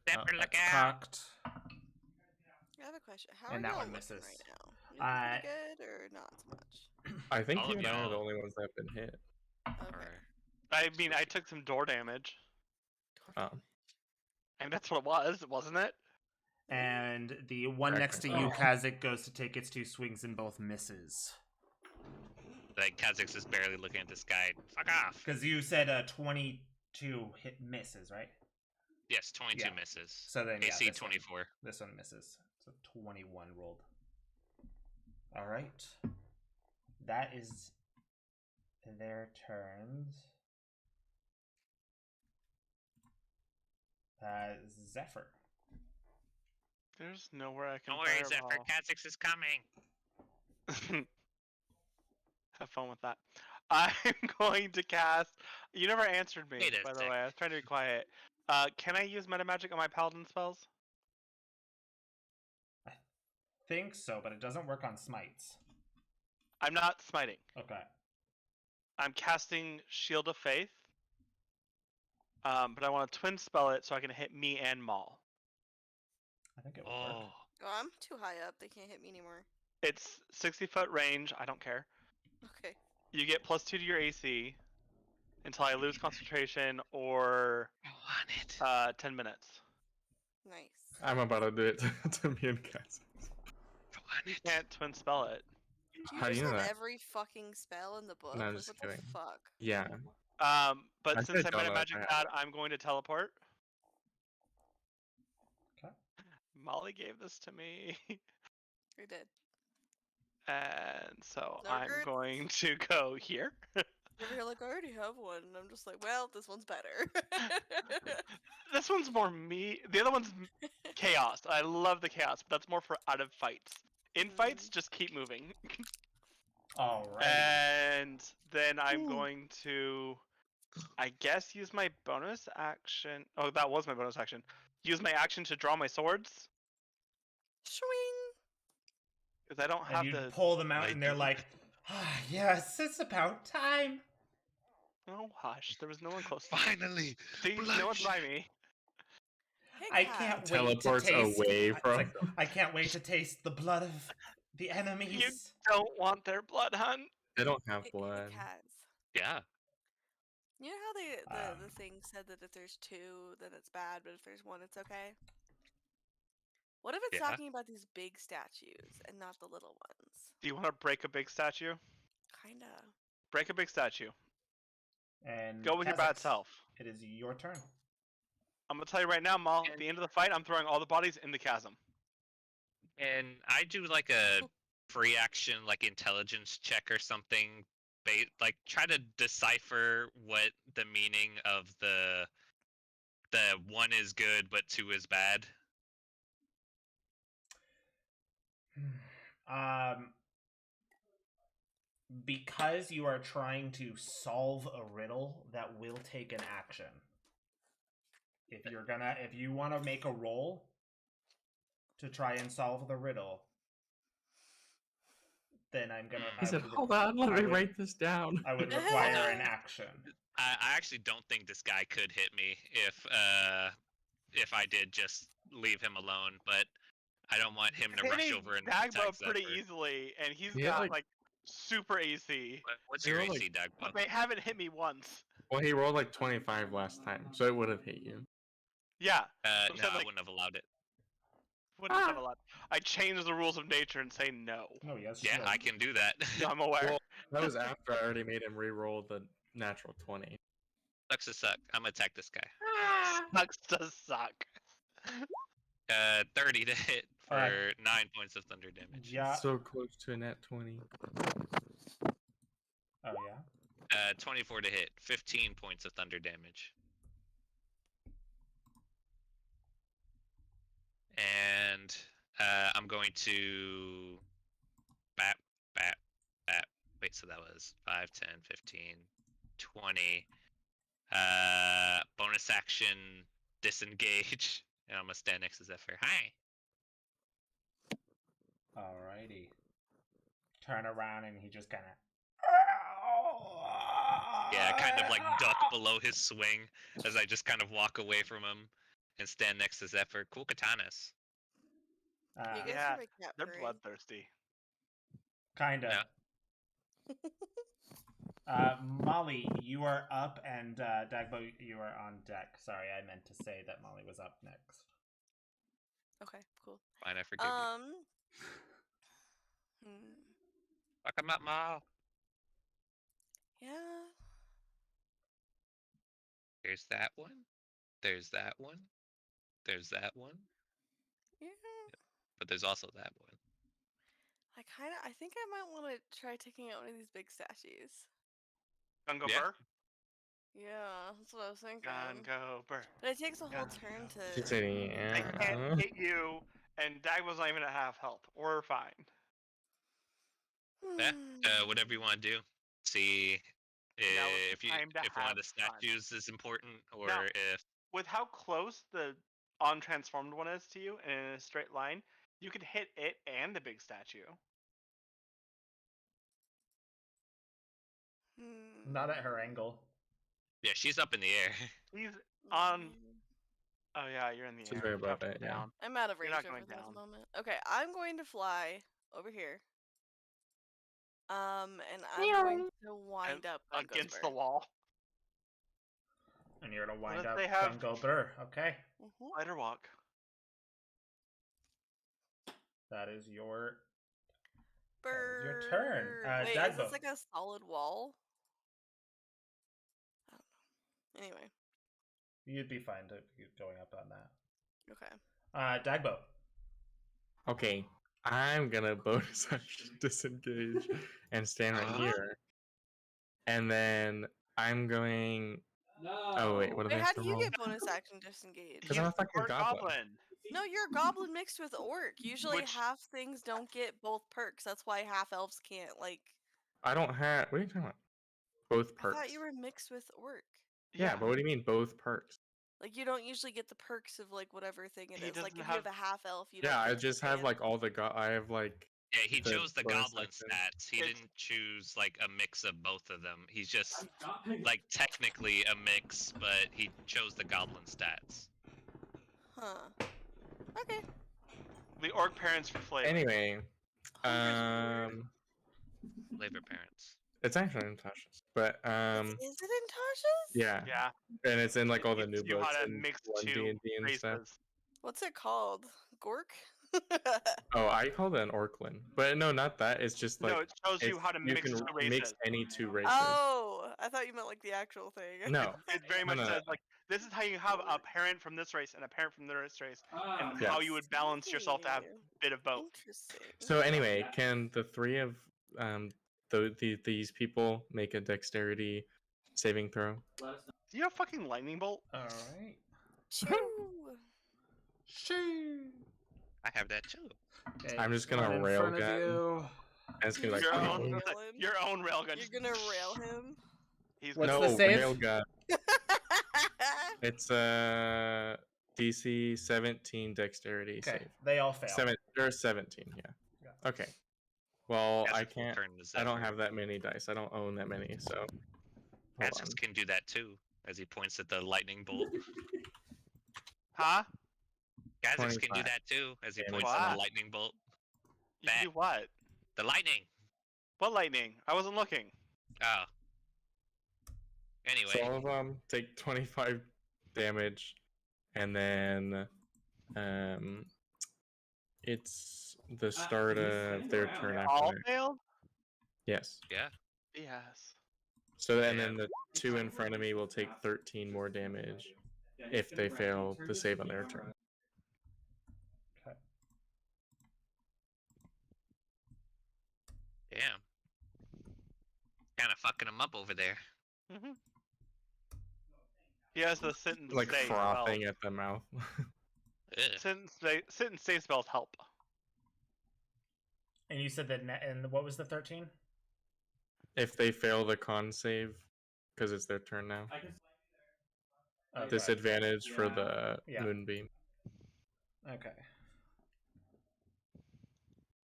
Zephyr, look That's out! cocked. I have a question. How And are that y'all one looking misses. right now? You looking pretty good or not so much? I think All you of and I are the y'all- only ones that have been hit. Okay. Or- I mean, I took some door damage. Oh. And that's what it was, wasn't it? And the one next to you, Kazik, goes to take its 2 swings and both misses. Like, Kha'Zix is barely looking at this guy. Fuck off! Because you said 22 hit misses, right? Yes, 22 Yeah. misses. So then, yeah, AC this one- 24. This one misses. So 21 rolled. All right. That is their turns. Zephyr. There's nowhere I can Don't worry, Zephyr. fireball. Kha'Zix is coming. Have fun with that. I'm going to cast. You never answered me, Wait a by the sec. way. I was trying to be quiet. Can I use meta magic on my paladin spells? Think so, but it doesn't work on smites. I'm not smiting. Okay. I'm casting Shield of Faith. But I want to twin spell it so I can hit me and Maul. I think it will Oh. work. Oh, I'm too high up. They can't hit me anymore. It's 60-foot range. I don't care. Okay. You get +2 to your AC until I lose concentration or I want it. 10 minutes. Nice. I'm about to do it to me and Cass. I want You it. can't twin spell it. Do How do just you know have that? every fucking spell in the book? No, I'm Like, just what kidding. the fuck? Yeah. But I since said I meta don't know if magic I have that, I'm going to teleport. Okay. Molly gave this to me. We did. And so No I'm regrets? going to go here. You're like, I already have one. And I'm just like, well, this one's better. This one's more me. The other one's chaos. I love the chaos, but that's more for out of fights. In fights, just keep moving. All right. And then I'm Ooh. going to, I guess, use my bonus action. Oh, that was my bonus action. Use my action to draw my swords. Swing. Because I don't And have you the. pull them out, I and they're don't- like, ah, yes, it's about time. Oh, hush. There was no one close. Finally! See, no one's by me. Hey, I Kat. can't wait to Teleports taste. away it's from. like, I can't wait to taste the blood of the enemies. Don't want their blood, hun. They don't have Hey, blood. Kaz. Yeah. You know how the Um, thing said that if there's 2, then it's bad, but if there's 1, it's okay? What if it's Yeah. talking about these big statues and not the little ones? Do you want to break a big statue? Kinda. Break a big statue. And Go with your bad Kha'Zix, self. It is your turn. I'm gonna tell you right now, Maul. At the end of the fight, I'm throwing all the bodies in the chasm. And I do like a free action, like intelligence check or something. Like try to decipher what the meaning of the 1 is good but 2 is bad. Because you are trying to solve a riddle, that will take an action. If you want to make a roll to try and solve the riddle, then I'm gonna. He said, would "Hold on, let I me would- write this down." I would require an action. I actually don't think this guy could hit me if I did just leave him alone, but I don't want him to rush over and attack Dagba pretty Zephyr. easily, and he's Yeah, got like- like super AC. What's You're your like- AC, Dagba? But they haven't hit me once. Well, he rolled like 25 last time, so it would have hit you. Yeah, No, so, I like- wouldn't have allowed it. wouldn't have a lot. I changed the rules of nature and say no. No, yes. Yeah, I can do that. I'm aware. Well, that was after I already made him re-roll the natural 20. Sucks to suck. I'm gonna attack this guy. Sucks to suck. 30 to hit for Alright. 9 points of thunder damage. Yeah. So close to a net 20. Oh yeah. 24 to hit, 15 points of thunder damage. And I'm going to bat. Wait, so that was 5, 10, 15, 20. Bonus action disengage. And I'm gonna stand next to Zephyr. Hi. Alrighty. Turn around and he just kind of. Yeah, kind of like duck below his swing as I just kind of walk away from him and stand next to Zephyr. Cool katanas. You guys Yeah, hear my cat They're purring? bloodthirsty. Kinda. Yeah. Molly, you are up, and Dagbo, you are on deck. Sorry, I meant to say that Molly was up next. Okay, cool. Fine, I forgive you. Fuck him up, Ma. Yeah. There's that one. There's that one. There's that one. Yeah. But there's also that one. I think I might want to try taking out one of these big statues. Gungo Yeah. Burr? Yeah, that's what I was thinking. Gungo Burr. But it takes a whole Gun turn go. to. She said, I yeah. can't hit you, and Dagwo's not even at half health. We're fine. Yeah. Whatever you want to do. See Now is if the you time to if one of the have fun. statues is important, or Now- if With how close the untransformed one is to you and in a straight line, you could hit it and the big statue. Not at her angle. yeah, she's up in the air. He's on. Oh yeah, you're in the She's air. way You above have to it, go yeah. down. I'm out of You're range not over going there at down. the moment. Okay, I'm going to fly over here. And I'm going to wind up Against Gungosburg. the wall. And you're gonna wind if up they have- Gungo Burr. Okay. Mhm. Spider walk. That is your. Bird. your turn. Wait, is Dagbo. this like a solid wall? I don't know. Anyway, You'd be fine to going up on that. okay. Dagbo. Okay, I'm gonna bonus action disengage and stand right here. And then I'm going. Oh wait, what did Wait, I how have do to you roll? get bonus action disengage? 'Cause I'm a fucking Orc goblin. No, you're a goblin mixed with orc. Usually Which- half things don't get both perks. That's why half elves can't, like. I don't have. What are you talking about? Both perks. I thought you were mixed with orc. Yeah, but what do you mean both perks? Like, you don't usually get the perks of, like, whatever thing it He is. Like, doesn't if you have have- a half elf, you Yeah, don't I get just have sand. like all the I have like. Yeah, he The chose the bonus goblin action. stats. He It's- didn't choose like a mix of both of them. He's just like technically a mix, but he chose the goblin stats. Huh. Okay. The orc parents for flavor. Anyway, Flavor parents. it's actually in Tasha's, but Is it in Tasha's? yeah, Yeah. and it's in like all the Teaches new you books how to and mix one two D&D and stuff. races. What's it called? Gork? Oh, I called it an Orklin, but no, not that. It's just like No, it shows you it's- how to mix can two races. mix any two races. Oh, I thought you meant like the actual thing. No, It very much no. says like this is how you have a parent from this race and a parent from this race, and Yeah. how you would balance yourself to have a bit of both. Interesting. So anyway, can the three of these people make a dexterity saving throw? Do you have fucking lightning bolt? All right. Choo! Shoo. I have that too. Okay, I'm just gonna one in rail front of gun. you. And it's gonna be Your like own, rail him? your own railgun. You're gonna rail him? He's What's no the save? railgun. It's DC 17 dexterity Okay, save. they all fail. 17, yeah. Okay. Well, I Essex will can't. turn to I don't Zephyr. have that many dice. I don't own that many, so. Hold Essex on. can do that too, as he points at the lightning bolt. Huh? Gazix can do 25. that too, as he Damn points it. at Wow. the lightning bolt. You can do Bat. what? The lightning. What lightning? I wasn't looking. Oh. Anyway, So all of them take 25 damage, and then it's the start of their turn All after that. failed? Yes. yeah. Yes. So and then the two in front of me will take 13 more damage if they fail the save on their turn. Okay. Damn. Kind of fucking him up over there. Mm-hmm. He has the sentence Like stay as frothing at the mouth. Ugh. Sit and save spells help. And you said that, and what was the 13? If they fail the con save, because it's their turn now. I can Okay. Disadvantage for Yeah. the Yeah. moonbeam. Okay.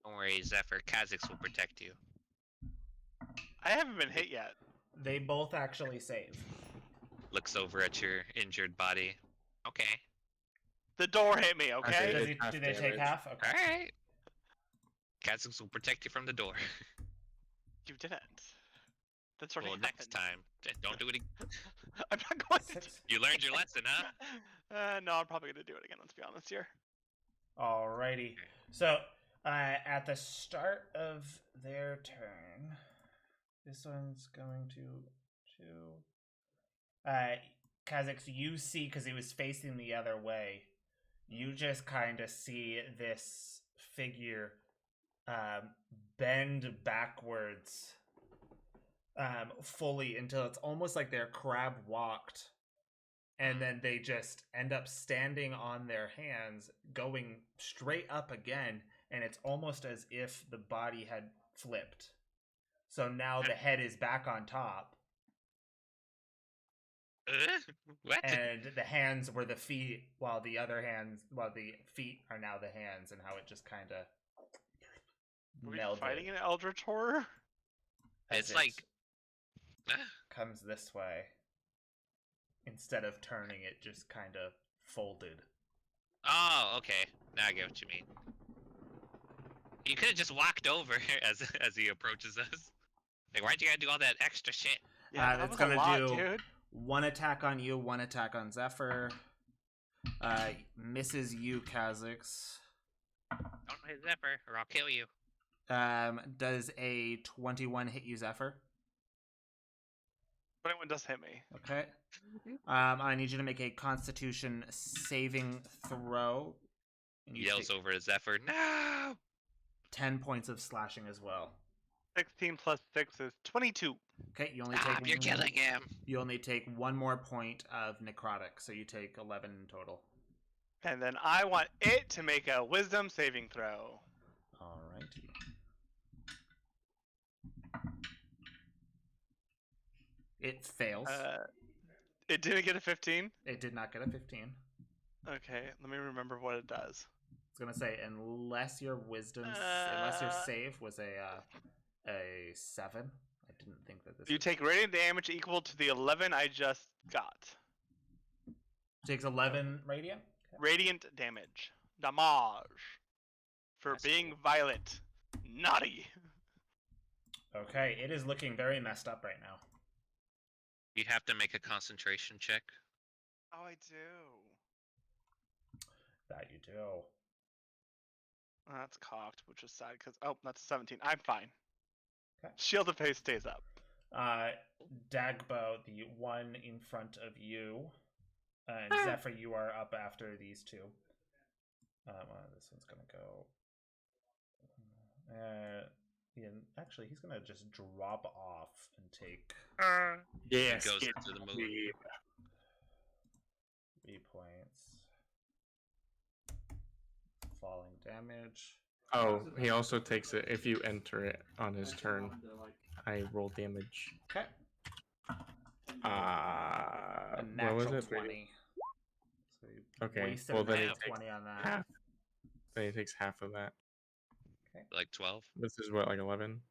Don't worry, Zephyr. Kha'Zix will protect you. I haven't been hit yet. They both actually save. Looks over at your injured body. Okay. The door hit me, okay? Okay. Does It's half do they take damage. half? Okay. Alright. Kha'Zix will protect you from the door. You didn't. That's already Well, next happened. time. Don't do it again. I'm not going to. Six. You learned your lesson, huh? No, I'm probably gonna do it again. Let's be honest here. Alrighty. So, at the start of their turn, this one's going to. Kha'Zix, you see, because he was facing the other way, you just kind of see this figure bend backwards fully until it's almost like they're crab walked. And then they just end up standing on their hands, going straight up again, and it's almost as if the body had flipped. So now the head is back on top, What? and the hands were the feet, while the feet are now the hands, and how it just kind of Are we melded. fighting an Eldritch Horror? as It's it like. comes this way. Instead of turning, it just kind of folded. Oh, okay. Now I get what you mean. You could have just walked over as he approaches us. Like, why'd you gotta do all that extra shit? Yeah, that that's was gonna a lot, do dude. one attack on you, one attack on Zephyr. Misses you, Kha'Zix. Don't hit Zephyr, or I'll kill you. Does a 21 hit you, Zephyr? 21 does hit me. Okay. I need you to make a Constitution saving throw. And He you yells take over to Zephyr, no! 10 points of slashing as well. 16 plus 6 is 22. Okay, you only Stop, take you're killing him! You only take one more point of necrotic, so you take 11 in total. And then I want it to make a wisdom saving throw. Alrighty. It fails. It didn't get a 15? It did not get a 15. Okay, let me remember what it does. It's gonna say unless your unless your save was a 7. I didn't think that this. You take radiant damage equal to the 11 I just got. Takes 11 radiant. Okay. Radiant damage. Damage. For That's being violent. Naughty. Okay, it is looking very messed up right now. You have to make a concentration check. Oh, I do. That you do. Oh, that's cocked, which is sad because oh, that's 17. I'm fine. Okay. Shield of Haste stays up. Dagbo, the one in front of you, and Zephyr, you are up after these two. This one's gonna go. Yeah, actually, he's gonna just drop off and take Yes. Goes into the moon. 3 points. Falling damage. Oh, he also takes it if you enter it on his turn. I roll damage. Okay. A What natural was it? 20. So you Okay, wasted well a then he natural takes 20 on that. half. Then he takes half of that. Like 12? This is what, like 11?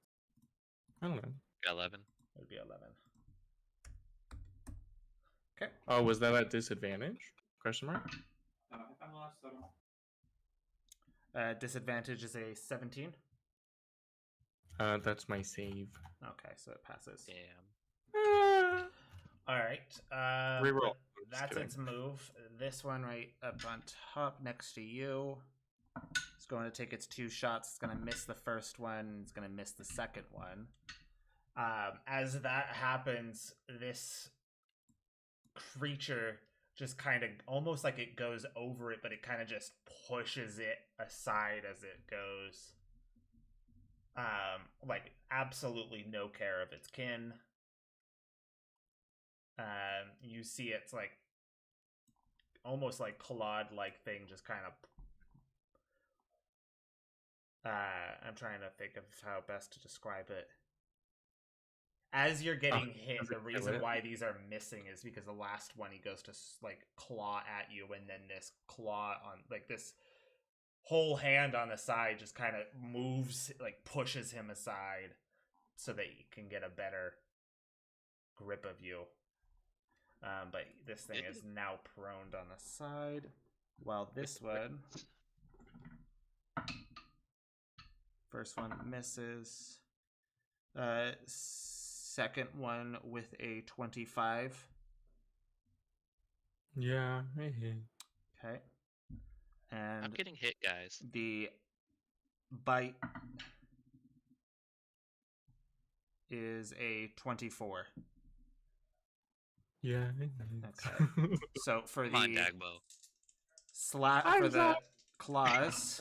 I don't know. 11. It would be 11. Okay. Oh, was that at disadvantage? Question mark? Disadvantage is a 17. That's my save. Okay, so it passes. Damn. All right. Reroll. Just That's kidding. its move. This one right up on top next to you. It's going to take its 2 shots. It's going to miss the first one. It's going to miss the second one. As that happens, this creature just kind of almost like it goes over it, but it kind of just pushes it aside as it goes. Like absolutely no care of its kin. You see it's like almost like clawed-like thing just kind of. I'm trying to think of how best to describe it. As you're getting hit, does the it kill reason it? why these are missing is because the last one he goes to like claw at you, and then this claw on like this whole hand on the side just kind of moves, like pushes him aside, so that he can get a better grip of you. But this thing is now prone on the side, while this one, first one misses. Second one with a 25. Yeah, it hit. Okay. I'm And getting hit, guys. the bite is a 24. Yeah, it hits. Okay. So for Come on, the Dagbo. slap I'm for the sorry. claws.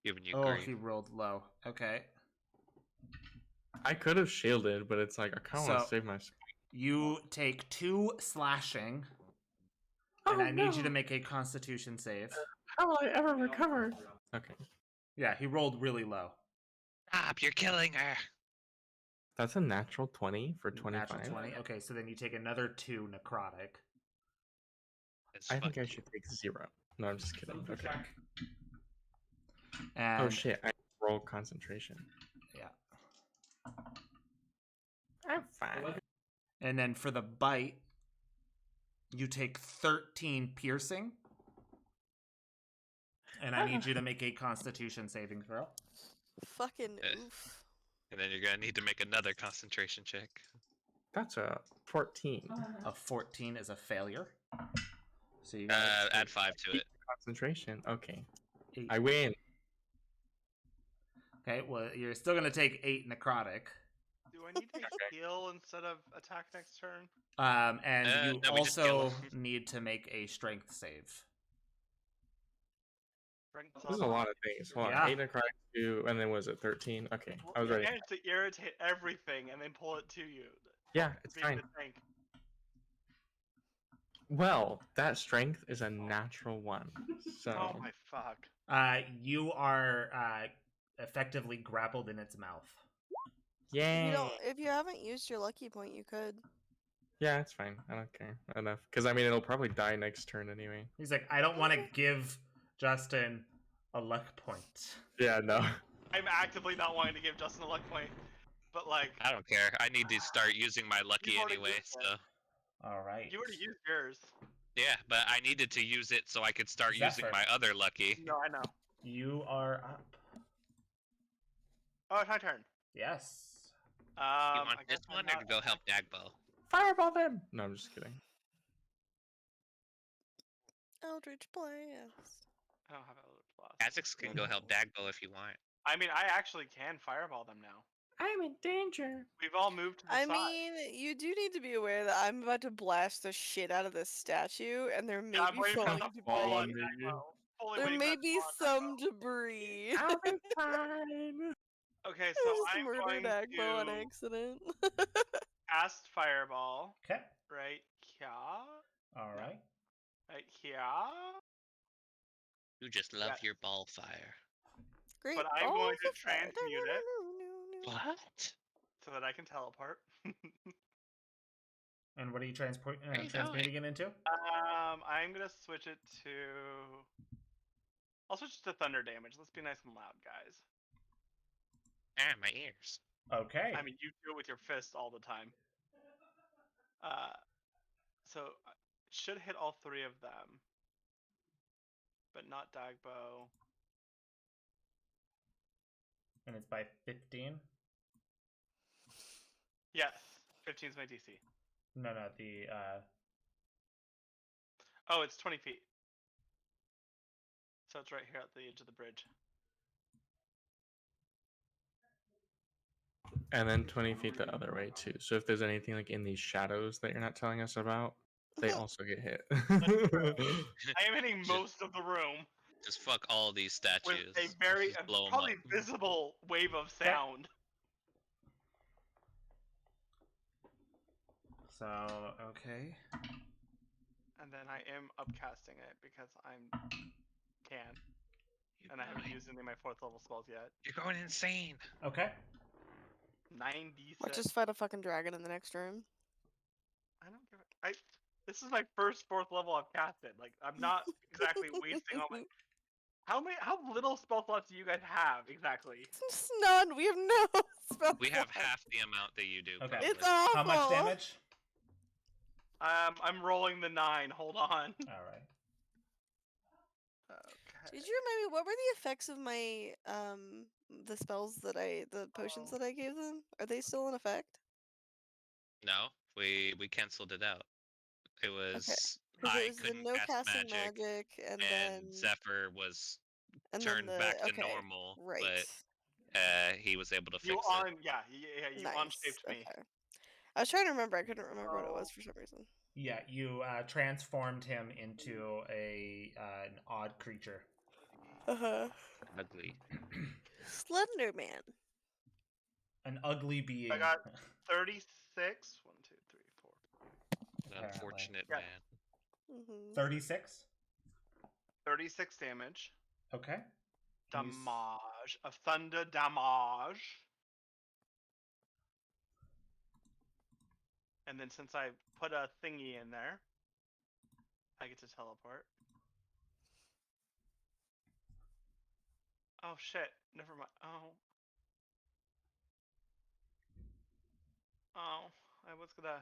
Giving you Oh, grief. he rolled low. Okay. I could have shielded, but it's like I kind of want So- to save my. You take 2 slashing, and I need you to make a Constitution save. How will I ever recover? Okay, Yeah, he rolled really low. Stop! You're killing her. that's a natural 20 for 25. Natural 20. Okay, so then you take another 2 necrotic. It's I think fuck I you. should take 0. No, I'm just kidding. Okay. And Oh shit! I roll concentration. yeah. I'm fine. And then for the bite, you take 13 piercing. And I need you to make a Constitution saving throw. Fucking Eh. oof. And then you're gonna need to make another concentration check. That's a 14. A 14 is a failure. So you Add 5 to it. Concentration. Okay, 8. I win. Okay, well, you're still going to take 8 necrotic. Do I need to heal instead of attack next turn? And you no, we just kill also him. need to make a strength save. This is a lot of things. Hold Yeah. on. 8 necrotic 2, and then was it 13? Okay, I was You ready. managed to irritate everything and then pull it to you. Yeah, it's Being fine. the tank. Well, that strength is a natural 1. So Oh my fuck. You are effectively grappled in its mouth. yay. If you haven't used your lucky point, you could. Yeah, it's fine. I don't care enough because I mean it'll probably die next turn anyway. He's like, I don't want to give Justin a luck point. Yeah, no. I'm actively not wanting to give Justin a luck point, but like, I don't care. I need to start using my lucky You've already anyway. used So it. All right. you already used yours. yeah, but I needed to use it so I could start using Zephyr. my other lucky. No, I know. You are up. Oh, it's my turn. Yes. You I want this guess I'm one or not- to go help Dagbo? Fireball them. No, I'm just kidding. Eldritch Blast. I don't have a little plus. Kha'Zix can go help Dagbo if you want. I mean, I actually can fireball them now. I'm in danger. We've all moved to the I side. mean, you do need to be aware that I'm about to blast the shit out of this statue, and there may Yeah, I'm be waiting for some them to fall fall on under you. Dagmo. Fully there waiting may for be them to fall on some debris. I'll be fine. Dagmo. Okay, I so just I'm murdered going Agbo on to accident. cast fireball Okay. right here. All right. Right here. You just love Yeah. your ball fire. Great. But I'm balls going to of fire. transmute it. What? So that I can teleport. And what are you Where are you transmuting it into? I'm gonna switch it to. I'll switch it to thunder damage. Let's be nice and loud, guys. Ah, my ears. Okay. I mean, you do it with your fist all the time. So it should hit all 3 of them, but not Dagbo. And it's by 15? Yes, 15 is my DC. No, the Oh, it's 20 feet. So it's right here at the edge of the bridge. And then 20 feet the other way too. So if there's anything like in these shadows that you're not telling us about, they also get hit. I am hitting most of the room Just fuck all these with statues. a very Just blow 'em probably up. visible wave of sound. so okay. and then I am upcasting it because can, and I haven't used any of my 4th level spells yet. You're going insane. Okay. 96. Let's just fight a fucking dragon in the next room. I don't give a. This is my first 4th level I've casted. Like, I'm not exactly wasting all my. How little spell slots do you guys have exactly? Just none. We have no spell. We have slots. half the amount that you do. Okay. Probably. It's awful. How much damage? I'm rolling the 9. Hold on. All right. Okay. Did you remind me what were the effects of my the spells that the potions that I gave them? Are they still in effect? No, we canceled it out. It was Because I it was the couldn't no cast casting magic, and then Zephyr was and turned then back to okay, normal, right. but he was able to fix You it. you Nice. unshaped me. Okay. I was trying to remember. I couldn't remember what it was for some reason. Yeah, you transformed him into an odd creature. Ugly. Slender Man. An ugly being. I got 36. 1, 2, 3, 4. An unfortunate Yeah. man. 36? 36 damage. Okay. Damage. Of thunder damage. And then since I put a thingy in there, I get to teleport. Oh shit, never mind. Oh, I was gonna...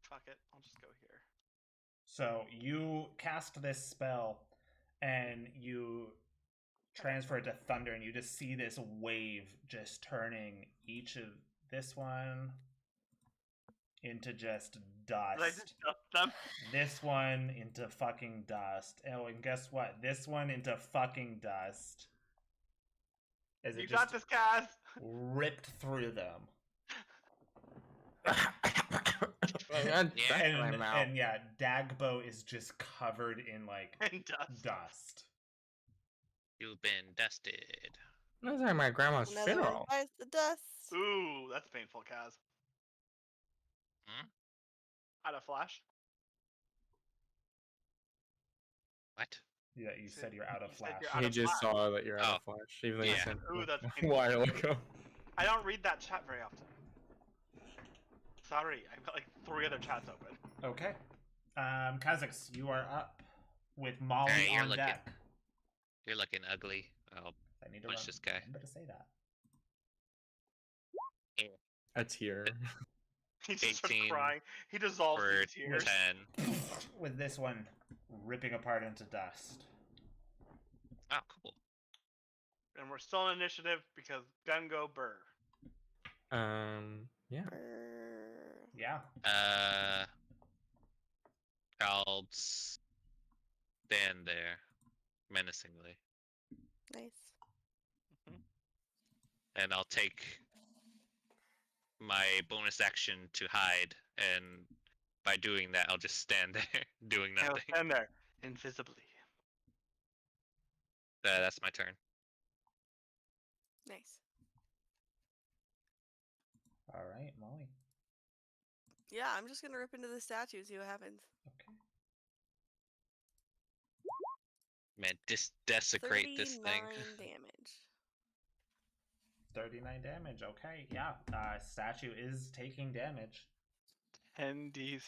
Fuck it, I'll just go here. So you cast this spell and you transfer it to thunder, and you just see this wave just turning each of this one into just dust. Did I just dust them? This one into fucking dust. Oh, and guess what? This one into fucking dust. As You it got just this, Kaz! ripped through them. And And yeah, Dagbo is just covered in like And dust. dust. You've been dusted. That's like my grandma's Another one funeral. bites the dust. Ooh, that's painful, Kaz. Hmm? Out of flash? What? Yeah, you said you're out of You said flash. you're out He of just flash. saw that you're out of Oh. flash, even though Yeah. you said Ooh, that's a painful. while ago. I don't read that chat very often. Sorry, I've got like 3 other chats open. Okay. Kha'Zix, you are up with Molly Alright, you're on looking- deck. You're looking ugly. I'll I need to punch this guy. remember to say that. A tear. He just starts 18 crying. He dissolves for in tears. 10. With this one ripping apart into dust. Oh, cool. And we're still in initiative because gun go burr. Yeah. Yeah. I'll stand there menacingly, Nice. and I'll take my bonus action to hide, and by doing that, I'll just stand there doing He'll nothing. stand there invisibly. That's my turn. Nice. All right, Molly. Yeah, I'm just gonna rip into the statue and see what happens. Okay. Man, desecrate this 39 thing. damage. 39 damage. Okay, yeah. Statue is taking damage. 10d6.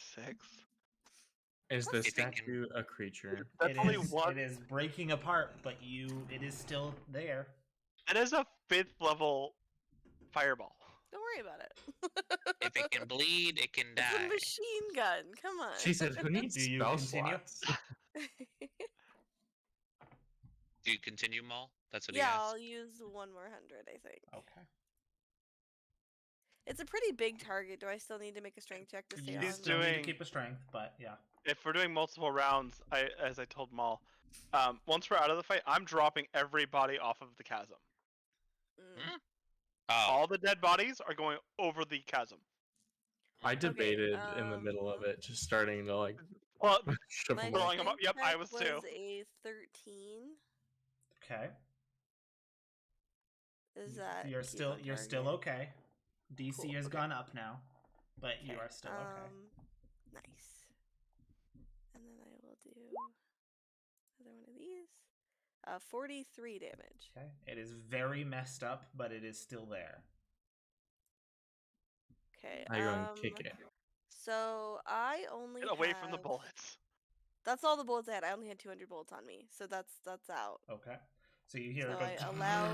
Is the If it can- statue a creature? That's It only is, one. It is breaking apart, but it is still there. That is a 5th level fireball. Don't worry about it. If it can bleed, it can It's a die. machine gun. Come on. She said, "Who needs Do you spell continue? slots?" Do you continue, Maul? That's what he Yeah, asked. I'll use 1 more 100, I think. Okay. It's a pretty big target. Do I still need to make a strength check to stay You on? He's still need to doing- keep a strength, but yeah. If we're doing multiple rounds, as I told Maul, once we're out of the fight, I'm dropping everybody off of the chasm. Mm. Oh, All the dead bodies are going over the chasm. I debated in the um, middle of it, just starting to like Well, shove My them Throwing 'em up, strength yep, I check was was too. a 13. Okay. Is that You're keep still on you're still target? okay. DC Cool, has okay. gone up now, but you are still okay. Nice. I'll do another one of these. 43 damage. Okay. It is very messed up, but it is still there. Okay. Now you're going to kick it. So I only Get away from the have- bullets. That's all the bullets I had. I only had 200 bullets on me, so that's out. Okay. So you hear So it go. I allow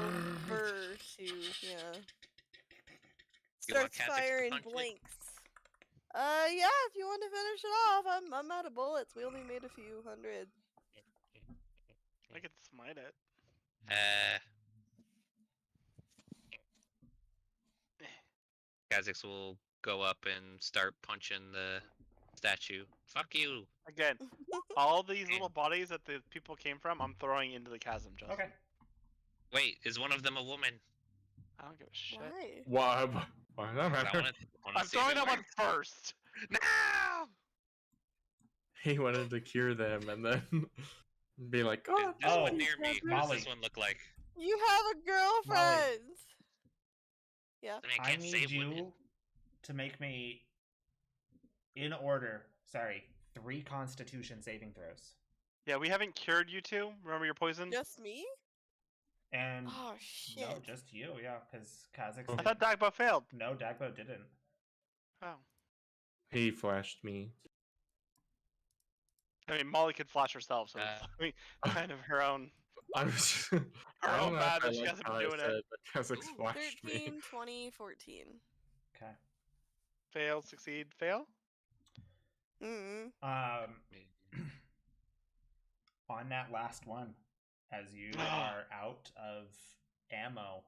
Burr to You want starts Kha'Zix to firing punch it? blanks. Yeah, if you want to finish it off, I'm out of bullets. We only made a few hundred. I could smite it. Kha'Zix will go up and start punching the statue. Fuck you. Again, all these little bodies that the people came from, I'm throwing into the chasm, Justin. Okay. Wait, is one of them a woman? I don't give a shit. Why? Why not I matter? wanna I'm see if throwing it that one works. first. No! He wanted to cure them and then be like, Is oh, this Oh, one near me? What Molly. does this one look like? You have a girlfriend. Yeah. I mean, I I can't need save you women. to make me, in order, 3 Constitution saving throws. Yeah, we haven't cured you two. Remember your poison? Just me? And Oh shit. no, just you, yeah, because Kha'Zix. Oh. I thought Dagbo failed. No, Dagbo didn't. Oh. he flashed me. I mean, Molly could flash herself, so Uh, it's kind of her own. I was. Her I don't own know bad if I that she liked hasn't how been I doing said it. that Kha'Zix flashed me. 13, 20, 14. Okay. Fail, succeed, fail. Mm. On that last one, as you are out of ammo,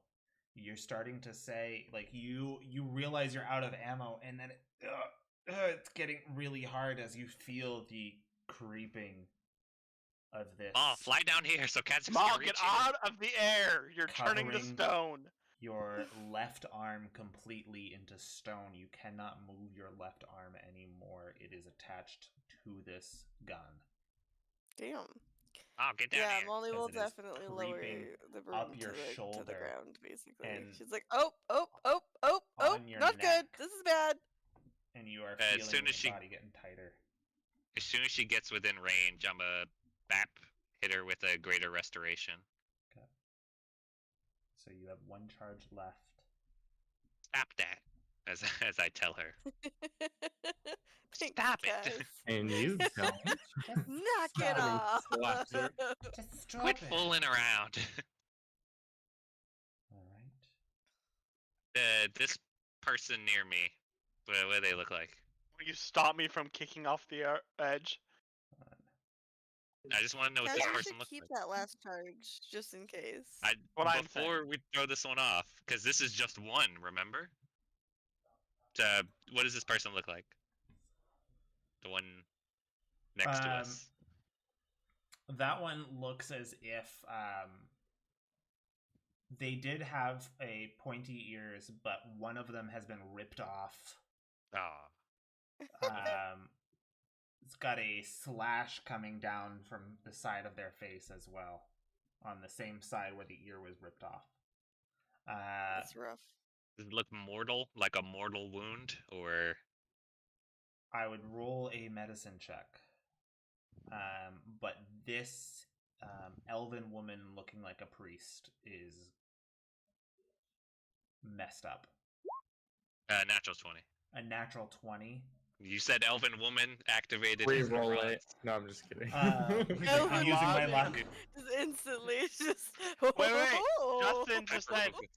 you're starting to say, like, you realize you're out of ammo, and then it's getting really hard as you feel the creeping of this. Oh, fly down here so Kha'Zix Maul, can get reach you. out of the air! You're turning to Covering- stone. Your left arm completely into stone. You cannot move your left arm anymore. It is attached to this gun. Damn. Oh, get down Yeah, here. Molly will 'Cause it is definitely lower creeping the broom up your to the shoulder ground, basically. and She's like, oh, on your not good. neck. This is bad. And you are As feeling soon your as she- body getting tighter. As soon as she gets within range, I'm a bap hit her with a greater restoration. So you have 1 charge left. Stop that. As I tell her. Thanks, Stop it. Kaz. And you don't. Knock it Stop. off. Slaps her. Just stop Quit it. fooling around. Alright. This person near me, what do they look like? Will you stop me from kicking off the edge? I just want to know what Kaz, this you person should looks keep like. that last charge, just in case. What I'm Before saying. we throw this one off, because this is just one, remember? What does this person look like? The one next to us. That one looks as if they did have a pointy ears, but one of them has been ripped off. Ah, It's got a slash coming down from the side of their face as well, on the same side where the ear was ripped off. That's rough. does it look mortal, like a mortal wound, or I would roll a medicine check. But this elven woman looking like a priest is messed up. natural 20? A natural 20. You said elven woman activated. Re-roll neurons. it. No, I'm just kidding. No, I'm using my luck. loving Just instantly, it's just. wait. Oh. Justin I just said. perfect.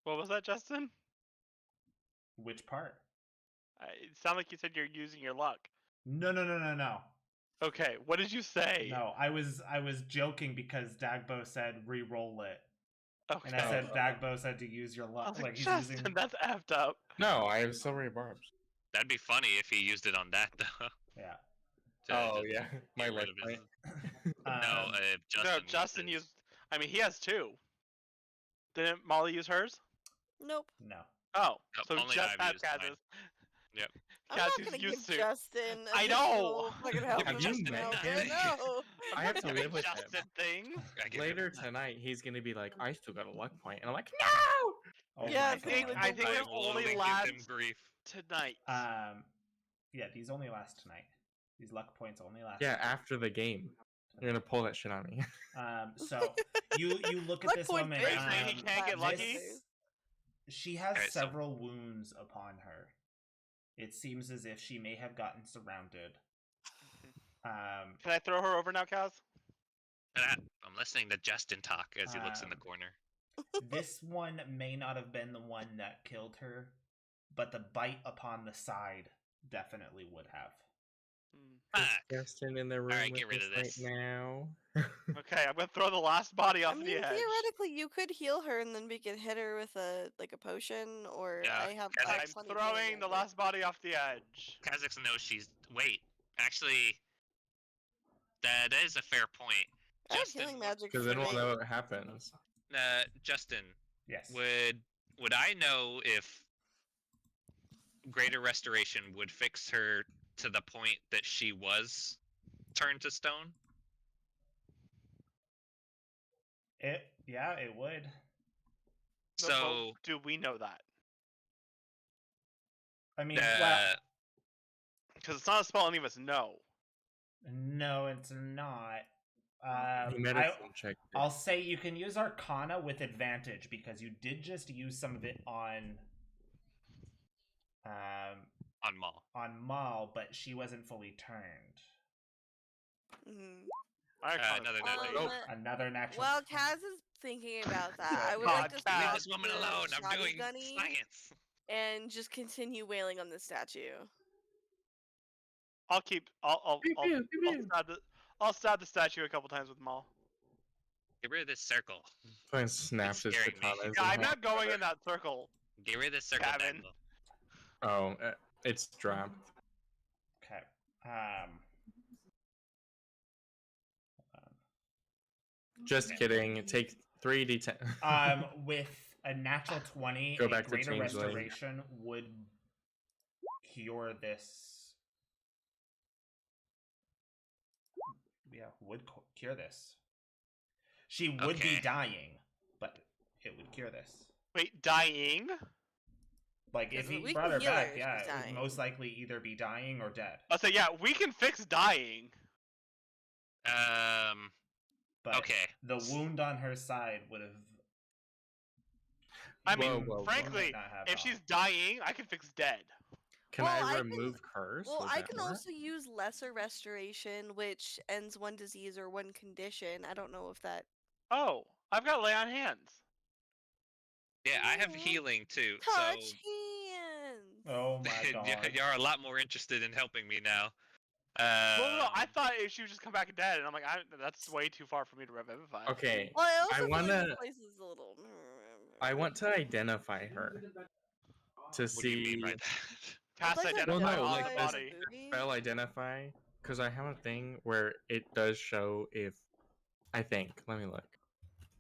What was that, Justin? Which part? It sounded like you said you're using your luck. No. Okay, what did you say? No, I was joking because Dagbo said re-roll it, Okay. and I said Dagbo said to use your I luck. was like, He's Justin, using. that's effed up. No, I have silvery barbs. That'd be funny if he used it on that though. Yeah. Oh just yeah, my get rid leg of his- point. No, Um, Justin. No, Justin his- used. I mean, he has 2. Didn't Molly use hers? Nope. No. Oh, Nope, so only just I've had used mine. Kaz's. Yep. I'm Kaz not is gonna used give to. Justin. I know! additional fucking help. Have from you us met now, him? No. I have to Giving live with him. Justin things. I get Later it. tonight, he's gonna be like, I still got a luck point, and I'm like, no. Oh Yeah, my it's gonna be God. like I think I it will only give lasts him grief. tonight. Yeah, these only last tonight. These luck points only last. Yeah, after the game. You're gonna pull that shit on me. So you look at Luck this point woman. base Are you saying he can't get lucky? She has Alright, so- several wounds upon her. It seems as if she may have gotten surrounded. Can I throw her over now, Kaz? I'm listening to Justin talk as he looks in the corner. This one may not have been the one that killed her, but the bite upon the side definitely would have. Hmm. Fuck. Justin in the room Alright, with get rid us of this. right now. Okay, I'm gonna throw the last body I off mean, the edge. theoretically, you could heal her and then we could hit her with a potion, or Yeah, I have. Kazakh- I have I'm plenty of throwing healing the magic. last body off the edge. Kazakhs knows she's. Wait, actually, that is a fair point. I have Justin, healing magic. Because for then we'll me. know what happens. Justin, Yes. would I know if Greater Restoration would fix her to the point that she was turned to stone? Yeah, it would. No, So, but do we know that? I mean, well, Because it's not a spell any of us know. no, it's not. He medicine checked it. I'll say you can use Arcana with advantage because you did just use some of it on Maul. Mal, but she wasn't fully turned. Mhm. Another net Oh, Another natural. Well, Kaz is thinking about that. I would God, like to Kaz. stop Leave this woman the alone. I'm doing shotgunny science. and just continue wailing on the statue. I'll keep. I'll Pew, pew, pew, pew. I'll stab the statue a couple times with Maul. Get rid of this circle. Fucking snaps his scaring me. katanas. Yeah, in I'm half. not going in that circle. Get rid of this circle, Gavin. Daniel. Oh, it's dropped. Okay. Just kidding. Take 3d10. With a natural 20, Go a back to greater Changeling. restoration would cure this. Yeah, would cure this. She would Okay. be dying, but it would cure this. Wait, dying? Like if Because he we brought can her heal her back, if yeah, she's it would dying. most likely either be dying or dead. I'll say, yeah, we can fix dying. But Okay. the wound on her side would have. I mean, Whoa, whoa, whoa. frankly, Might not have if she's dying, I can fix dead. Can Well, I I can- remove curse? Well, Would I that can work? also use lesser restoration, which ends one disease or one condition. I don't know if that. Oh, I've got lay on hands. Yeah, I have Aw. healing too. Touch So hands. Oh my god. you're a lot more interested in helping me now. Well, no, I thought she would just come back dead, and I'm like, that's way too far for me to revivify. Okay. Well, I also I feel like wanna- this place is a little. I want to identify her to What do you see. mean by that? Cast Place identify Well, no, on like the this- body. Spell identify, because I have a thing where it does show if. I think. Let me look.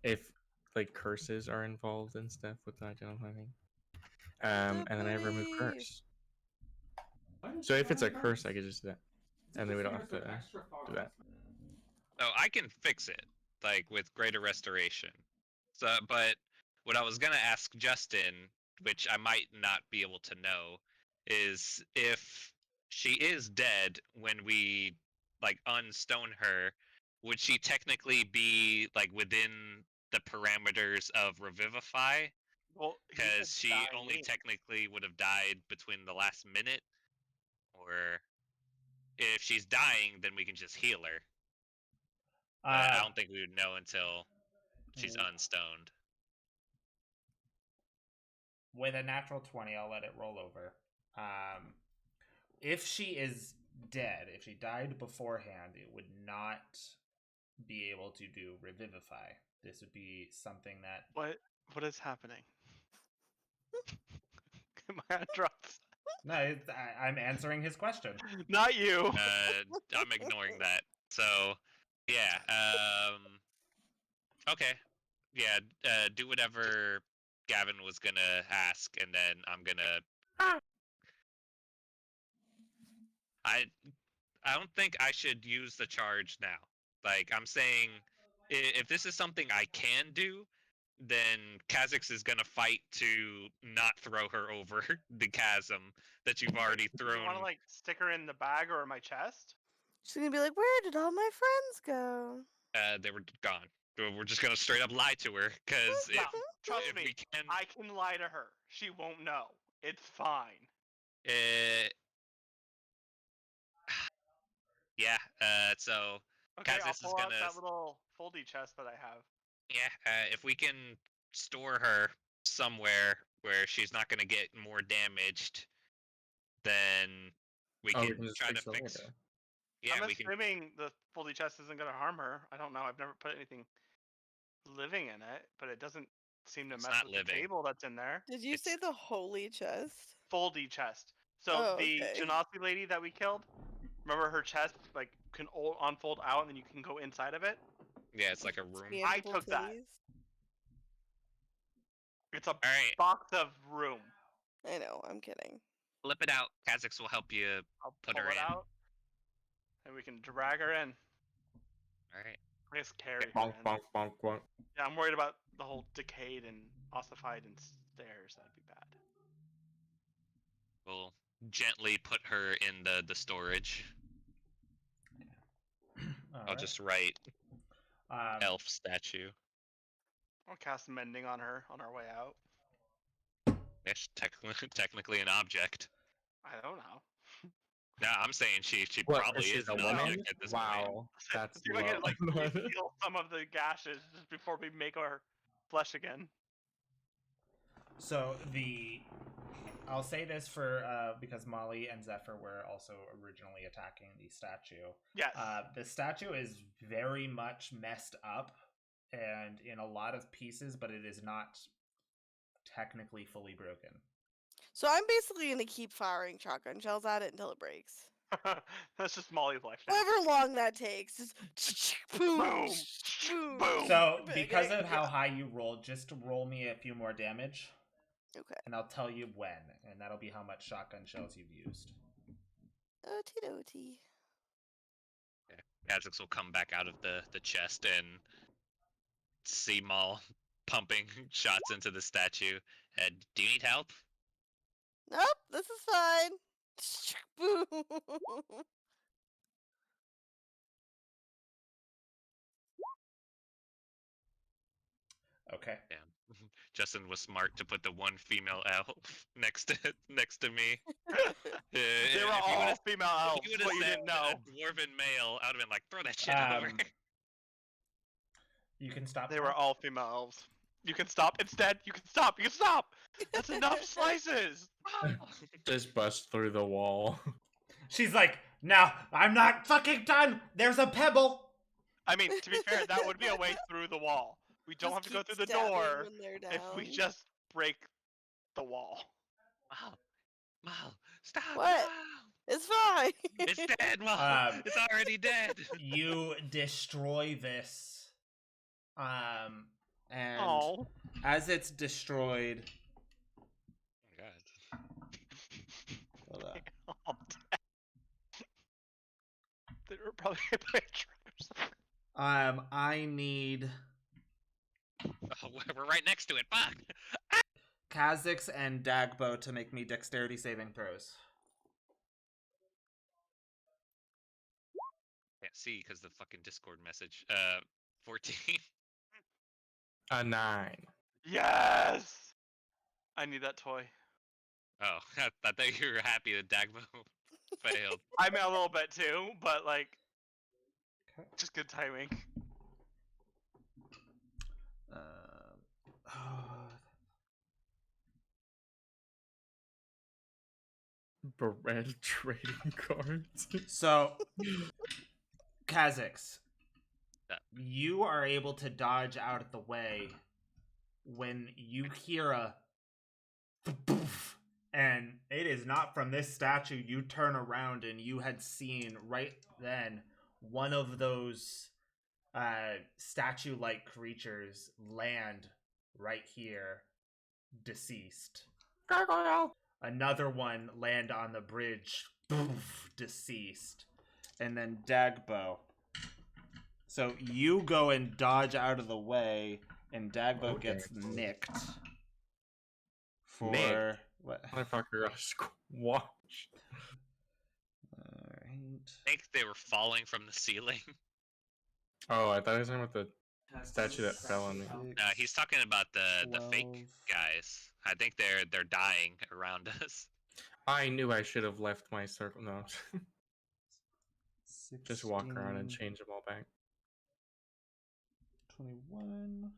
If like curses are involved and stuff with the identifying. And then I remove curse. So if it's a curse, I could just do that, and then we don't have to do that. Oh, I can fix it, like with greater restoration. So, but what I was gonna ask Justin, which I might not be able to know, is if she is dead when we like unstone her, would she technically be like within the parameters of revivify? Well, he said Because she only dying. technically would have died between the last minute, or if she's dying, then we can just heal her. But I don't think we would know until she's unstoned. With a natural 20, I'll let it roll over. If she is dead, if she died beforehand, it would not be able to do revivify. This would be something that What is happening? Am I on drugs? no, I'm answering his question. Not you. I'm ignoring that. So, yeah. Okay. Yeah. Do whatever Gavin was gonna ask, and then I'm gonna. I don't think I should use the charge now. Like I'm saying, if this is something I can do, then Kha'Zix is gonna fight to not throw her over the chasm that you've already Do you want thrown. to like stick her in the bag or in my chest? She's gonna be like, "Where did all my friends go?" They were gone. We're just gonna straight up lie to her, because No, trust if me, we can, I can lie to her. She won't know. It's fine. yeah. So Okay, I'll Kazis is pull out gonna, that little foldy chest that I have. yeah. If we can store her somewhere where she's not gonna get more damaged, then we Oh, can we can just try to fix it fix. later. Yeah, I'm we can. assuming the foldy chest isn't gonna harm her. I don't know. I've never put anything living in it, but it doesn't seem to It's mess not with living. the table that's in there. Did you say It's- the holy chest? Foldy chest. So Oh, the okay. Genasi lady that we killed, remember her chest like can unfold out and then you can go inside of it? Yeah, it's like a room. I Expandable took that. titties? It's a All right, box of room. I know, I'm kidding. flip it out. Kazix will help you. I'll Put pull her it in. out, and we can drag her in. All right. I guess carry her Bonk, in. bonk, bonk, bonk. Yeah, I'm worried about the whole decayed and ossified and stairs. That'd be bad. We'll gently put her in the storage. I'll Alright. just write Um, elf statue. I'll cast mending on her on our way out. It's technically an object. I don't know. No, I'm saying she What, probably she's is a an woman? object at this point. Wow, that's See if I can like low. reseal some of the gashes just before we make our flesh again. So I'll say this for because Molly and Zephyr were also originally attacking the statue. Yes. The statue is very much messed up and in a lot of pieces, but it is not technically fully broken. So I'm basically gonna keep firing shotgun shells at it until it breaks. That's just Molly's life now. However long that takes. Just boom, Boom, boom. boom. So Bang, because of how yeah. high you rolled, just roll me a few more damage, Okay. and I'll tell you when, and that'll be how much shotgun shells you've used. Okie-dokie. Kazix will come back out of the chest and see Maul pumping shots into the statue. Do you need help? Nope, this is fine. Boom. Okay. Damn. Justin was smart to put the one female elf next to me. They were all female elves, If you but you said didn't know. a dwarven male, I would have been like, throw that shit over. You can stop. They now. were all female elves. You can stop. Instead, you can stop. You can stop. That's enough slices. Just bust through the wall. She's like, no, I'm not fucking done. There's a pebble. I mean, to be fair, that would be a way through the wall. We don't have to go keep through the stabbing door when they're if we down. just break the wall. Mal, stop. What? Mal. It's fine. It's dead, Mal. It's already dead. You destroy this. And Oh. as it's destroyed, Oh my god. hold on. Oh, they were probably hit by a truck or something. I need Oh, we're right next to it. Fuck. Kha'Zix and Dagbo to make me dexterity saving throws. Can't see because the fucking Discord message. 14. A 9. Yes! I need that toy. Oh, I thought you were happy that Dagbo failed. I'm a little bit too, but like, Okay. just good timing. Bread trading cards. So, Kha'Zix, Yeah. you are able to dodge out of the way when you hear a poof, and it is not from this statue. You turn around and you had seen right then one of those statue-like creatures land right here, deceased. Gargoyle. Another one land on the bridge, poof, deceased. And then Dagbo. So you go and dodge out of the way, and Dagbo Okay. gets nicked. For Nicked? what? Motherfucker got squashed. Alright. I think they were falling from the ceiling. Oh, I thought he was talking about the statue that fell on me. No, he's talking about the fake 12. guys. I think they're dying around us. I knew I should have left my circle. No, just walk around and 16, change them all back. 21,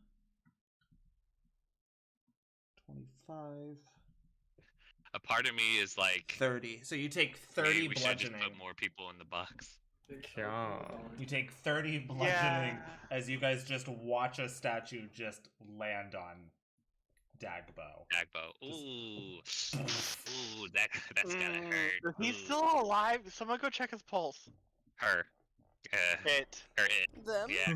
25, A part of me is like, 30. So you take maybe 30 we should just bludgeoning. put more people in the box. Yeah. You take 30 bludgeoning Yeah. as you guys just watch a statue just land on Dagbo. Dagbo. Ooh, ooh, that's gonna hurt. He's Ooh. still alive. Someone go check his pulse. Her. It. Or it. Them? Yeah.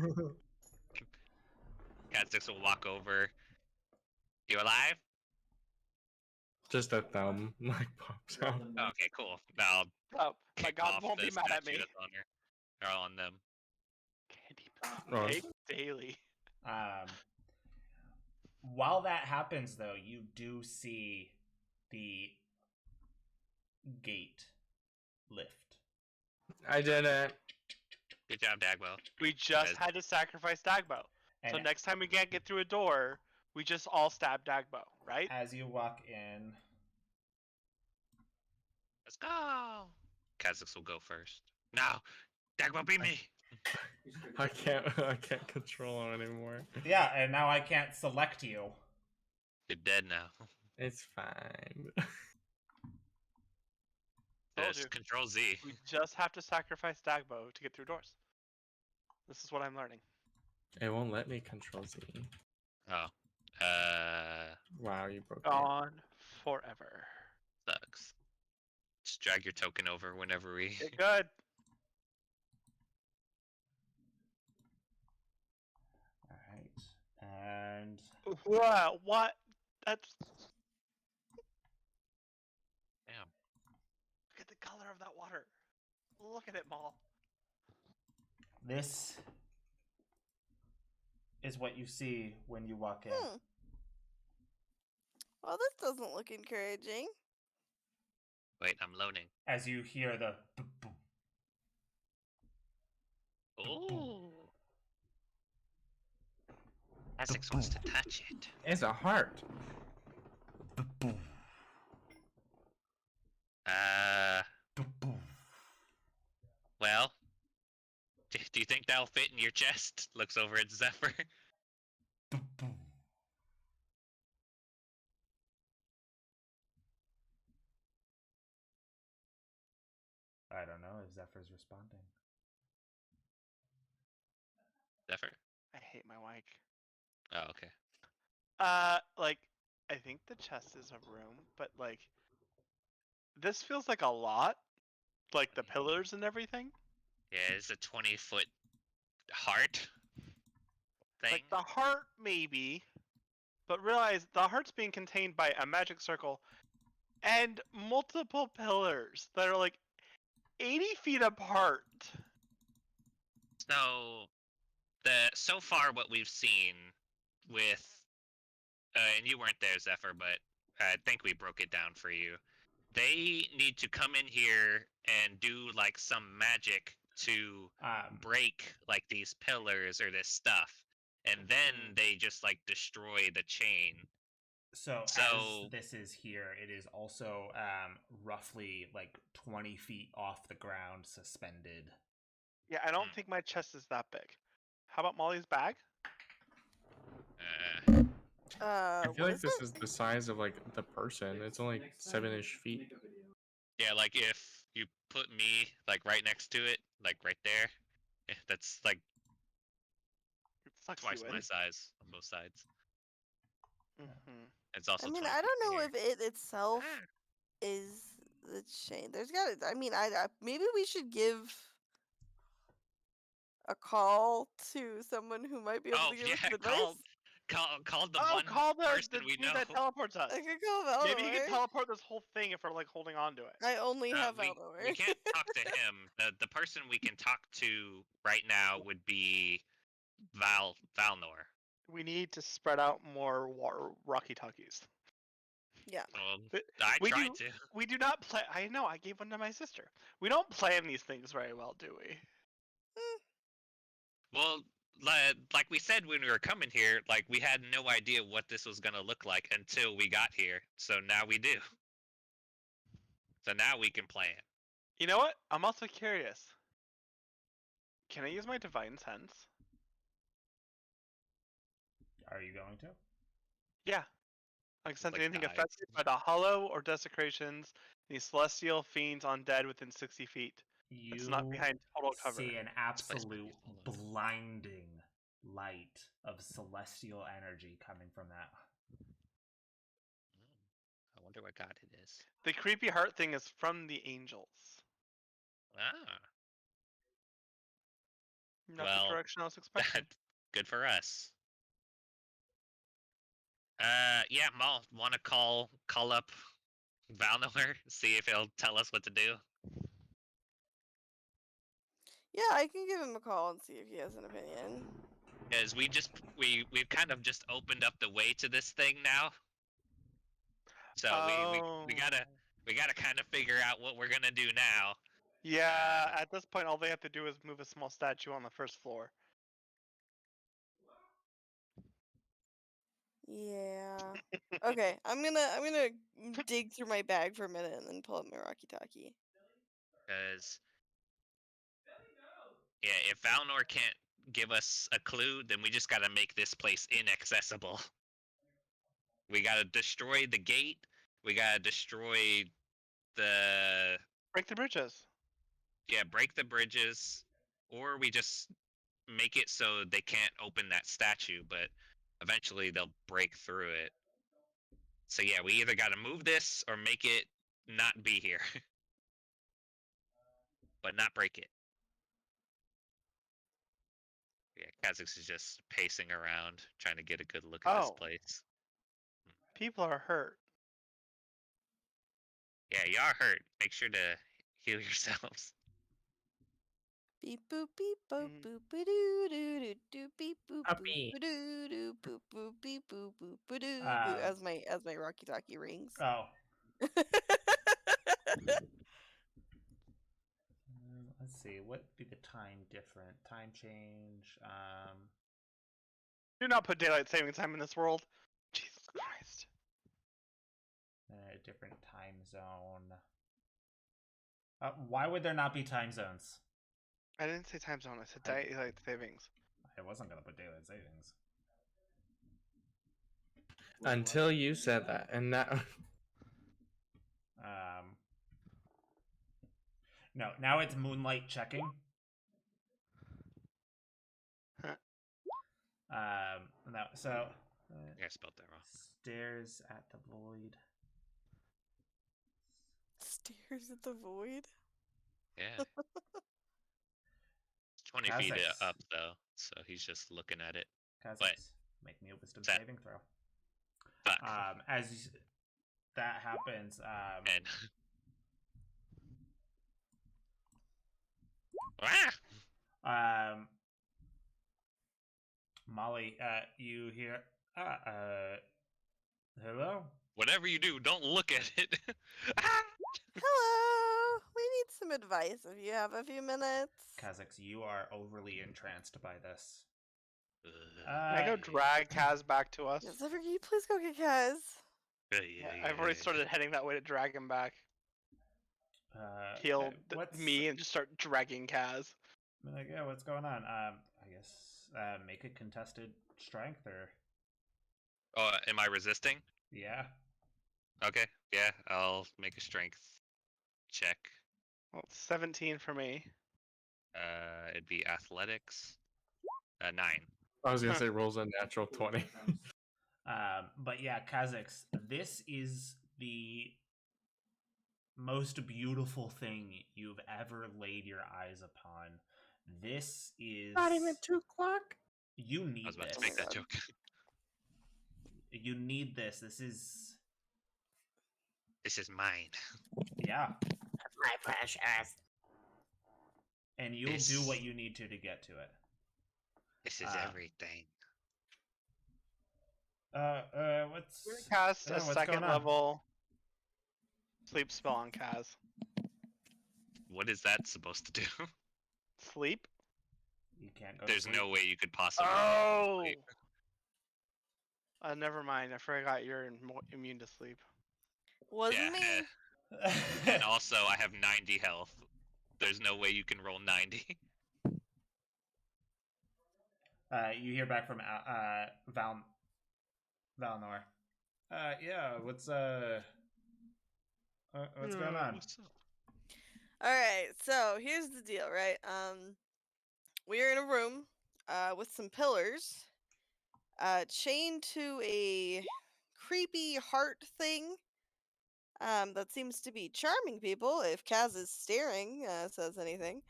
Cat6 will walk over. You alive? Just a thumb like pops out. Okay, cool. Now Oh, my kick god off won't the be mad at statue me. that's on her. Or on them. Candy Oh. Hey, daily. While that happens, though, you do see the gate lift. I did it. Good job, Dagbo. We just Guys- had to sacrifice Dagbo. So And next time we can't get through a door, we just all stab Dagbo, right? as you walk in, Let's go. Cat6 will go first. No, Dagbo, beat me. I can't control him anymore. yeah, and now I can't select you. You're dead now. It's fine. Told Just you. Control Z. We just have to sacrifice Dagbo to get through doors. This is what I'm learning. It won't let me control Z. Oh. Wow, you broke it. Gone forever. Sucks. Just drag your token over whenever we. Get good. Alright. And Wow, what? That's. Damn. Look at the color of that water. Look at it, Maul. this is what you see when you walk in. Well, this doesn't look encouraging. Wait, I'm loading. As you hear the boom. Ooh. Essex wants to touch it. It's a heart. Well, do you think that'll fit in your chest? Looks over at Zephyr. I don't know if Zephyr's responding. Zephyr. I hate my mic. Oh, okay. Like, I think the chest is a room, but like, this feels like a lot. Like the pillars and everything. Yeah, it's a 20-foot heart thing. Like the heart, maybe, but realize the heart's being contained by a magic circle and multiple pillars that are like 80 feet apart. So, so far what we've seen with, and you weren't there, Zephyr, but I think we broke it down for you. They need to come in here and do like some magic to break like these pillars or this stuff, and then they just like destroy the chain. So So- as this is here, it is also roughly like 20 feet off the ground, suspended. Yeah, I don't think my chest is that big. How about Molly's bag? I feel What like is this it? is the size of like the person. It's only 7-ish feet. Yeah, like if you put me like right next to it, like right there, that's like It sucks twice you my in. size on both sides. Mhm. It's also. I mean, 20 I feet don't know here. if it itself is the chain. There's got to. I mean, I maybe we should give a call to someone who might be able Oh to give yeah, us some advice. call the Oh, one call the person we dude know. that teleports us. I could call Maybe he Valdemar. can teleport this whole thing if we're like holding on to it. I only have we Valdemar. can't talk to him. The person we can talk to right now would be Valnor. We need to spread out more rocky talkies. But I we tried do- to. We do not play. I know. I gave one to my sister. We don't plan these things very well, do we? Well, like we said when we were coming here, like we had no idea what this was gonna look like until we got here. So now we do. So now we can plan. You know what? I'm also curious. Can I use my divine sense? Are you going to? Yeah. Like sense Like anything guides. affected by the hollow or desecrations, any celestial fiends, undead within 60 feet. You It's not behind total cover. see an place might be absolute full of- blinding light of celestial energy coming from that. I wonder what god it is. The creepy heart thing is from the angels. Ah, Not Well, the direction I was expecting. good for us. Yeah, Maul, want to call up Valnor, see if he'll tell us what to do. Yeah, I can give him a call and see if he has an opinion. Because we've kind of just opened up the way to this thing now. So we gotta kind of figure out what we're gonna do now. Yeah, at this point, all they have to do is move a small statue on the first floor. Yeah. Okay, I'm gonna dig through my bag for a minute and then pull up my Rocky Talkie. Because yeah, if Valnor can't give us a clue, then we just gotta make this place inaccessible. We gotta destroy the gate. We gotta destroy the Break the bridges. break the bridges, or we just make it so they can't open that statue, but eventually they'll break through it. So yeah, we either gotta move this or make it not be here. But not break it. Yeah, Kha'Zix is just pacing around, trying to get a good look at this Oh. place. People are hurt. Yeah, y'all hurt. Make sure to heal yourselves. Beep boop beep boop Mm. boop ba doo doo doo doo beep boop boop Puppy. ba doo doo boop boop beep boop boop ba doo Um, boo as my Rocky Talkie rings. Oh. Let's see. What would be the time different? Time change. Do not put daylight saving time in this world. Jesus Christ. Different time zone. Why would there not be time zones? I didn't say time zone. I said I- daylight savings. I wasn't gonna put daylight savings. Until you said that, and now No, now it's moonlight checking. Huh. No, so I spelled that wrong. stairs at the void. Stairs at the void. Yeah. It's 20 feet Kha'Zix. up though, so he's just looking at it. Kha'Zix, make me a wisdom That- saving throw. Fuck. As that happens, And ah! Molly, you hear? Hello? Whatever you do, don't look at it. Ah! Hello. We need some advice if you have a few minutes. Kha'Zix, you are overly entranced by this. Can I go Uh, drag Kaz back to us? Yes, can you please go get Kaz? I've already started heading that way to drag him back. Heal what's me and just start dragging Kaz. like, yeah, what's going on? I guess make a contested strength or Oh, am I resisting? yeah. Okay, yeah, I'll make a strength check. Well, it's 17 for me. It'd be athletics. 9. I was gonna say rolls a natural 20. But yeah, Kha'Zix, this is the most beautiful thing you've ever laid your eyes upon. This is 2 o'clock. You need I was about this. to make that God. joke. You need this. This is This is mine. yeah. My precious. And you'll do what you need to get to it. This is Ah. everything. What's We're gonna cast a what's second going on? level sleep spell on Kaz. What is that supposed to do? Sleep? You can't go. There's to sleep. no way you could possibly. Oh! sleep. Never mind. I forgot you're immune to sleep. Wasn't Yeah, me. and also I have 90 health. There's no way you can roll 90. You hear back from Valnor. Yeah. What's going on? What's up? All right, so here's the deal, right? We're in a room with some pillars chained to a creepy heart thing that seems to be charming people if Kaz is staring says anything.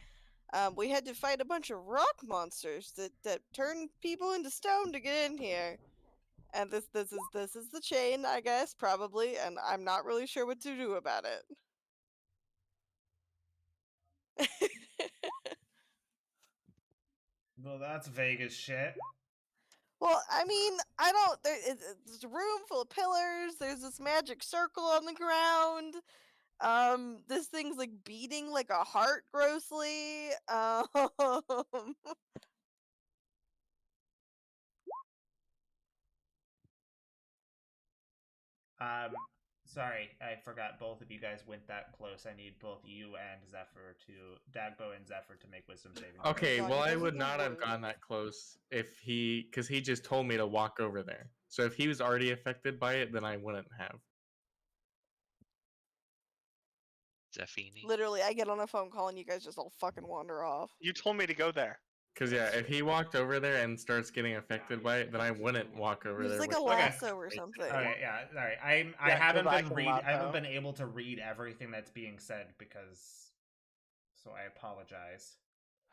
We had to fight a bunch of rock monsters that turn people into stone to get in here. And this is the chain, I guess, probably, and I'm not really sure what to do about it. Well, that's vague as shit. Well, I mean, I don't. It's a room full of pillars. There's this magic circle on the ground. This thing's like beating like a heart grossly. Sorry, I forgot both of you guys went that close. I need both you and Zephyr Dagbo and Zephyr to make wisdom saving throws. Okay, God, well, you I guys are would the not have worst. gone that close if because he just told me to walk over there. So if he was already affected by it, then I wouldn't have. Zeffini. Literally, I get on a phone call and you guys just all fucking wander off. You told me to go there. Because yeah, if he walked over there and starts getting affected by it, then I wouldn't walk over It's there. like with a Okay. lasso or something. Okay, yeah, sorry. I Yeah, haven't 'cause I been can I haven't lasso. been able to read everything that's being said because, so I apologize.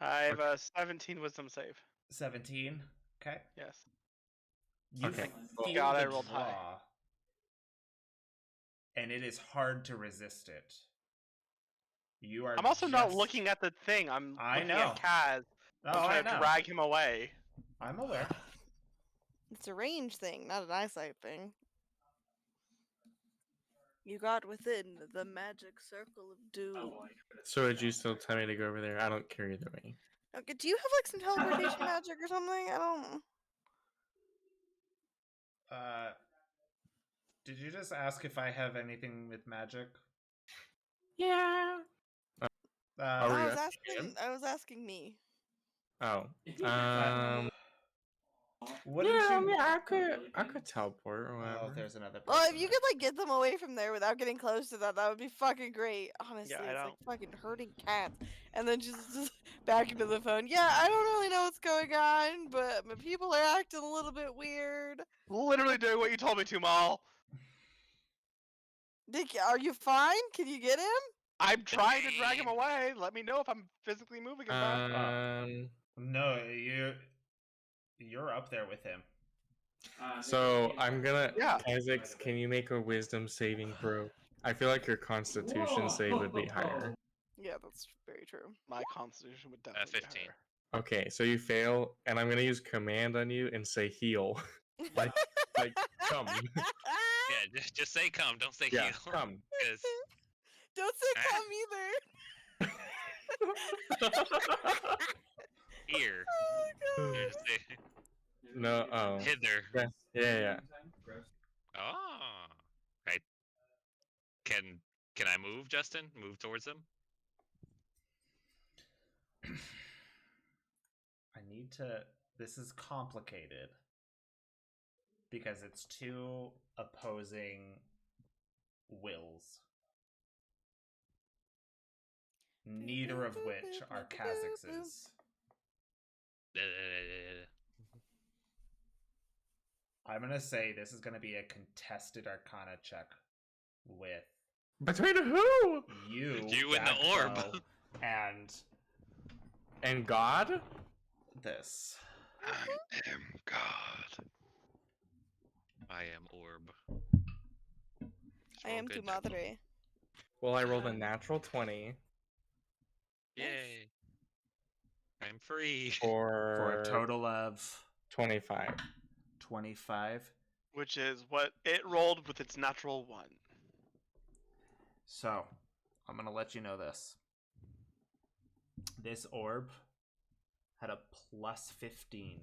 I have a 17 wisdom save. 17. Okay. Yes. You Okay. feel God, I the rolled high. draw, and it is hard to resist it. You are. I'm also not just- looking at the thing. I'm I looking know. at Kaz. Oh, I'm I trying to know. drag him away. I'm aware. It's a range thing, not an eyesight thing. You got within the magic circle of doom. So would you still tell me to go over there? I don't care either way. Okay, do you have like some teleportation magic or something? I don't. Did you just ask if I have anything with magic? Yeah. Are we I was asking him? asking. I was asking me. Oh. Wouldn't Yeah, I you? mean, I could teleport or whatever. Oh, there's another. Well, if person. you could like get them away from there without getting close to that would be fucking great. Honestly, I it's don't. like fucking hurting cats. And then just back into the phone. Yeah, I don't really know what's going on, but my people are acting a little bit weird. Literally doing what you told me to, Mal. Dick, are you fine? Can you get him? I'm trying to drag him away. Let me know if I'm physically moving him back. No, you're up there with him. So I'm gonna. Yeah. Isaac, can you make a wisdom saving throw? I feel like your Constitution save would be higher. Yeah, that's very true. My constitution would definitely 15. be higher. Okay, so you fail, and I'm gonna use command on you and say heal. like come. Yeah, just say come, don't say Yeah, heal. come. 'Cause Don't say Ah. come either. here. Oh, Here, God. say, No. Oh. hither. Yeah. Oh. Right. Can I move, Justin? Move towards him? I need to. This is complicated because it's two opposing wills, neither of which are Kha'Zix's. I'm gonna say this is gonna be a contested Arcana check with Between who? you, You and the orb. Dagbo, And God? this. I am God. I am orb. I am tu good. madre. Well, I rolled a natural 20 Yay. I'm free. For for a total of 25. 25. which is what it rolled with its natural 1. So, I'm gonna let you know this. This orb had a plus 15.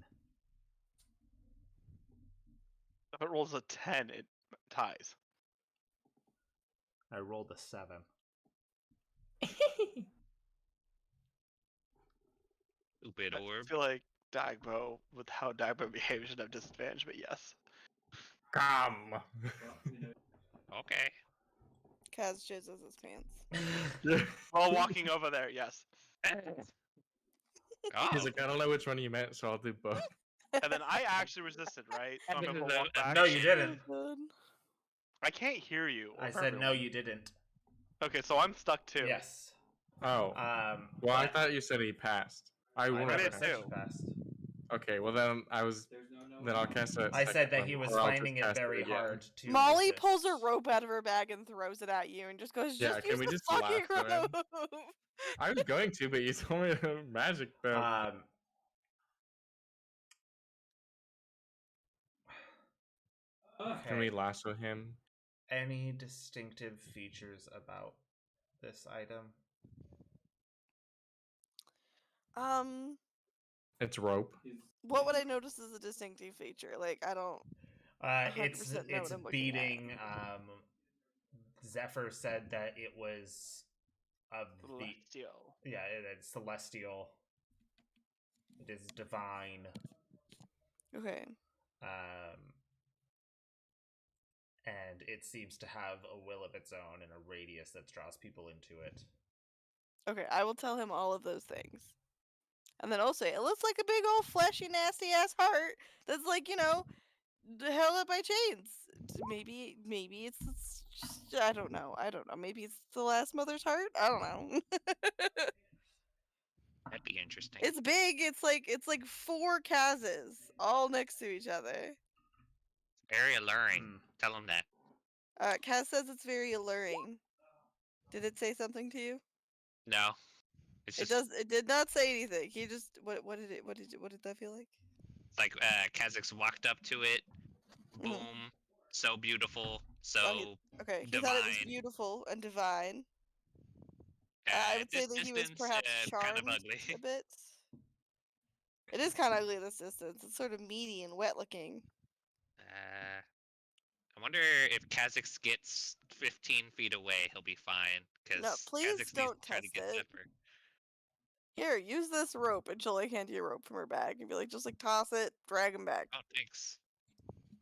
If it rolls a 10, it ties. I rolled a 7. Stupid I orb. feel like Dagbo, with how Dagbo behaves, should have disadvantage, but yes. Come. Okay. Kaz jizzes his pants. While walking over there, yes. Oh, He's like, I don't know which one you meant, so I'll do both. And then I actually resisted, right? So I'm able to That- walk back. No, you didn't. Good. I can't hear you. I or said no, everyone. you didn't. Okay, so I'm stuck too. Yes. Oh. Well, I but thought you said he passed. I I would never did said too. she passed. Okay, well then then I'll cast it. I said that he was finding it very hard to. Molly resist. pulls a rope out of her bag and throws it at you and just goes, Yeah, just can use we the just fucking laugh at him? rope. I was going to, but you told me to magic though. Can we Okay. lasso him? Any distinctive features about this item? It's rope. What would I notice as a distinctive feature? Like, I don't. 100% know It's what I'm looking at. beating. Zephyr said that it was of the Celestial. yeah, it's celestial. It is divine. Okay. And it seems to have a will of its own and a radius that draws people into it. Okay, I will tell him all of those things. And then I'll say, it looks like a big old fleshy, nasty ass heart that's like, held up by chains. Maybe it's just, I don't know. Maybe it's the last mother's heart? I don't know. that'd be interesting. It's big. It's like 4 Kazes all next to each other. Very alluring. Tell him that. Kaz says it's very alluring. Did it say something to you? No. It's just It did not say anything. He just what did that feel like? like Kazakhs walked up to it. Mhm. Boom. So beautiful. So Okay, he thought it was divine. beautiful and divine. I would say this that he was distance, perhaps kind charmed of ugly. a bit. It is kind of ugly at this distance. It's sort of meaty and wet looking. I wonder if Kazakhs gets 15 feet away, he'll be fine. Because No, please Kazakhs don't needs to try to test get it. Zephyr. Here, use this rope. And she'll like hand you a rope from her bag and be like, just like toss it, drag him back. Oh, thanks.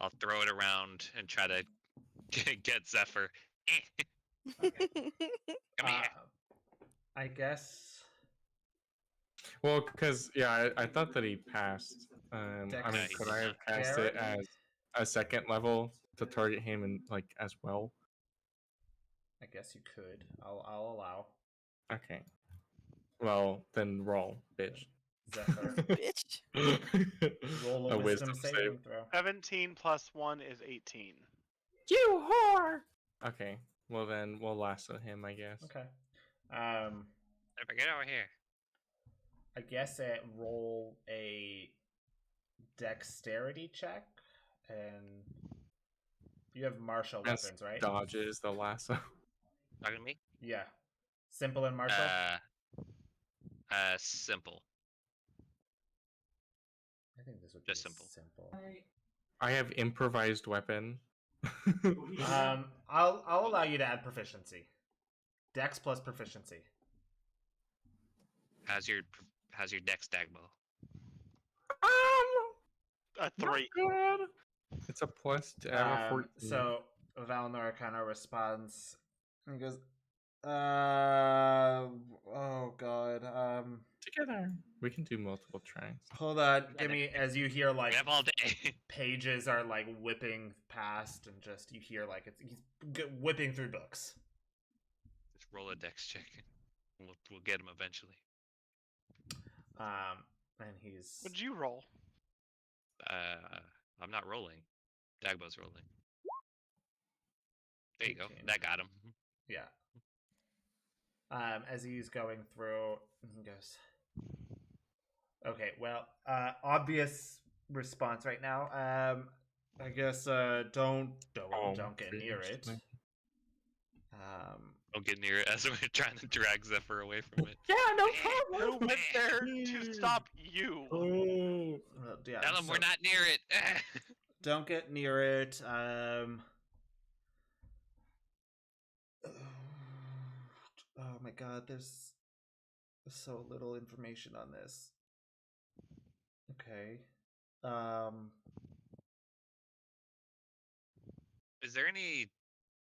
I'll throw it around and try to get Zephyr. Come here. I guess. Well, because I thought that he passed. I mean, Dex could I have cast it as a second level to target him and as well? I guess you could. I'll allow. Okay. Well, then roll, bitch. Zephyr. Bitch. Roll a wisdom saving throw. 17 plus 1 is 18. You whore! Okay. Well, then we'll lasso him, I guess. Okay. Zephyr, get over here. I guess roll a dexterity check, and you have martial As weapons, right? Dodges the lasso. Talking to me? Yeah. Simple and martial. Simple. I think this would just be simple. I have improvised weapon. I'll allow you to add proficiency. Dex plus proficiency. How's your dex, Dagbo? A 3. Good. It's a plus to have a 14. So Valnor kind of responds and he goes, oh god, Together. We can do multiple tries. hold on, give me, as you hear We like have all day. pages are like whipping past and just you hear like he's whipping through books. Just roll a dex check. We'll get him eventually. And he's What'd you roll? I'm not rolling. Dagbo's rolling. There you go. 18. That got him. Yeah. As he's going through, he goes, okay, well, obvious response right now. I guess don't Oh, get near it. goodness. Don't get near it as we're trying to drag Zephyr away from it. Yeah, no Who went there to stop you? Oh. Well, yeah, Tell him we're so not near it. don't get near it. Oh my god, there's so little information on this. Okay. Is there any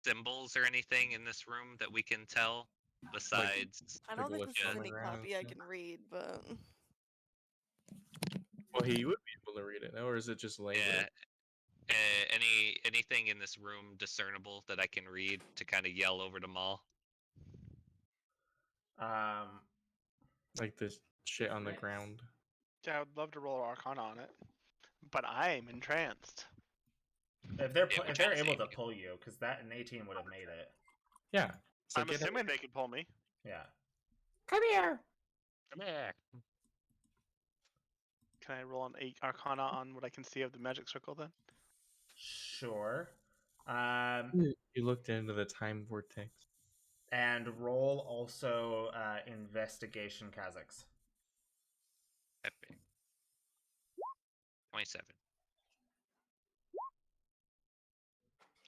symbols or anything in this room that we can tell besides? I don't think this glyphs is on the any ground, copy I yeah. can read, but Well, he would be able to read it, no? Or is it just labeled? Yeah. Anything in this room discernible that I can read to kind of yell over to Maul? Like this shit on the ground. Yeah, I would love to roll Arcana on it, but I'm entranced. if they're Yeah, if we're they're trying to able save to you. pull you, because that an 18 would have made it. Yeah. So I'm get assuming they could pull me. Yeah. Come here. Come here. Can I roll an Arcana on what I can see of the magic circle then? Sure. You looked into the time vortex. And roll also investigation Kazakhs. Epic. 27.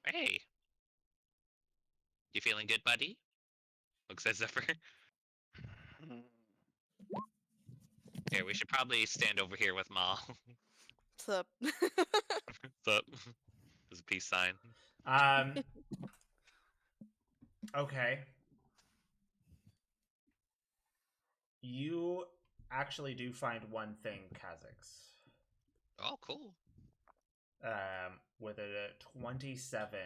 Hey. You feeling good, buddy? Looks at Zephyr. Here, we should probably stand over here with Maul. what's up? What's up? There's a peace sign. Okay. You actually do find one thing, Kazakhs. Oh, cool. With a 27,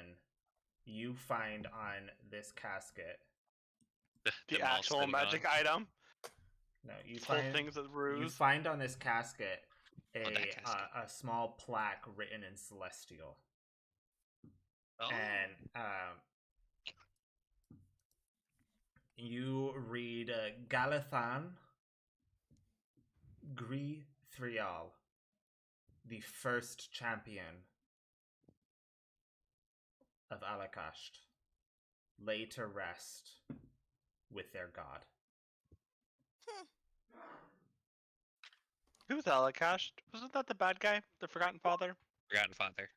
you find on this casket. The Maul actual sitting magic on. item. No, you This whole find thing's a you ruse. find on this casket that casket. a small plaque written in Celestial, Oh. and you read Galathan Gri Thrial, the first champion of Alakasht, lay to rest with their god. Who was Alakash? Wasn't that the bad guy? The Forgotten Father? Forgotten Father.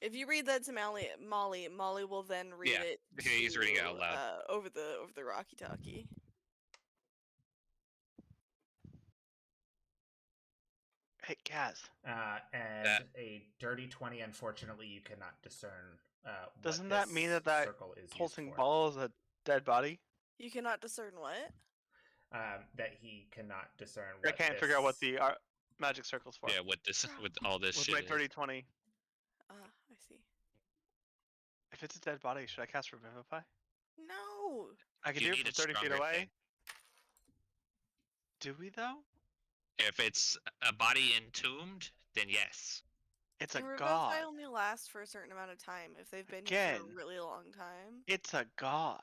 If you read that to Molly will then read Yeah, it. he's reading it out to, loud. over the Rocky Talkie. Hey, Kaz. And That- a dirty 20. Unfortunately, you cannot discern. What Doesn't that mean this that circle is used pulsing for. ball is a dead body? You cannot discern what? That he cannot discern. I What can't figure out what this- the magic circle's for. Yeah, with this, with all this With shit. my is. 30-20. I see. If it's a dead body, should I cast Revivify? No. I can You do it need from a 30 feet stronger away. thing. Do we though? If it's a body entombed, then yes. It's a And Revivify god. only lasts for a certain amount of time if they've been here for Again. a really long time. It's a god.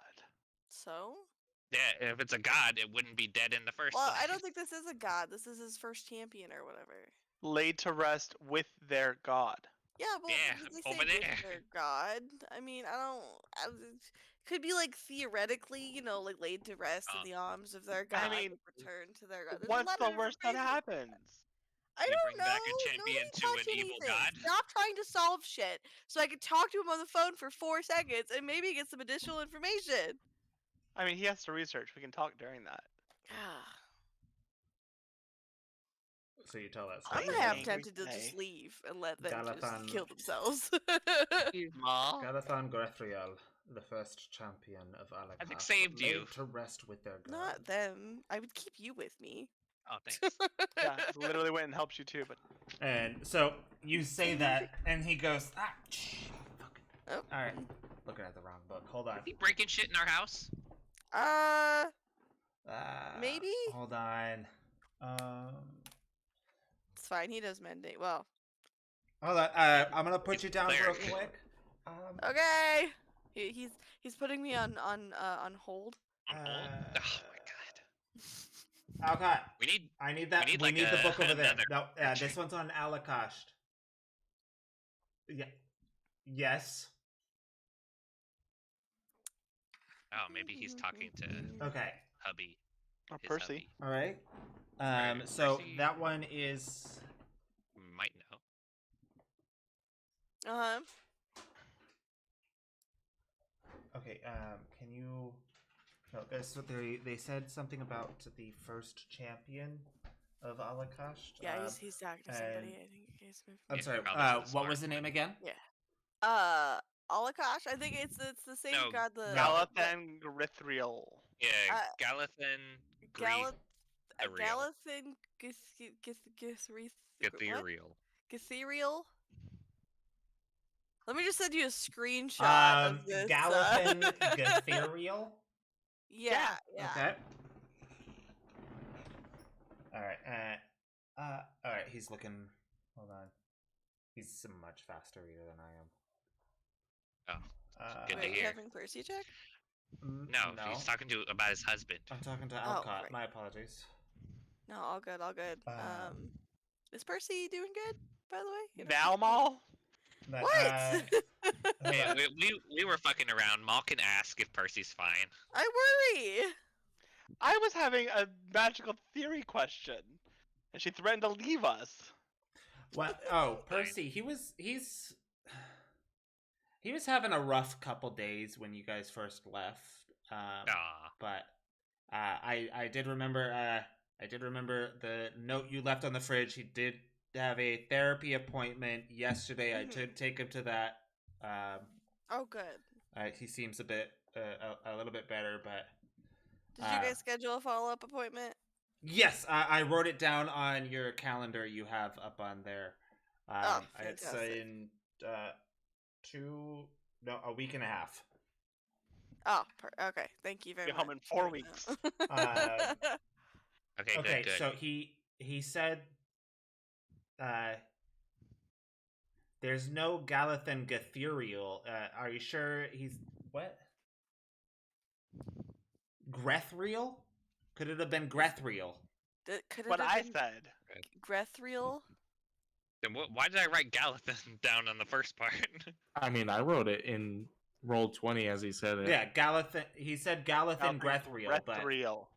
So? Yeah, if it's a god, it wouldn't be dead in the first Well, place. I don't think this is a god. This is his first champion or whatever. Laid to rest with their god. Yeah, well, Yeah, they say over with there. their god. I mean, could be like theoretically, like laid to rest in the arms of their god. mean, return to their god. There's a What's lot the of worst that information. happens? I You don't bring know. back a champion Nobody to an touch evil anything. god? Stop trying to solve shit so I could talk to him on the phone for 4 seconds and maybe get some additional information. I mean, he has to research. We can talk during that. So you tell that. I'm Angry half Angry tempted to Day. just leave and let them Galathan. just kill themselves. Maul. Galathan Grethriel, the first champion of Alakasht, I've saved laid you. to rest with their god. Not them. I would keep you with me. Oh, thanks. Yeah, it literally went and helped you too, but And so you say that, and he goes, fuck. Oh. All right, looking at the wrong book. Hold on. Is he breaking shit in our house? Maybe? Hold on. It's fine. He does mending. Well, Hold on. I'm gonna put you down real Cleric. quick. okay. He's putting me on hold. On hold? Oh my god. Alcott. We need. I need that. need, We like, need the book over there. another No, this picture. one's on Alakasht. Yeah. Yes. Oh, maybe he's talking to Okay. hubby. Or his Percy. hubby. All right. Right, So Percy. that one is. Might know. Uh-huh. Okay. Can you? No. So they said something about the first champion of Alakasht. Yeah, he's talking to somebody. and- I think he's moved. I'm Yeah, sorry. probably to the What smart was the name again? Alakash. I think it's the same No, god. The Galathan Grithriel. Yeah, Uh, Galathan, Galath, Ethereal. Galathan Githriel. Ethereal. Gatherial. Let me just send you a screenshot of this. Galathan Gatherial. Yeah, yeah. Okay. All right. All right. He's looking. Hold on. He's a much faster reader than I am. Oh, good to Wait, you hear. having Percy check? No, he's talking about his husband. I'm talking to Oh, Alcott. right. My apologies. No, all good, all good. Um, Is Percy doing good, by the way? You know? Valmal? But, What? Hey, we were fucking around. Maul can ask if Percy's fine. I worry. I was having a magical theory question, and she threatened to leave us. What? Oh, Percy. He's having a rough couple days when you guys first left. Aw. But I did remember the note you left on the fridge. He did have a therapy appointment yesterday. I did take him to that. Oh, good. He seems a bit a little bit better, but Did you guys schedule a follow-up appointment? yes, I wrote it down on your calendar you have up on there. It's fantastic. in a week and a half. Oh, okay. Thank you very Be much. home in 4 for weeks. that. Okay, Okay, good. so he said there's no Galathan Gatherial. Are you sure he's what? Grethriel? Could it have been Grethriel? Could it What have I been said. Grethriel? Then why did I write Galathan down on the first part? I mean, I wrote it in roll 20 as he said it. Yeah, Galathan. He said Galathan Grethriel, but Grethriel.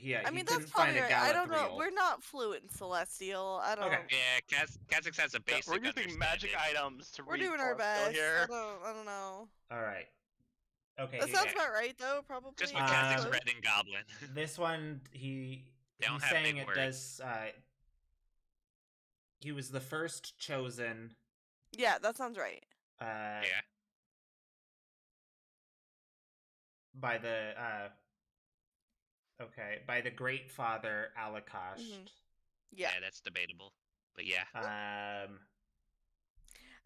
yeah, I he mean, couldn't that's probably find a right. I don't know. Galathriel. We're not fluent in Celestial. I don't. Okay. Yeah, Kha'Zix has a basic We're using magic understanding. items to We're read doing our Celestial best. here. I don't know. All right. Okay. That sounds about right, though. Probably. Just what Um, Kha'Zix Close. read in Goblin. This one, he's don't have saying big it words. does. He was the first chosen. Yeah, that sounds right. Yeah. By the by the Great Father Alakasht. Yeah. that's debatable. But yeah.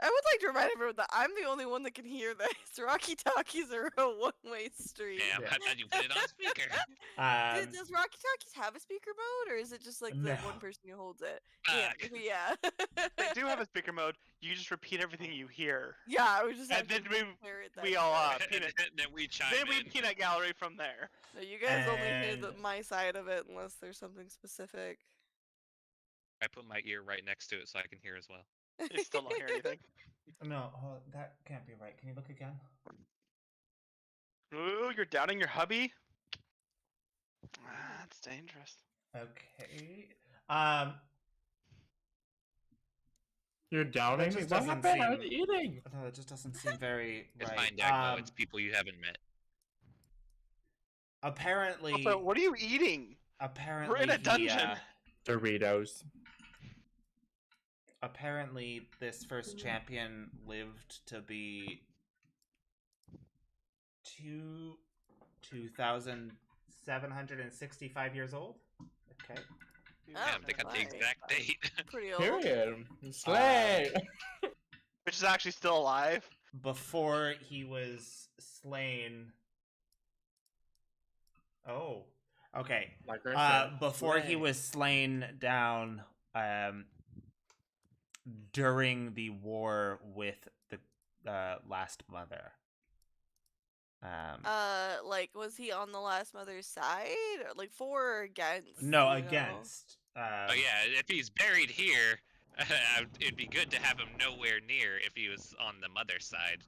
I would like to remind everyone that I'm the only one that can hear this. Rocky Talkies are a one-way street. Yeah, I thought you put it on speaker. Does Rocky Talkies have a speaker mode, or is it just like the No. one person who holds it? Fuck. Yeah. They do have a speaker mode. You just repeat everything you hear. Yeah, I would just And have then to we- clear it we then. all, And peanut. then we chime Then we in. peanut gallery from there. No, you guys only hear And- my side of it unless there's something specific. I put my ear right next to it so I can hear as well. They still don't hear anything. No, that can't be right. Can you look again? Ooh, you're doubting your hubby? That's dangerous. Okay. You're doubting That me? just What doesn't happened? I was seem- eating. No, it just doesn't seem very It's right. fine, Dagmo. It's people you haven't met. Apparently, Also, what are you eating? apparently We're in a he, dungeon. Doritos. apparently, this first champion lived to be 2,765 years old. Okay. Damn, they got the nice. exact date. Pretty old. Period. Slay. Which is actually still alive. Before he was slain. Oh. Okay. Like I said, Before he slay. was slain down during the war with the last mother. Like, was he on the last mother's side, or like for or against? No, you know? against. Oh yeah, if he's buried here, it'd be good to have him nowhere near if he was on the mother's side.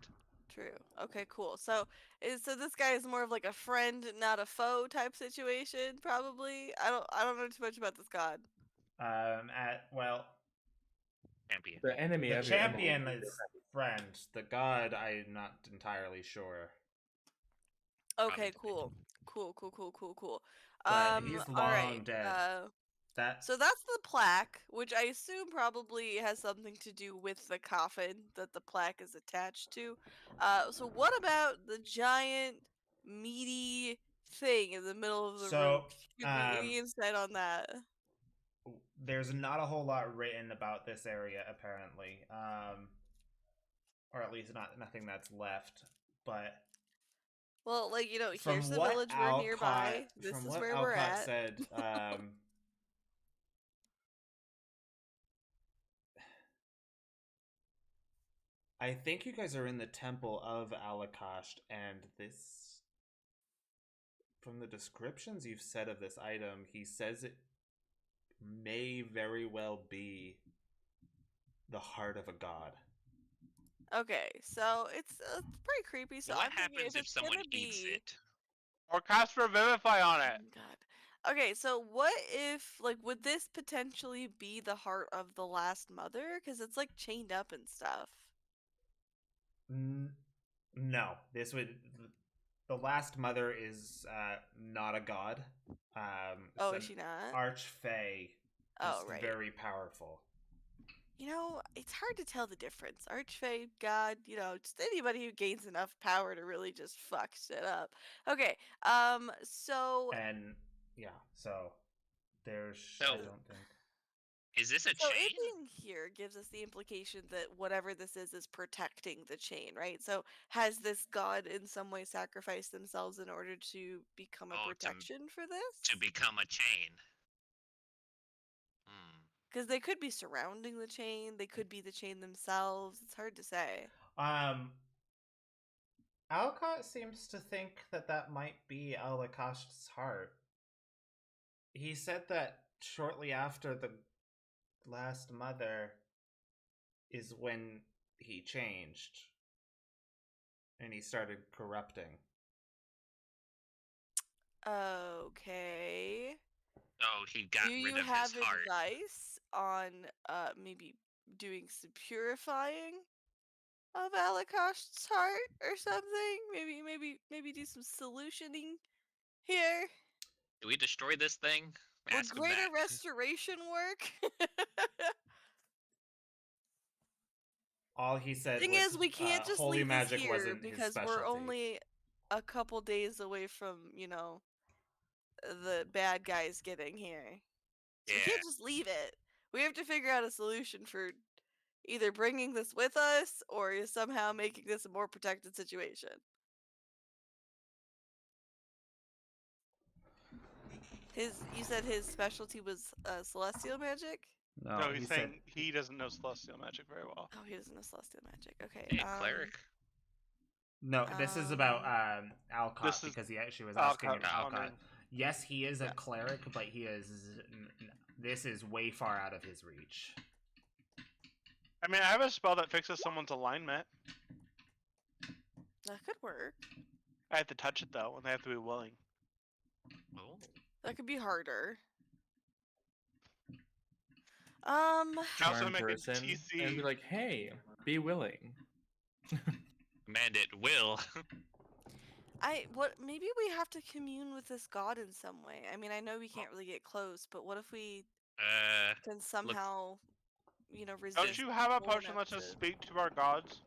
True. Okay, cool. So this guy is more of like a friend, not a foe type situation, probably. I don't know too much about this god. Well, Champion. The enemy the of your enemy champion is your is friend. The god, I'm not entirely sure. Okay, Probably. cool. But he's all long right. dead. That So that's the plaque, which I assume probably has something to do with the coffin that the plaque is attached to. So what about the giant, meaty thing in the middle of the room? So, Give me any insight on that. there's not a whole lot written about this area apparently, or at least nothing that's left. But Well, like, you know, from here's the what village we're nearby. This from is what where we're Alcott at. said, I think you guys are in the temple of Alakasht, and this, from the descriptions you've said of this item, he says it may very well be the heart of a god. Okay, so it's pretty creepy. So What I'm thinking happens if if it's someone gonna eats be... it? Or cast Revivify on it. Oh, God. Okay, so what if, like, would this potentially be the heart of the last mother? Because it's like chained up and stuff. No, this would. The last mother is not a god. Oh, it's is an she not? Archfey. Oh, Just right. very powerful. You know, it's hard to tell the difference. Archfey, god, you know, just anybody who gains enough power to really just fuck shit up. Okay, so And yeah, so there's. So- I don't think. Is this a So chain? it being here gives us the implication that whatever this is protecting the chain, right? So has this god in some way sacrificed themselves in order to become a Oh, protection for this? To become a chain. Hmm. Because they could be surrounding the chain, they could be the chain themselves. It's hard to say. Alcott seems to think that might be Alakasht's heart. He said that shortly after the last mother is when he changed and he started corrupting. Okay. Oh, he got Do rid you of have his heart. advice on maybe doing some purifying of Alakasht's heart or something? Maybe do some solutioning here. Do we destroy this thing? Would Ask him greater that. restoration work? All he said Thing was is, we can't just holy leave this magic here wasn't his because specialty. we're only a couple days away from, you know, the bad guys getting here. So we Yeah. can't just leave it. We have to figure out a solution for either bringing this with us or somehow making this a more protected situation. You said his specialty was celestial magic? No, he he's said saying he doesn't know celestial magic very well. Oh, he doesn't know celestial magic. Okay. Hey, cleric. no. This is about Alcott This is because he actually was asking Alcott if wondering. Alcott. Yes, he is a Yeah. cleric, but he is. This is way far out of his reach. I mean, I have a spell that fixes someone's alignment. That could work. I have to touch it though, and they have to be willing. Oh. That could be harder. I also Charm make a person TC. and be like, hey, be willing. Command it will. Maybe we have to commune with this god in some way. I mean, I know we can't really get close, but what if we can somehow, you know, resist? Don't you have a well potion enough that says to- speak to our gods?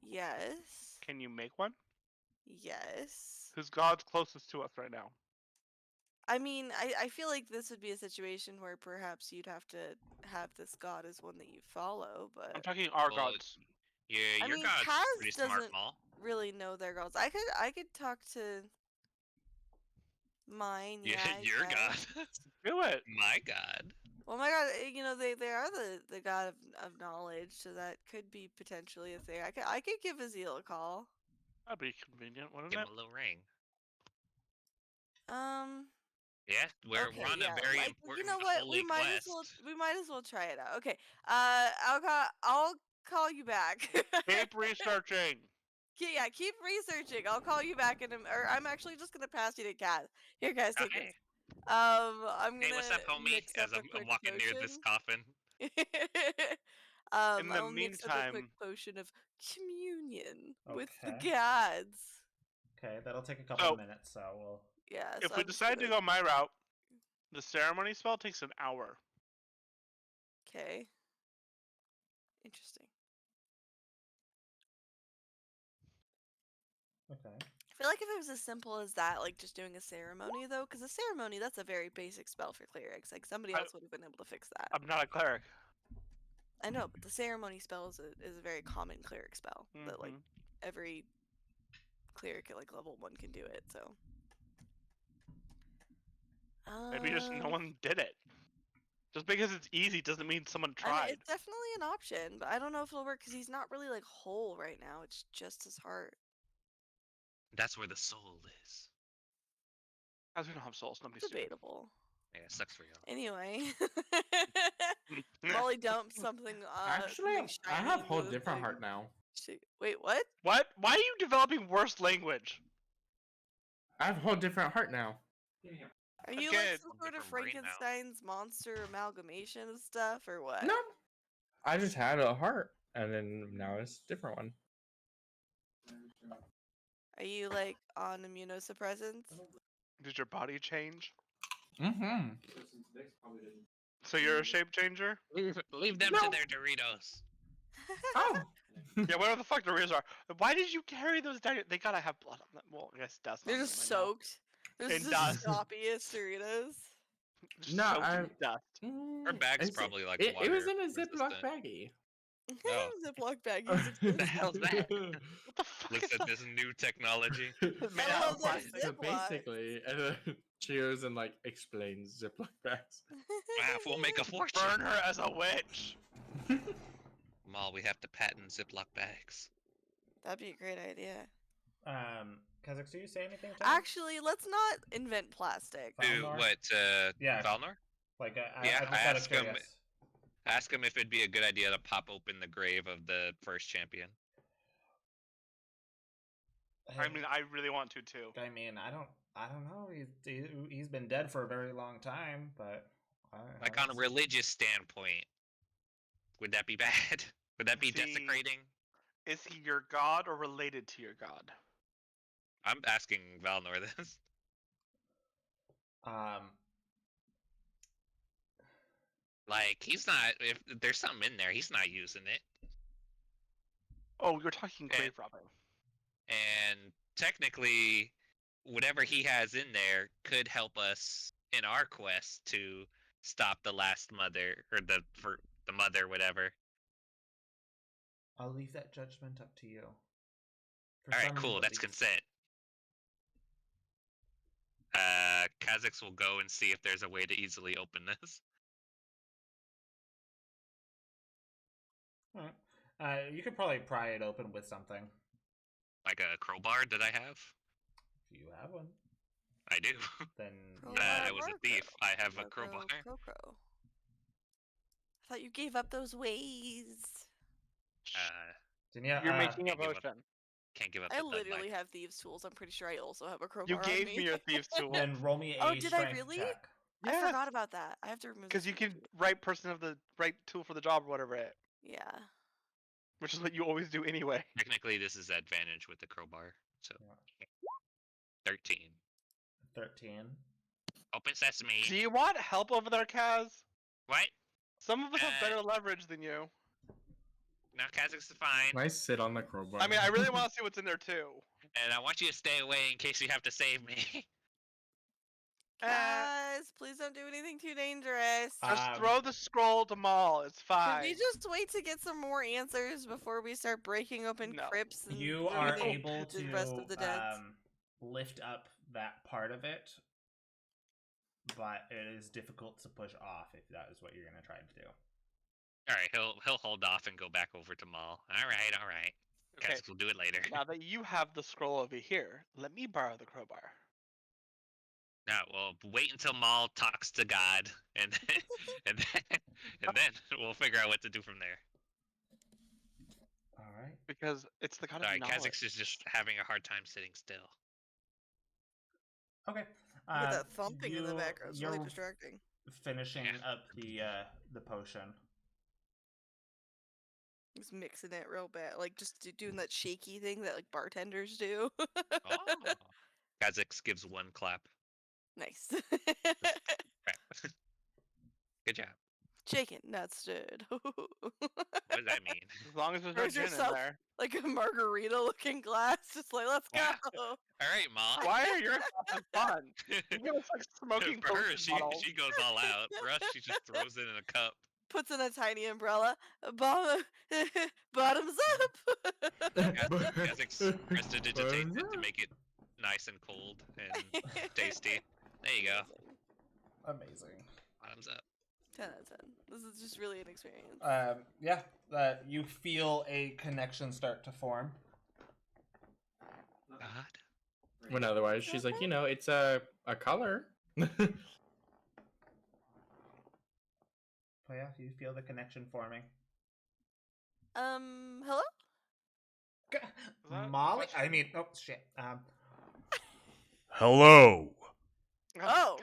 Yes. Can you make one? Yes. Whose god's closest to us right now? I mean, I feel like this would be a situation where perhaps you'd have to have this god as one that you follow, I'm but talking our Well, gods. Yeah, I your mean, god's Kaz pretty smart, doesn't- Maul. really know their gods. I could talk to mine. Yeah, I Your guess. god. Do it. My god. Well, my god, you know they are the god of knowledge, so that could be potentially a thing. I could give Azil a call. That'd be convenient, wouldn't Give it? him a little ring. Yeah, we're Okay, on yeah, a very like, important you know what? holy quest. We might as well try it out. Okay. I'll call you back. keep researching. Yeah, keep researching. I'll call you back or I'm actually just gonna pass you to Kaz. Here, guys, take Okay. this. I'm Hey, gonna what's up, homie? mix As up a I'm quick walking near this potion. coffin. In the I'll mix up a quick meantime- potion of communion with the Okay. gods. Okay, that'll take a couple So- of minutes, so we'll. Yeah. If so we I'm just decide to gonna- go my route, the ceremony spell takes an hour. Okay. Interesting. Okay. I feel like if it was as simple as that, like just doing a ceremony, though, because a ceremony, that's a very basic spell for clerics. Like somebody I- else would have been able to fix that. I'm not a cleric. I know, but the ceremony spell is a very common cleric spell that like Mhm. every cleric at like level 1 can do it. So Maybe just no Um, one did it. Just because it's easy doesn't mean someone I mean, tried. it's definitely an option, but I don't know if it'll work because he's not really like whole right now. It's just his heart. That's where the soul is. As we don't have souls, nobody's stupid. Debatable. Yeah, it sucks for y'all. Anyway, Molly dumped something. Actually, something I shiny have whole into the different thing. heart now. Wait, what? What? Why are you developing worse language? I have a whole different heart now. Are you Again, like some sort of different brain now. Frankenstein's monster amalgamation of stuff, or what? No, I just had a heart, and then now it's a different one. Are you like on immunosuppressants? Did your body change? Mm-hmm. So you're a shape changer? Leave them No. to their Doritos. Oh. Yeah, whatever the fuck Doritos are. Why did you carry those down? They gotta have blood on them. Well, I guess dust. They're on just them, I know. soaked. There's In just dust. sloppiest Doritos. Just No, soaked in dust. Her bag's It's- probably like it was water in a Ziploc resistant. baggie. Oh. Ziploc baggies. The expensive. hell's that? What the fuck Looks is at that? this new technology. Made I out love of that plastic. So Ziploc. basically, and then she goes and like explains Ziploc bags. Wow, we'll make a fortune. Burn her as a witch. Maul, we have to patent Ziploc bags. That'd be a great idea. Kazakh, do you say anything? To him? Actually, let's not invent plastic. Do Valnor? what? Yeah. Valnor? Like, Yeah, I'm I just out of asked him- curious. Ask him if it'd be a good idea to pop open the grave of the first champion. I mean, I really want to too. I mean, I don't know. He's been dead for a very long time, but Like on a religious standpoint, would that be bad? Would that be See- desecrating? Is he your god or related to your god? I'm asking Valnor this. Like, he's not. If there's something in there, he's not using it. Oh, you're talking Eh. grave robbing. And technically, whatever he has in there could help us in our quest to stop the last mother or the mother, whatever. I'll leave that judgment up to you. For All right, some cool. at That's least. consent. Kazakhs will go and see if there's a way to easily open this. Alright. You could probably pry it open with something. Like a crowbar that I have. If you have one, I do. then I was a thief. I have a crowbar. Crow. I thought you gave up those ways. Danielle, You're making a can't give up. potion. Can't give up. I the Dud literally life. have thieves' tools. I'm pretty sure I also have a crowbar. You on gave me. me your thieves tool. then roll me a Oh, did I strength really? check. I Yes, forgot about that. I have to remove. because the you thieves' can tool. right person of the right tool for the job or whatever it. Yeah. Which is what you always do anyway. Technically, this is advantage with the crowbar. So Yeah. 13. 13. Open sesame. Do you want help over there, Kaz? What? Some of us have Uh, better leverage than you. Now Kazakh's fine. Can I sit on the crowbar? I mean, I really want to see what's in there too. And I want you to stay away in case you have to save me. Guys, please don't do anything too dangerous. Just throw the scroll to Maul. It's Can fine. we just wait to get some more answers before we start breaking open No. crypts? And You are looting able the rest of the dead. to lift up that part of it, but it is difficult to push off if that is what you're going to try to do. All right, he'll hold off and go back over to Maul. All right. Okay. Guys, we'll do it later. Now that you have the scroll over here, let me borrow the crowbar. No, well, wait until Maul talks to God, and then, and then we'll figure out what to do from there. All right. Because it's the god Sorry, of knowledge. Kha'Zix is just having a hard time sitting still. Okay. Look at that thumping in the background. It's really you're distracting. finishing Yeah. up the potion. Just mixing it real bad, like just doing that shaky thing that like bartenders do. Oh. Kha'Zix gives one clap. Nice. Right. Good job. Shaken, not stirred. What does that mean? As long as there's no Where's gin in yourself? there. Like a margarita-looking glass, just like let's go. Wow. All right, Maul. Why are yours not fun? You give us like smoking For her, potion bottles. she goes all out. For us, she just throws it in a cup. Puts in a tiny umbrella. Bottoms up. Kha'Zix prestidigitates it to make it nice and cold and tasty. There you go. Amazing. Bottoms up. 10 out of 10. This is just really an experience. Yeah. You feel a connection start to form. God. When otherwise she's like, it's a color. Oh yeah, you feel the connection forming. Hello? that Molly? question? I mean, oh shit. Hello, Oh.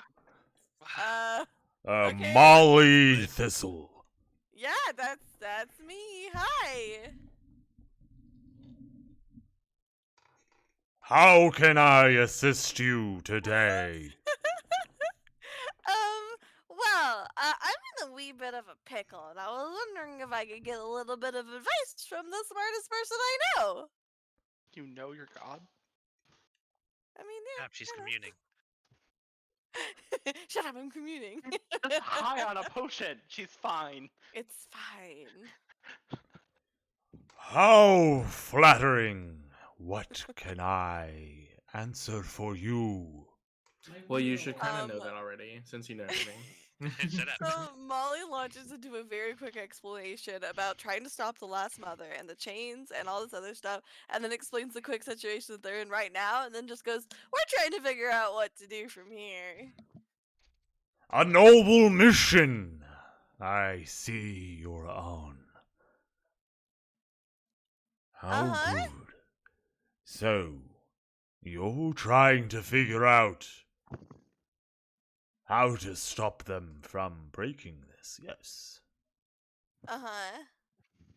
Okay. Molly Thistle. Yeah, that's me. Hi. How can I assist you today? Well, I'm in a wee bit of a pickle, and I was wondering if I could get a little bit of advice from the smartest person I know. You know your god? I mean, yeah. She's you know. communing. Shut up, I'm communing. Just high on a potion. She's fine. It's fine. How flattering. What can I answer for you? Well, you should kind of know Um, that already, since you know everything. Shut up. So Molly launches into a very quick explanation about trying to stop the last mother and the chains and all this other stuff, and then explains the quick situation that they're in right now, and then just goes, "We're trying to figure out what to do from here." A noble mission I see you're on. How Uh-huh. good. So, you're trying to figure out how to stop them from breaking this, yes? Uh-huh. Mhm.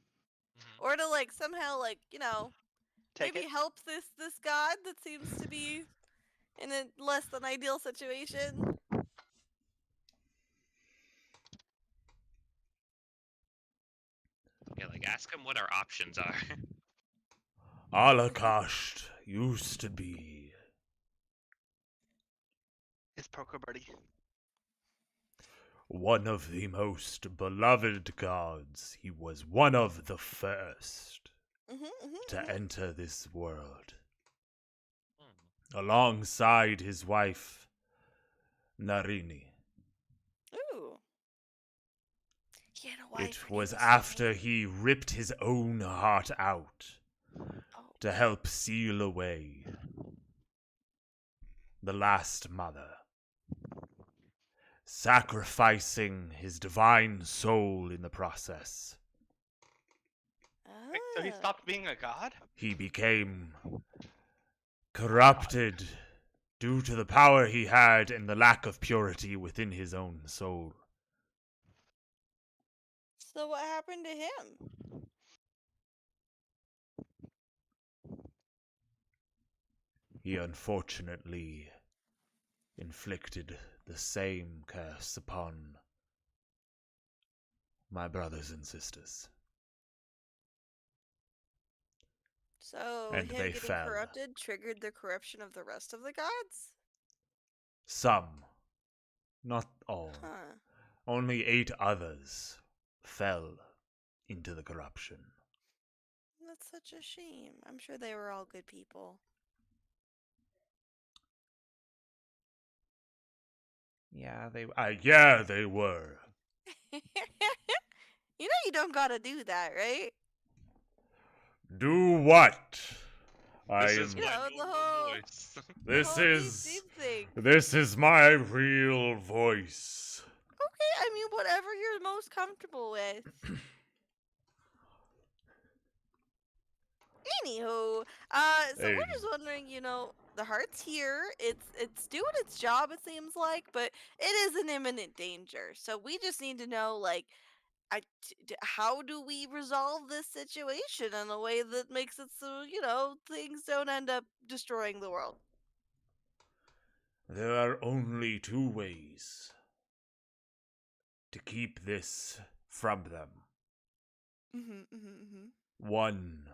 Or to like somehow Take maybe it. help this god that seems to be in a less than ideal situation. Yeah, like ask him what our options are. Alakasht used to be His poker buddy. one of the most beloved gods. He was one of the first to enter this world, alongside his wife, Narini. Ooh. He had a wife It and was he after he ripped his own heart out Oh. to help seal away the last mother, sacrificing his divine soul in the process. Wait, so he Ah. stopped being a god? He became corrupted due to the power he had and the lack of purity within his own soul. So what happened to him? He unfortunately inflicted the same curse upon my brothers and sisters. So And him they getting fell. corrupted triggered the corruption of the rest of the gods? Some, not all. Huh. Only 8 others fell into the corruption. That's such a shame. I'm sure they were all good people. Yeah, they. Yeah, they were. You know you don't gotta do that, right? Do what? I This is am. You my know, the normal whole- voice. This whole deep, is. deep thing. This is my real voice. Okay, I mean, whatever you're most comfortable with. Anywho, so Hey. we're just wondering, you know, the heart's here. It's doing its job, it seems like, but it is an imminent danger. So we just need to know, like, how do we resolve this situation in a way that makes it so, you know, things don't end up destroying the world. There are only two ways to keep this from them. One,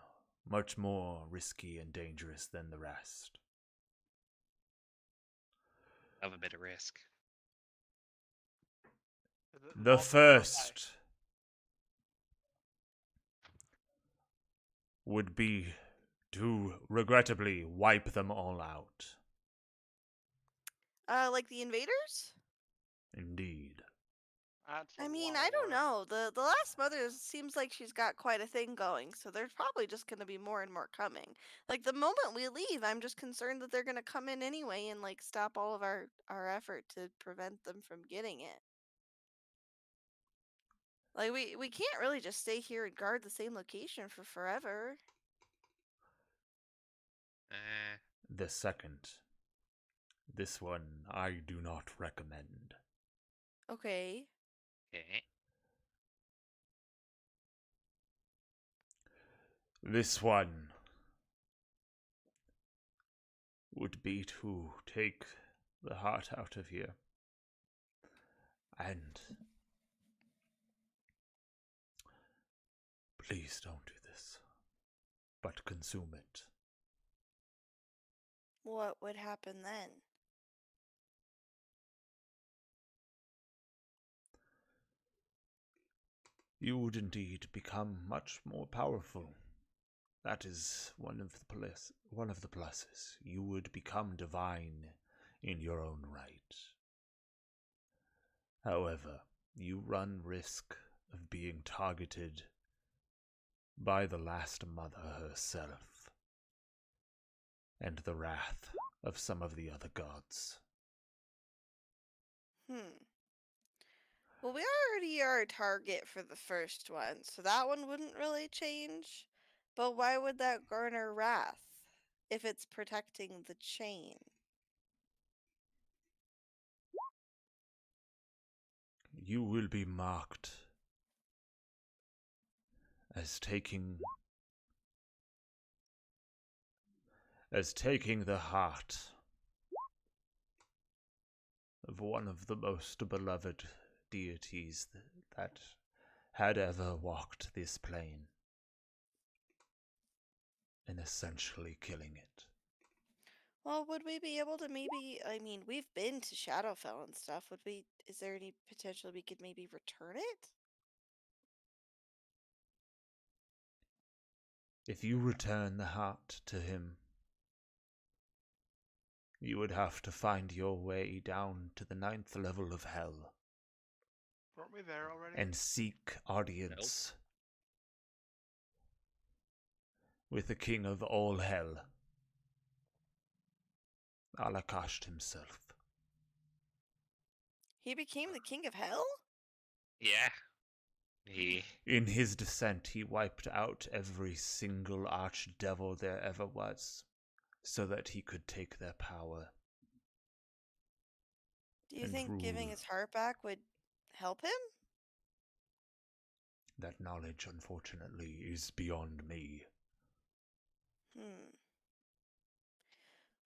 much more risky and dangerous than the rest. Have a bit of risk. The first would be to regrettably wipe them all out. Like the invaders? Indeed. That's a I mean, lot I of don't work. know. The last mother seems like she's got quite a thing going, so there's probably just going to be more and more coming. Like the moment we leave, I'm just concerned that they're going to come in anyway and like stop all of our effort to prevent them from getting it. Like we can't really just stay here and guard the same location for forever. Eh, The second. This one I do not recommend. Okay. okay. This one would be to take the heart out of here and please don't do this, but consume it. What would happen then? You would indeed become much more powerful. That is one of the pluses. You would become divine in your own right. However, you run risk of being targeted by the last mother herself and the wrath of some of the other gods. Well, we already are a target for the first one, so that one wouldn't really change. But why would that garner wrath if it's protecting the chain? You will be marked as taking the heart of one of the most beloved deities that had ever walked this plane, and essentially killing it. Well, would we be able to maybe, I mean, we've been to Shadowfell and stuff. Is there any potential we could maybe return it? If you return the heart to him, you would have to find your way down to the 9th level of hell Weren't we there already? and seek audience with the king of all hell, Alakasht himself. He became the king of hell? Yeah. He. In his descent, he wiped out every single archdevil there ever was, so that he could take their power. Do you And think giving rule. his heart back would help him? That knowledge, unfortunately, is beyond me.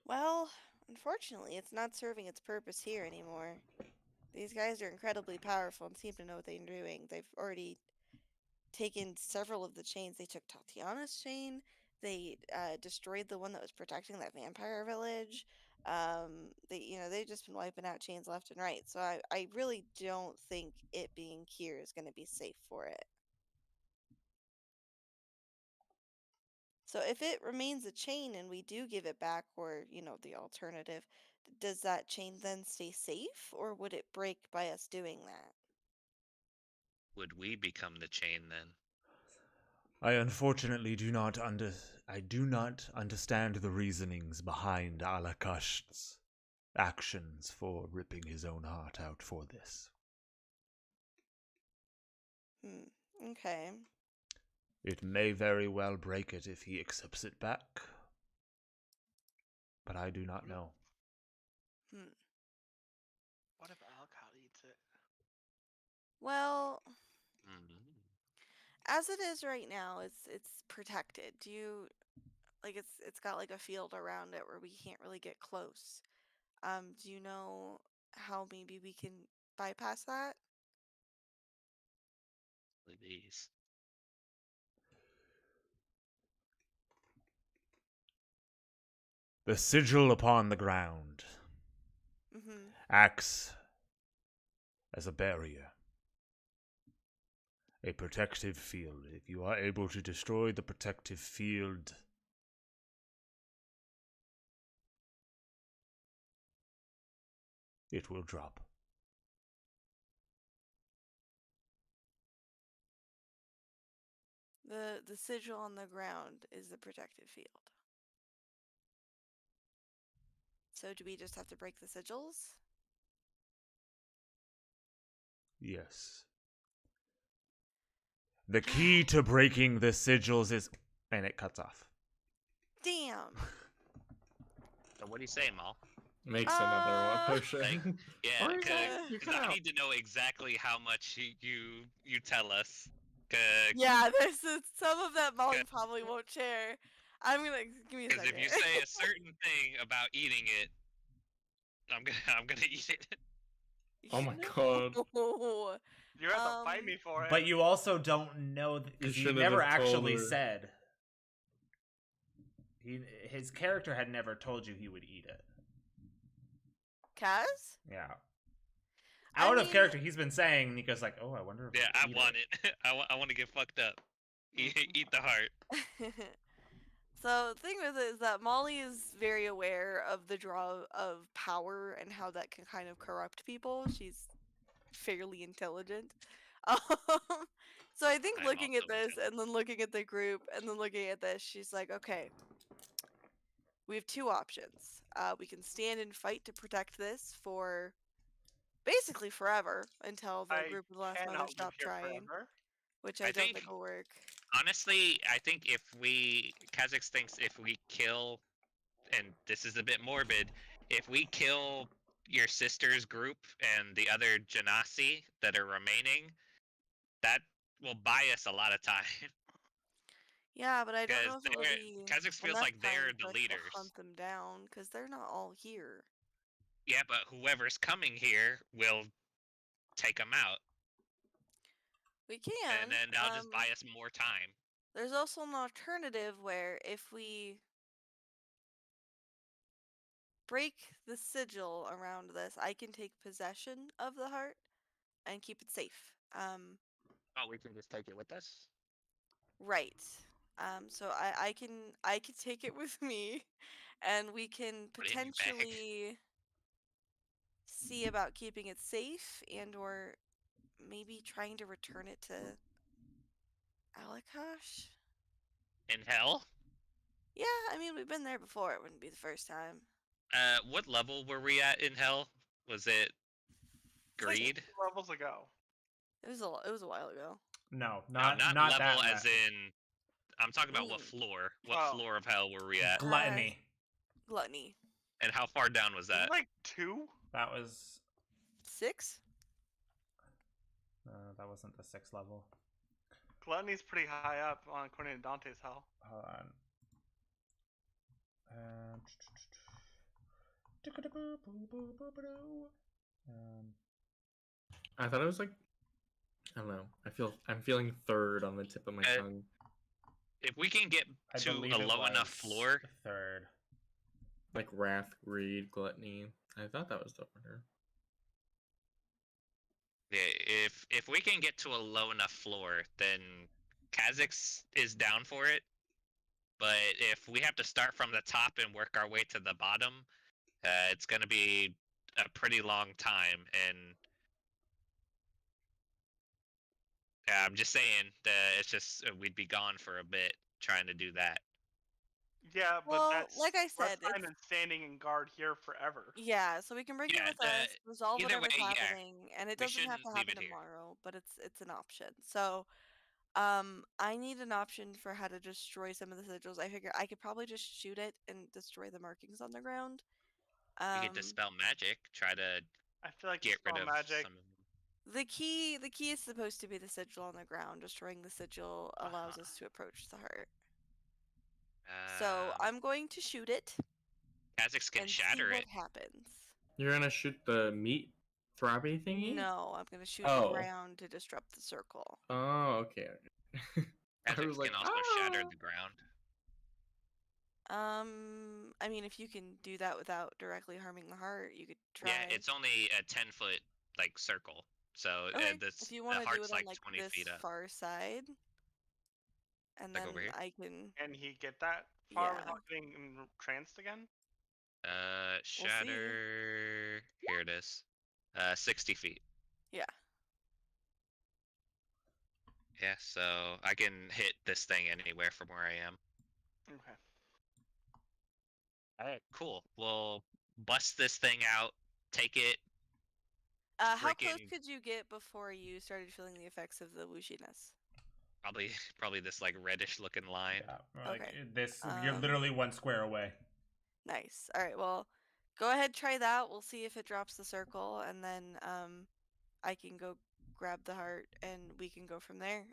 Well, unfortunately, it's not serving its purpose here anymore. These guys are incredibly powerful and seem to know what they're doing. They've already taken several of the chains. They took Tatiana's chain. They destroyed the one that was protecting that vampire village. They've just been wiping out chains left and right. So I really don't think it being here is going to be safe for it. So if it remains a chain and we do give it back, or the alternative, does that chain then stay safe, or would it break by us doing that? Would we become the chain then? I unfortunately do not understand the reasonings behind Alakash's actions for ripping his own heart out for this. Okay. It may very well break it if he accepts it back, but I do not know. What if Alcott eats it? Well, Mhm. as it is right now, it's protected. Do you like it's got like a field around it where we can't really get close. Do you know how maybe we can bypass that? These. The sigil upon the ground Mm-hmm. acts as a barrier, a protective field. If you are able to destroy the protective field, it will drop. The sigil on the ground is the protective field. So do we just have to break the sigils? Yes. The key to breaking the sigils is... And it cuts off. Damn. So what do you say, Mal? Makes another one potion. Like, yeah, Why is because that? You cut I out. need to know exactly how much you tell us. Yeah, this is some of that Molly probably won't share. I'm gonna give me a Because second. if you say a certain thing about eating it, I'm gonna eat it. Oh my god. No. You have to fight me for it. But you also don't know because he shouldn't never have told actually her. said. His character had never told you he would eat it. Kaz? Yeah. I Out of mean- character, he's been saying, Nico's like, oh, I wonder if Yeah, I he'll eat want it. I want to get fucked up. Eat the heart. So the thing with it is that Molly is very aware of the draw of power and how that can kind of corrupt people. She's fairly intelligent. So I think I'm looking at also this intelligent. and then looking at the group and then looking at this, she's like, okay, we have two options. We can stand and fight to protect this for basically forever until the I group of the last cannot mother live stop here trying, forever. which I I don't think- think will work. Honestly, I think if Kha'Zix thinks if we kill, and this is a bit morbid, if we kill your sister's group and the other Genasi that are remaining, that will buy us a lot of time. Yeah, but I don't know Because if it'll be Kha'Zix feels enough like they're time the for us to leaders. hunt them down because they're not all here. Yeah, but whoever's coming here will take them out, We can. and then that'll just buy us more time. There's also an alternative where if we break the sigil around this, I can take possession of the heart and keep it safe. Oh, we can just take it with us. Right. So I can take it with me, and we can Put it in your bag. potentially see about keeping it safe and or maybe trying to return it to Alakash. In hell? Yeah, I mean we've been there before. It wouldn't be the first time. What level were we at in hell? Was it It's like- greed? Levels ago. It was a while ago. No, No, not level that as in. I'm talking about what floor. What Oh. floor of hell were we at? gluttony. Gluttony. And how far down was that? Like 2? That was 6? that wasn't the 6th level. Gluttony's pretty high up on according to Dante's hell. Hold on. I thought it was like, I don't know. I'm feeling third on the tip of my tongue. If we can get I to believe a it low enough was floor, 3rd. Like wrath, greed, gluttony. I thought that was the order. yeah, if we can get to a low enough floor, then Kha'Zix is down for it. But if we have to start from the top and work our way to the bottom, it's going to be a pretty long time, and Yeah, I'm just saying that it's just we'd be gone for a bit trying to do that. Yeah, but Well, that's like I we're said, fine it's and standing in guard here forever. yeah. So we can bring it Yeah, with us, resolve either whatever's way, yeah, happening, and it we doesn't have shouldn't to leave happen it here. tomorrow. But it's an option. So, I need an option for how to destroy some of the sigils. I figure I could probably just shoot it and destroy the markings on the ground. We could dispel magic, try to I feel like get rid Dispel of magic. some of them. The key is supposed to be the sigil on the ground. Destroying the sigil allows us to approach the heart. So I'm going to shoot it Kha'Zix can and see shatter what it. happens. You're gonna shoot the meat throbby thingy? No, I'm gonna shoot Oh. the ground to disrupt the circle. Oh, okay. I Kha'Zix was like, can also shatter the ground. I mean, if you can do that without directly harming the heart, you could try. Yeah, it's only a 10-foot like circle, so okay. this If you the want to do heart's it on like like 20 this feet up. far side, and Like then over here? I can. Can he get that far Yeah. without getting entranced again? see. Shatter. Here it is. 60 feet. Yeah. Yeah, so I can hit this thing anywhere from where I am. Okay. Alright, cool. We'll bust this thing out, take it. How close freaking- could you get before you started feeling the effects of the wooshiness? Probably this like reddish looking line. Yeah, like Okay, this, you're um, literally 1 square away. Nice. All right. Well, go ahead, try that. We'll see if it drops the circle, and then I can go grab the heart, and we can go from there.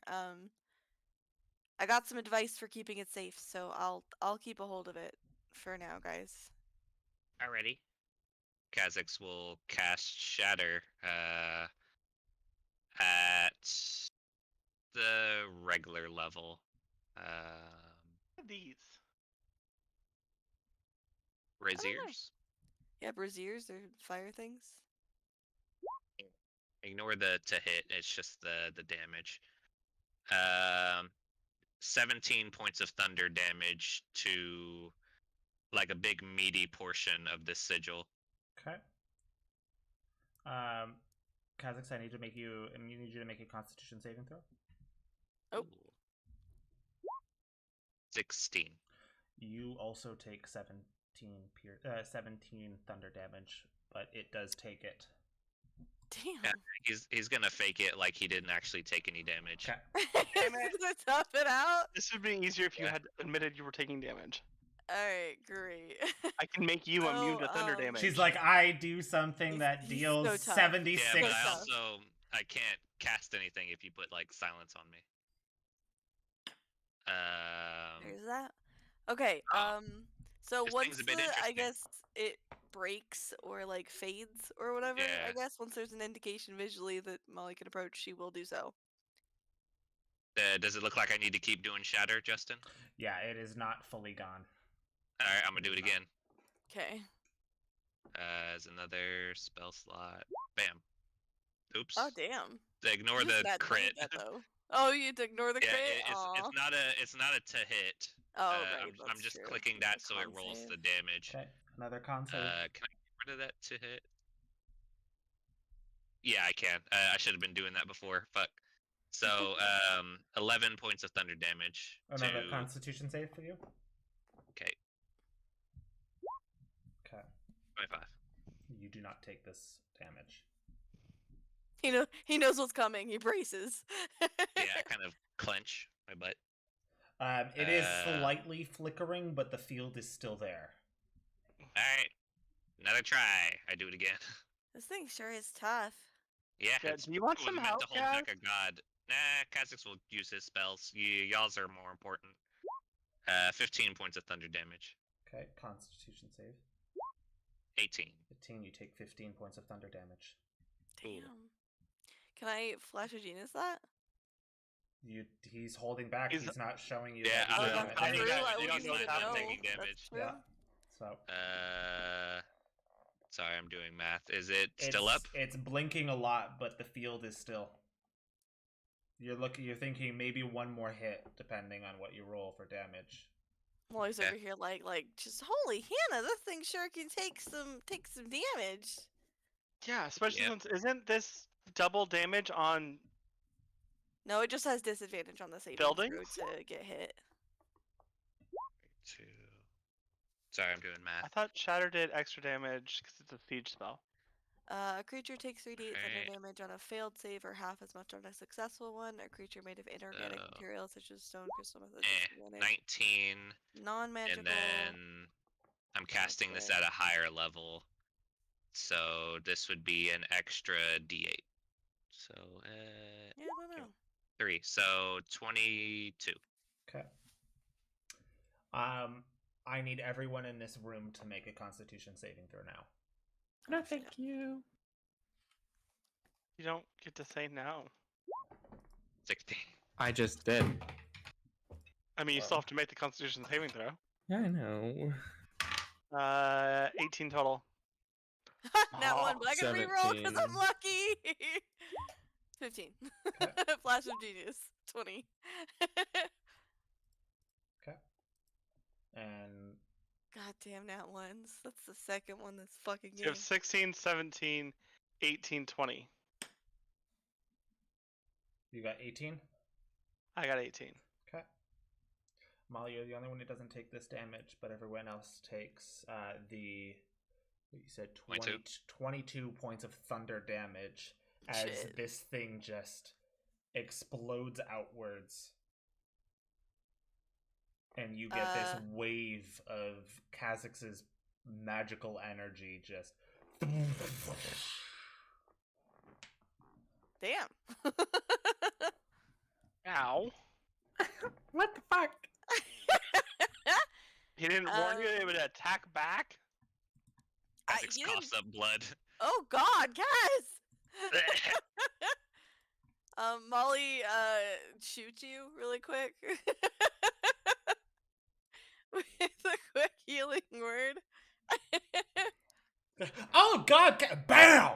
I got some advice for keeping it safe, so I'll keep a hold of it for now, guys. Alrighty. Kha'Zix will cast Shatter at the regular level. These. Braziers. Yeah, braziers or fire things. Ignore the to hit. It's just the damage. 17 points of thunder damage to like a big meaty portion of this sigil. Okay. Kha'Zix, I need you to make a Constitution saving throw. Oh. Ooh. 16. You also take 17 thunder damage, but it does take it. Damn. Yeah, he's gonna fake it like he didn't actually take any damage. Okay. He's gonna tough it out. This would be easier if you Yeah. had admitted you were taking damage. All right, great. I can make you immune to thunder damage. She's like, I do something that he's deals so tough. 76. Yeah, but So I can't cast anything if you put like silence on me. There's that. Okay. So This once thing's a bit I interesting. guess it breaks or like fades or whatever. Yeah. I guess once there's an indication visually that Molly can approach, she will do so. Does it look like I need to keep doing Shatter, Justin? Yeah, it is not fully gone. All right, I'm gonna do it again. Okay. As another spell slot. Bam. Oops. Oh damn. Ignore You just the not doing crit. that, though. Oh, you had to ignore the Yeah, crit. it's not a to hit. Oh, right, I'm that's just true. clicking that so it rolls save. the damage. Okay, another con save. Can I get rid of that to hit? Yeah, I can. I should have been doing that before. Fuck. So, 11 points of thunder damage. Another to... Constitution save for you. Okay, Okay, 25. you do not take this damage. He knows what's coming. He braces. Yeah, I kind of clench my butt. It is slightly flickering, but the field is still there. Alright. Another try. I do it again. This thing sure is tough. Yeah, Yeah, it's do you want was some meant help, to hold back a god. Nah, Kha'Zix will use his spells. Y'all's are more important. 15 points of thunder damage. Okay, Constitution save. 18. 15, you take 15 points of thunder damage. Damn. Can I flash a genius that? He's holding back. He's, He's- not showing you. Yeah, that he's Oh, doing that's it. you true. don't- I you wouldn't don't know even it's know. not taking That's damage. true. Yeah. So Sorry, I'm doing math. Is it still up? It's blinking a lot, but the field is still. You're thinking maybe one more hit, depending on what you roll for damage. Molly's Okay. over here like just holy Hannah, this thing sure can take some damage. Yeah, especially Yep. since isn't this double damage on No, it just has disadvantage on the saving Buildings? throw to get hit. 2. Sorry, I'm doing I math. thought Shatter did extra damage because it's a siege spell. A creature takes 3d8 Okay. thunder damage on a failed save or half as much on a successful one. A creature made of inorganic So, materials such as stone, crystal, metals, 19, non-magical. and then I'm casting this Okay. at a higher level, so this would be an extra D8. So, Yeah, I don't know. 3. So 22. Okay. I need everyone in this room to make a Constitution saving throw now. No, thank you. You don't get to say no. 16. I just did. I mean, you still have to make the Constitution saving throw. Yeah, I know. 18 total. That one, but I can reroll because I'm 17. lucky. 15. Flash of genius. 20. Okay. And Goddamn nat ones. That's the second one this fucking So you game. have 16, 17, 18, 20. you got 18? I got 18. Okay. Molly, you're the only one who doesn't take this damage, but everyone else takes what you said, 22 points of thunder damage as Shit. this thing just explodes outwards. And you get this wave of Kazakh's magical energy just. Damn. Ow. What the fuck? He didn't warn you they would attack back? Essex you coughs up blood. Oh God, guys! Molly, shoot you really quick with a quick healing word. Oh God! Bam!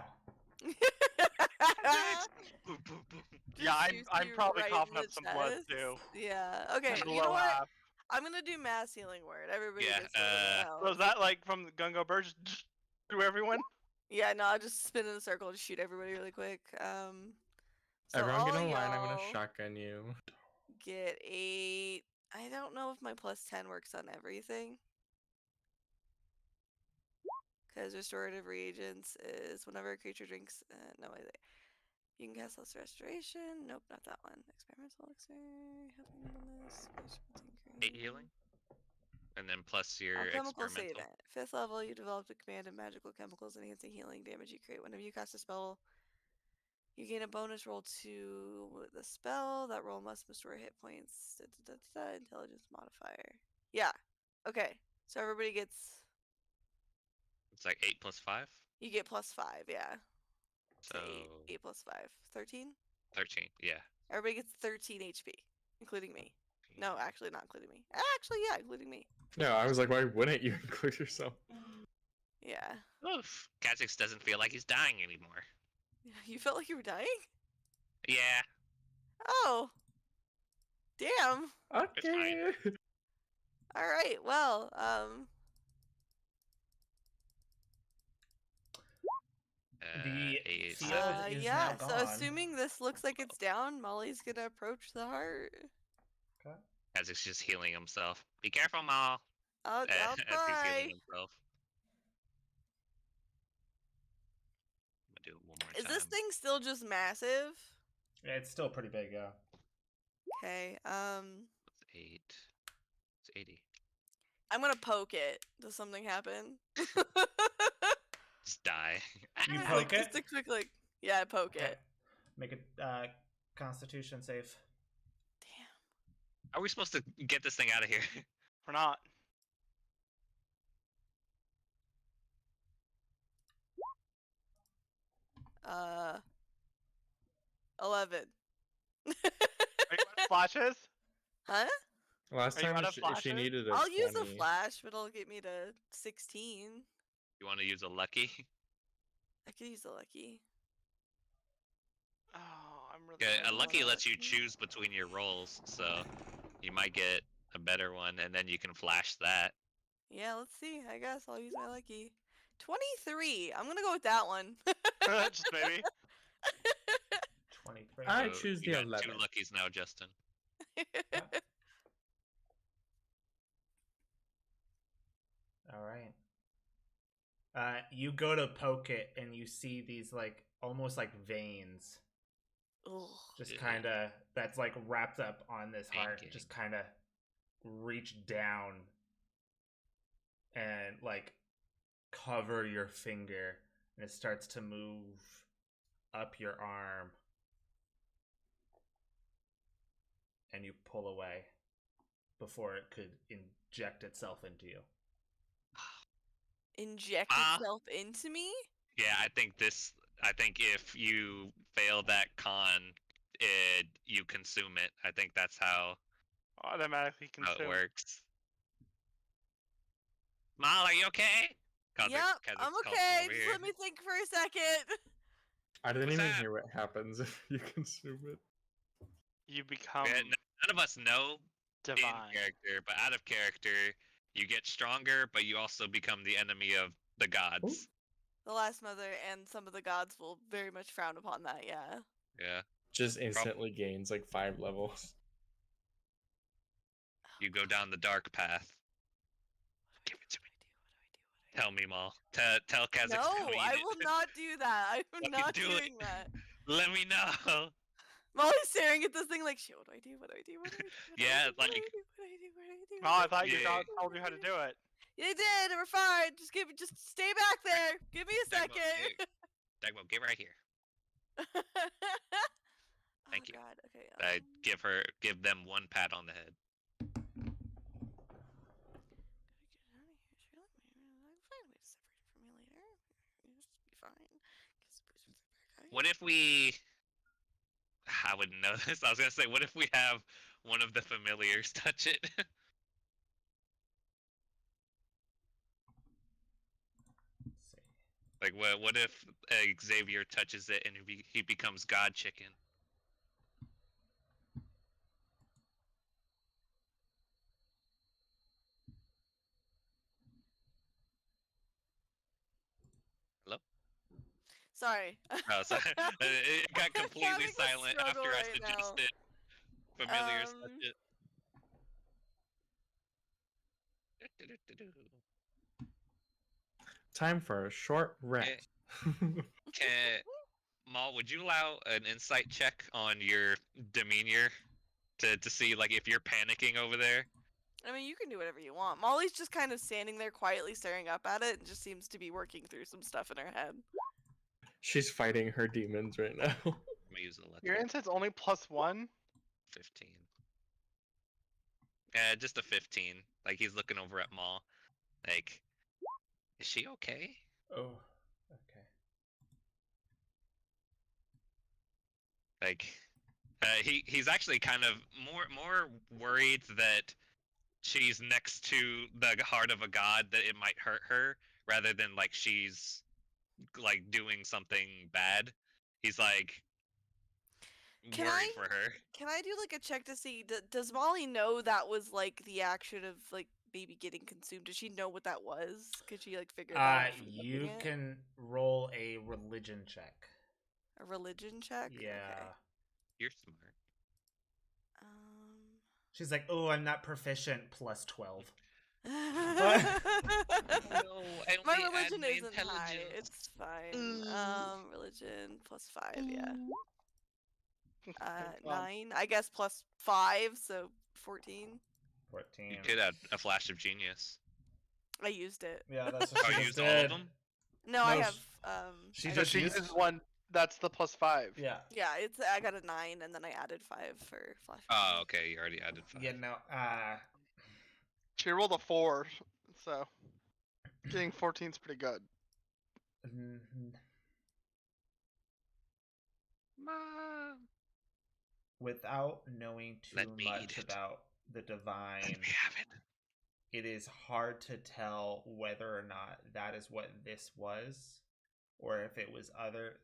Boom, boom, boom. Yeah, Just I'm shoots you probably right coughing in up the some blood chest. too. Yeah. Okay. Just a You know low what? half. I'm gonna do mass healing word. Everybody Yeah, gets a little bit of So health. is that like from the Gungo Bird just through everyone? Yeah, no, I'll just spin in a circle to shoot everybody really quick. So Everyone all get in a line. I'm gonna y'all shotgun you. get 8. I don't know if my plus 10 works on everything. Because restorative reagents is whenever a creature drinks. No, wait. You can cast less restoration. Nope, not that one. Experimental elixir. Helping bonus. 8 healing? And then plus your Alchemical experimental. saving. 5th level, you developed a command of magical chemicals enhancing healing damage you create. Whenever you cast a spell, you gain a bonus roll to the spell. That roll must restore hit points. Intelligence modifier. Yeah. Okay. So everybody gets. It's like 8 plus 5. You get plus 5, yeah. So 8 plus 5. 13? 13. Yeah. Everybody gets 13 HP, including me. No, actually not including me. Actually, yeah, including me. No, I was like, why wouldn't you include yourself? Yeah. Oof. Kha'Zix doesn't feel like he's dying anymore. You felt like you were dying? Yeah. Oh. Damn. Okay. All right. Well, The 8. field is yeah. now So gone. assuming this looks like it's down, Molly's gonna approach the heart. Okay. Kha'Zix just healing himself. Be careful, Maul. I'll As he's try. healing himself. I'm gonna do it one more Is time. this thing still just massive? Yeah, it's still pretty big, yeah. Okay. It's 8. It's 80. I'm gonna poke it. Does something happen? Just die. You Just poke it? Just a quick like. Yeah, I poke Okay. it. Make a Constitution save. Damn. Are we supposed to get this thing out of here? We're not. Uh. 11. Are you out of flashes? Huh? Last Are you time out of she flashes? needed a I'll use a 20. flash, but it'll get me to 16. You want to use a lucky? I could use a lucky. Oh, I'm really. Yeah, a worried lucky about lets it. you choose between your rolls, so you might get a better one, and then you can flash that. Yeah, let's see. I guess I'll use my lucky. 23. I'm gonna go with that one. Just maybe. 23. I So choose you the got 2 11. luckies now, Justin. All right. You go to poke it, and you see these like almost like veins, Ugh. just Ew. kind of that's like wrapped up on this Vein heart. gang. Just kind of reach down and like cover your finger, and it starts to move up your arm, and you pull away before it could inject itself into you. Inject Ah. itself into me? Yeah, I think if you fail that con, you consume it. I think that's how Automatically it consumed. works. Mal, are you okay? Yep, I'm Kazak's calling okay. over Just here. let me think for a second. I didn't What's even that? hear what happens if you consume it. You become None of us know in divine. character, but out of character, you get stronger, but you also become the enemy of the gods. The Last Mother and some of the gods will very much frown upon that, yeah. Yeah, Just instantly gains like 5 levels. you go down the dark path. Give it to me. Tell me, Mal. Tell Kazakh. No, I will not do that. I'm Fucking not do doing it. that. Let me know. Molly's staring at this thing like, shit, what do I do? What do I do? What do I do? What do I Yeah, do? What do I like- do? What do I do? What do I do? Oh, I thought your Yeah. dog told you how to do it. They did. We're fine. Just stay back there. Give me a Dagmo, second. Dagmo, get right here. Thank you. Oh, God. Okay. I give them 1 pat on the head. Find a way to separate it from me later. Just be fine. What if we? I wouldn't know this. I was gonna say, what if we have one of the familiars touch it? Let's see. Like, what if Xavier touches it and he becomes God Chicken? Sorry. Oh, sorry. It got I'm completely having a silent after struggle I right now. suggested familiars touch it. Time for a short rest. Maul, would you allow an insight check on your demeanor to see like if you're panicking over there? I mean, you can do whatever you want. Molly's just kind of standing there quietly staring up at it and just seems to be working through some stuff in her head. She's fighting her demons right now. I'm gonna use a Your insight's only +1. 15. Just a 15. Like he's looking over at Maul. Like, is she okay? Oh, okay. Like, he's actually kind of more worried that she's next to the heart of a god that it might hurt her, rather than like she's like doing something bad. He's like Can worried I- for her. Can I do like a check to see, does Molly know that was like the action of like maybe getting consumed? Does she know what that was? Could she like figure that out? from looking You at it? can roll a religion check. A religion check? Yeah. You're smart. She's like, oh, I'm not proficient. Plus 12. No, I My only add religion my isn't high. intelligence. It's fine. Religion +5, yeah. 9. I guess +5, so 14. 14. You could add a flash of genius. I used it. Yeah, that's what Oh, she you just used all of did. them? No, I No, have she I just She used- uses 1. That's the +5. Yeah. yeah, I got a 9 and then I added 5 for flash. Oh, okay. You already added 5. Yeah, no, She rolled a 4, so getting 14's pretty good. mhm. Mom. Without knowing too Let me much eat it. about the divine, Let me have it. it is hard to tell whether or not that is what this was, or if it was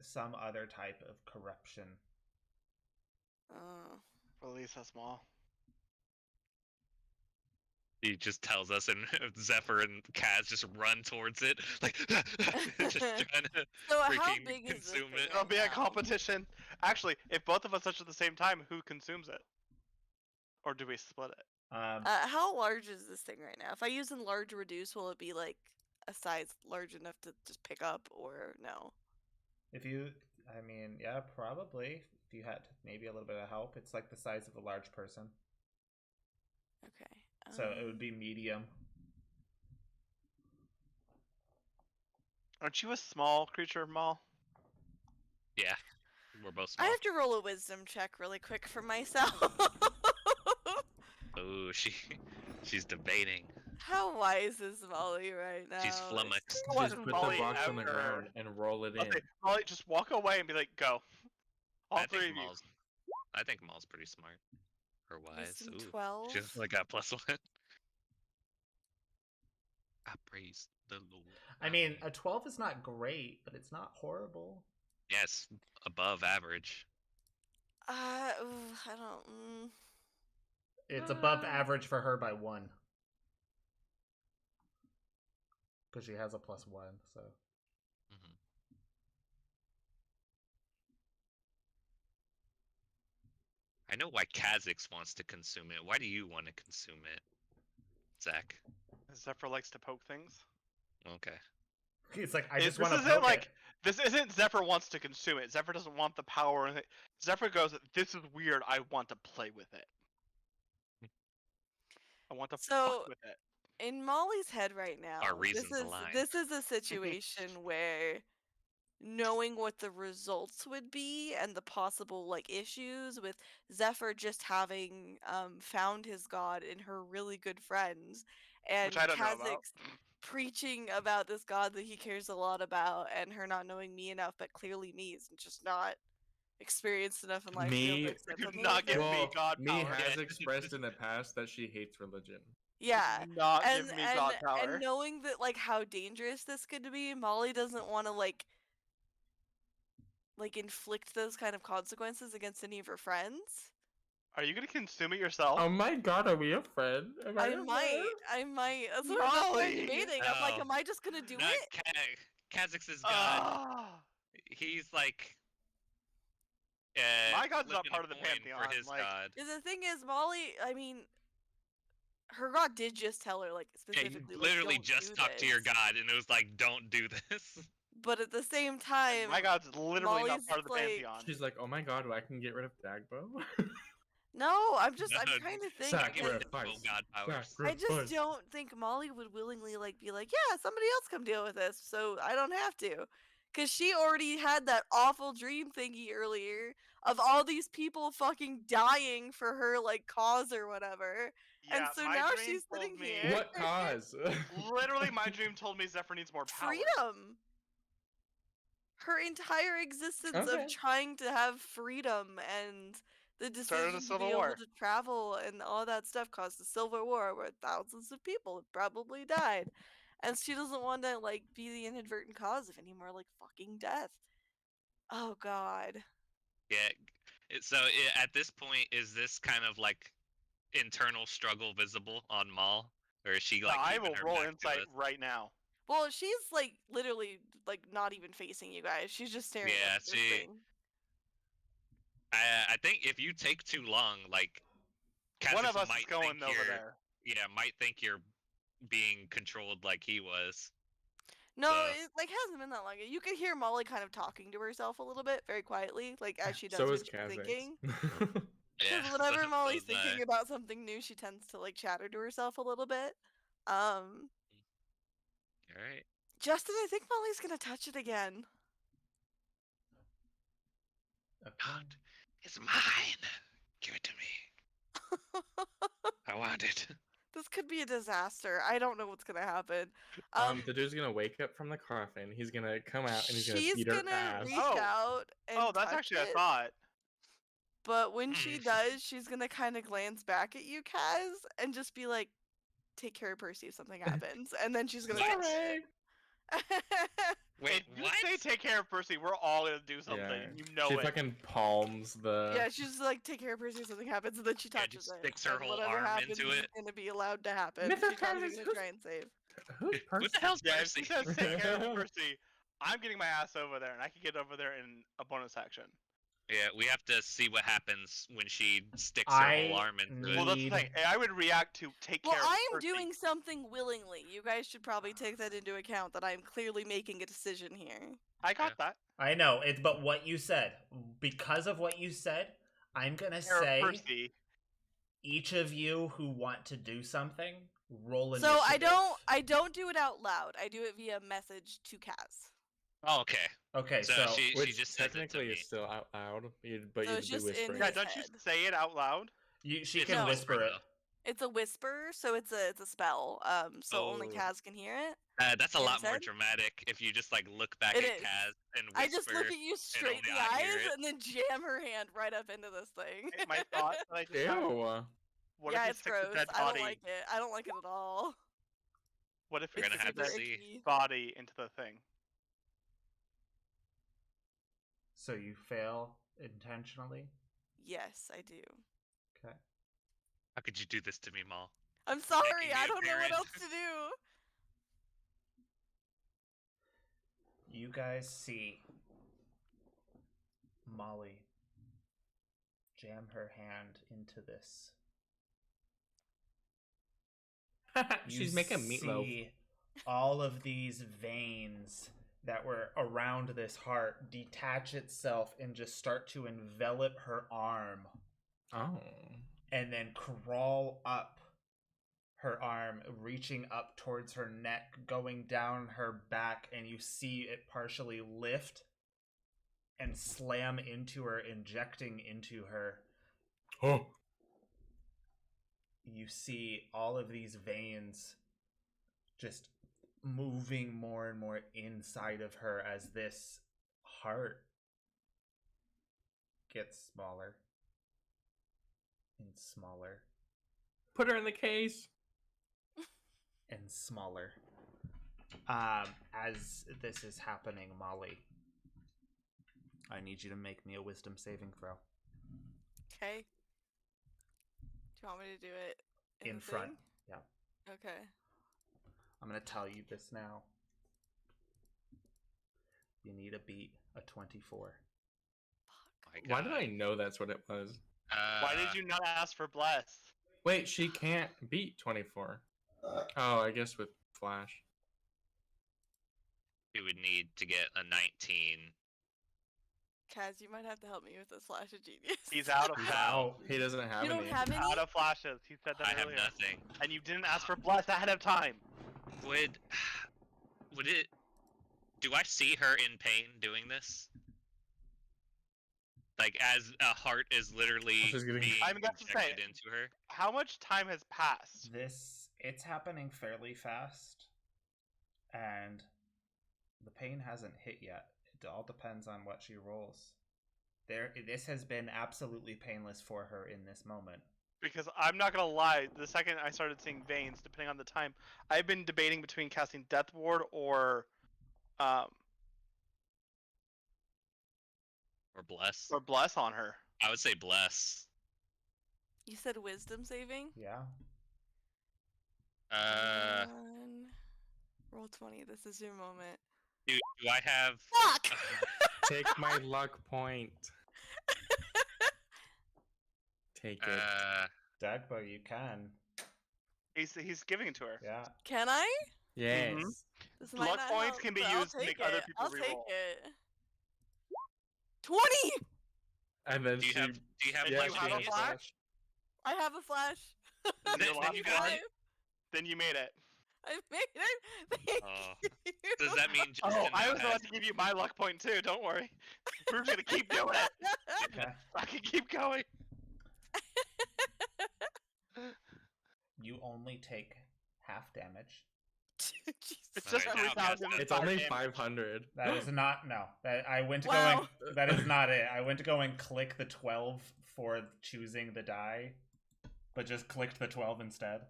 some other type of corruption. Oh. Release us small. He just tells us, and Zephyr and Kaz just run towards it, like just trying to So how freaking big is this consume thing it. It'll right be a now? competition. Actually, if both of us touch at the same time, who consumes it? Or do we split it? How large is this thing right now? If I use enlarge or reduce, will it be like a size large enough to just pick up, or no? If you, I mean, yeah, probably. If you had maybe a little bit of help, it's like the size of a large person. Okay. So it would be medium. Aren't you a small creature, Maul? Yeah, we're both I small. have to roll a wisdom check really quick for myself. Oh, she's debating. How wise is Molly right now? She's flummoxed. What Just put Molly the box on the ever- ground and roll it in. Okay, Molly, just walk away and be like, go. All I three think of you. I think Maul's pretty smart. Or wise. Wisdom Ooh. 12. She's only got +1. I praise the Lord. I mean, a 12 is not great, but it's not horrible. Yes, above average. I don't. It's above average for her by 1. Because she has a +1, so. Mhm. I know why Kha'Zix wants to consume it. Why do you want to consume it, Zach? Zephyr likes to poke things. Okay. He's like, I This just want to isn't poke like it. this isn't Zephyr wants to consume it. Zephyr doesn't want the power. Zephyr goes, "This is weird. I want to play with it. I want to So- fuck with it." In Molly's head right now, Our reasons this is align. this is a situation where knowing what the results would be and the possible like issues with Zephyr just having found his god in her really good friends and Which I don't know about. Kha'Zix preaching about this god that he cares a lot about and her not knowing me enough but clearly me is just not experienced enough in life to be able Me- to accept Do something not like give this. me God me power. has Yeah. expressed in the past that she hates religion. Yeah. Not and give me God power. and knowing that like how dangerous this could be, Molly doesn't want to like inflict those kind of consequences against any of her friends. Are you gonna consume it yourself? Oh my god, are we a friend? Am I a might. friend? That's what I'm Molly! debating. I'm like, No. am I just gonna do Not it? Kha'Zix's god. Ah. He's like. My god's not flipping part a of the coin pantheon, For his like- god. The thing is, Molly. I mean, her god did just tell her like Yeah, specifically. you like, literally "Don't just do talked to your this." god, and it was like, "Don't do this." But at the same time, My god's literally Molly's not part of the like- pantheon. She's like, oh my god, I can get rid of Dagbo? no, I'm No, trying to think. Sacrifice. Give him because the full god powers. I just don't think Molly would willingly like be like, yeah, somebody else come deal with this, so I don't have to. Cause she already had that awful dream thingy earlier of all these people fucking dying for her like cause or whatever. Yeah, and so my now dream she's told sitting me- here. What cause? Literally, my dream told me Zephyr needs more power. Freedom. Her entire existence Okay. of trying to have freedom and the Started a decision to civil be able war. to travel and all that stuff caused a civil war where thousands of people probably died. And she doesn't want to like be the inadvertent cause of any more like fucking death. Oh god. Yeah. At this point, is this kind of like internal struggle visible on Maul, or is she like? I keeping will her roll back to insight us? right now. Well, she's like literally like not even facing you guys. She's just staring Yeah, at this she- thing. I think if you take too long, like One Kha'Zix of us might is going think over you're- there. Yeah, might think you're being controlled like he was. No, So- it like hasn't been that long. You could hear Molly kind of talking to herself a little bit, very quietly, like as she does so when is she's Kha'Zix. thinking. Yeah. Because whenever so Molly's was I. thinking about something new, she tends to like chatter to herself a little bit. All right. Justin, I think Molly's gonna touch it again. God, it's mine. Give it to me. I want it. This could be a disaster. I don't know what's gonna happen. The dude's gonna wake up from the coffin. He's gonna come out and he's gonna she's beat her gonna ass. reach Oh. out and Oh, that's touch actually a it, thought. but when she Mm. does, she's gonna kind of glance back at you, Kaz, and just be like, "Take care of Percy if something happens," and then she's gonna touch it. Wait, If you what? say take care of Percy, we're all gonna do something. Yeah. and You know she it. fucking palms the. Yeah, she's just like, take care of Percy if something happens, and then she Yeah, touches just it. sticks her and whole whatever arm happens into is it. gonna be allowed to happen. Mr. She's not even Candace, gonna try and save. Who's Who Percy? the hell's Yeah, if Percy? she says take care of Percy, I'm getting my ass over there, and I can get over there in a bonus action. Yeah, we have to see what happens when she sticks her whole arm into it. Well, that's the Need- thing. I would react to take Well, care of I am Percy. doing something willingly. You guys should probably take that into account. That I am clearly making a decision here. I got that. I know it, but what you said, because of what you said, I'm gonna Take care say of Percy. each of you who want to do something, roll So initiative. I don't do it out loud. I do it via message to Kaz. Oh, okay. Okay, So so she Which just says it to technically me. is still out loud, but So you'd it's be just in whispering. Yeah, his don't you head. say it out loud? she It's can No. whisper it. It's a whisper, so it's a spell. So only Oh. Kaz can hear it. That's a lot more Instead? dramatic if you just like look back It at is. Kaz and whisper. I just look at you straight in only the I hear eyes it. and then jam her hand right up into this thing. My thought that I just had, Ew. what yeah, if it's he sticks gross. a dead I body? don't like it. I don't like it at all. What if he We're gonna sticks a have to dead see. icky. body into the thing? So you fail intentionally. Yes, I do. Okay. How could you do this to me, Maul? I'm sorry. me I a don't know what parent. else to do. You guys see Molly jam her hand into this. She's You making meatloaf. see all of these veins that were around this heart detach itself and just start to envelop her arm Oh. and then crawl up her arm, reaching up towards her neck, going down her back, and you see it partially lift and slam into her, injecting into her. Oh. You see all of these veins just moving more and more inside of her as this heart gets smaller and smaller Put her in the case. and smaller. As this is happening, Molly, I need you to make me a wisdom saving throw. Okay. Do you want me to do it In the front. thing? Yeah. Okay. I'm going to tell you this now. You need to beat a 24. My Why did God. I know that's what it was? Why did you not ask for bless? Wait, she can't beat 24. Oh, I guess with Flash. We would need to get a 19. Kaz, you might have to help me with this flash of genius. He's out of He's flash. out. He doesn't have You don't any. have any? Out of flashes. He said that I have earlier. nothing. And you didn't ask for bless ahead of time. Would it? Do I see her in pain doing this? Like as a heart is literally She's getting- being I'm about to say- injected into her. How much time has passed? It's happening fairly fast, and the pain hasn't hit yet. It all depends on what she rolls. This has been absolutely painless for her in this moment. Because I'm not gonna lie, the second I started seeing veins, depending on the time, I've been debating between casting Death Ward or Or bless. Bless on her. I would say bless. You said wisdom saving? Yeah. Roll 20. This is your moment. Do I have? Fuck! Take my luck point. Take it. Dagba, you can. He's giving it to her. Yeah. Can I? Yes. This might Luck not points help, can be but I'll used to make take other it. people I'll take reroll. it. 20! And then Do you she. have? Do you have? And Yeah, you bless she have a has genius? flash? I have a flash. Then Then you got it? Then you made it. I made it. Thank Oh. you. Does that mean Justin Oh, I now was has? about to give you my luck point too. Don't worry. We're gonna keep doing it. Okay. I can keep going. You only take half damage. Jesus. It's just Alright, now 3,000. Casper. It's only 500. That is not no. That I went to Wow. going. That is not it. I went to go and click the 12 for choosing the die, but just clicked the 12 instead.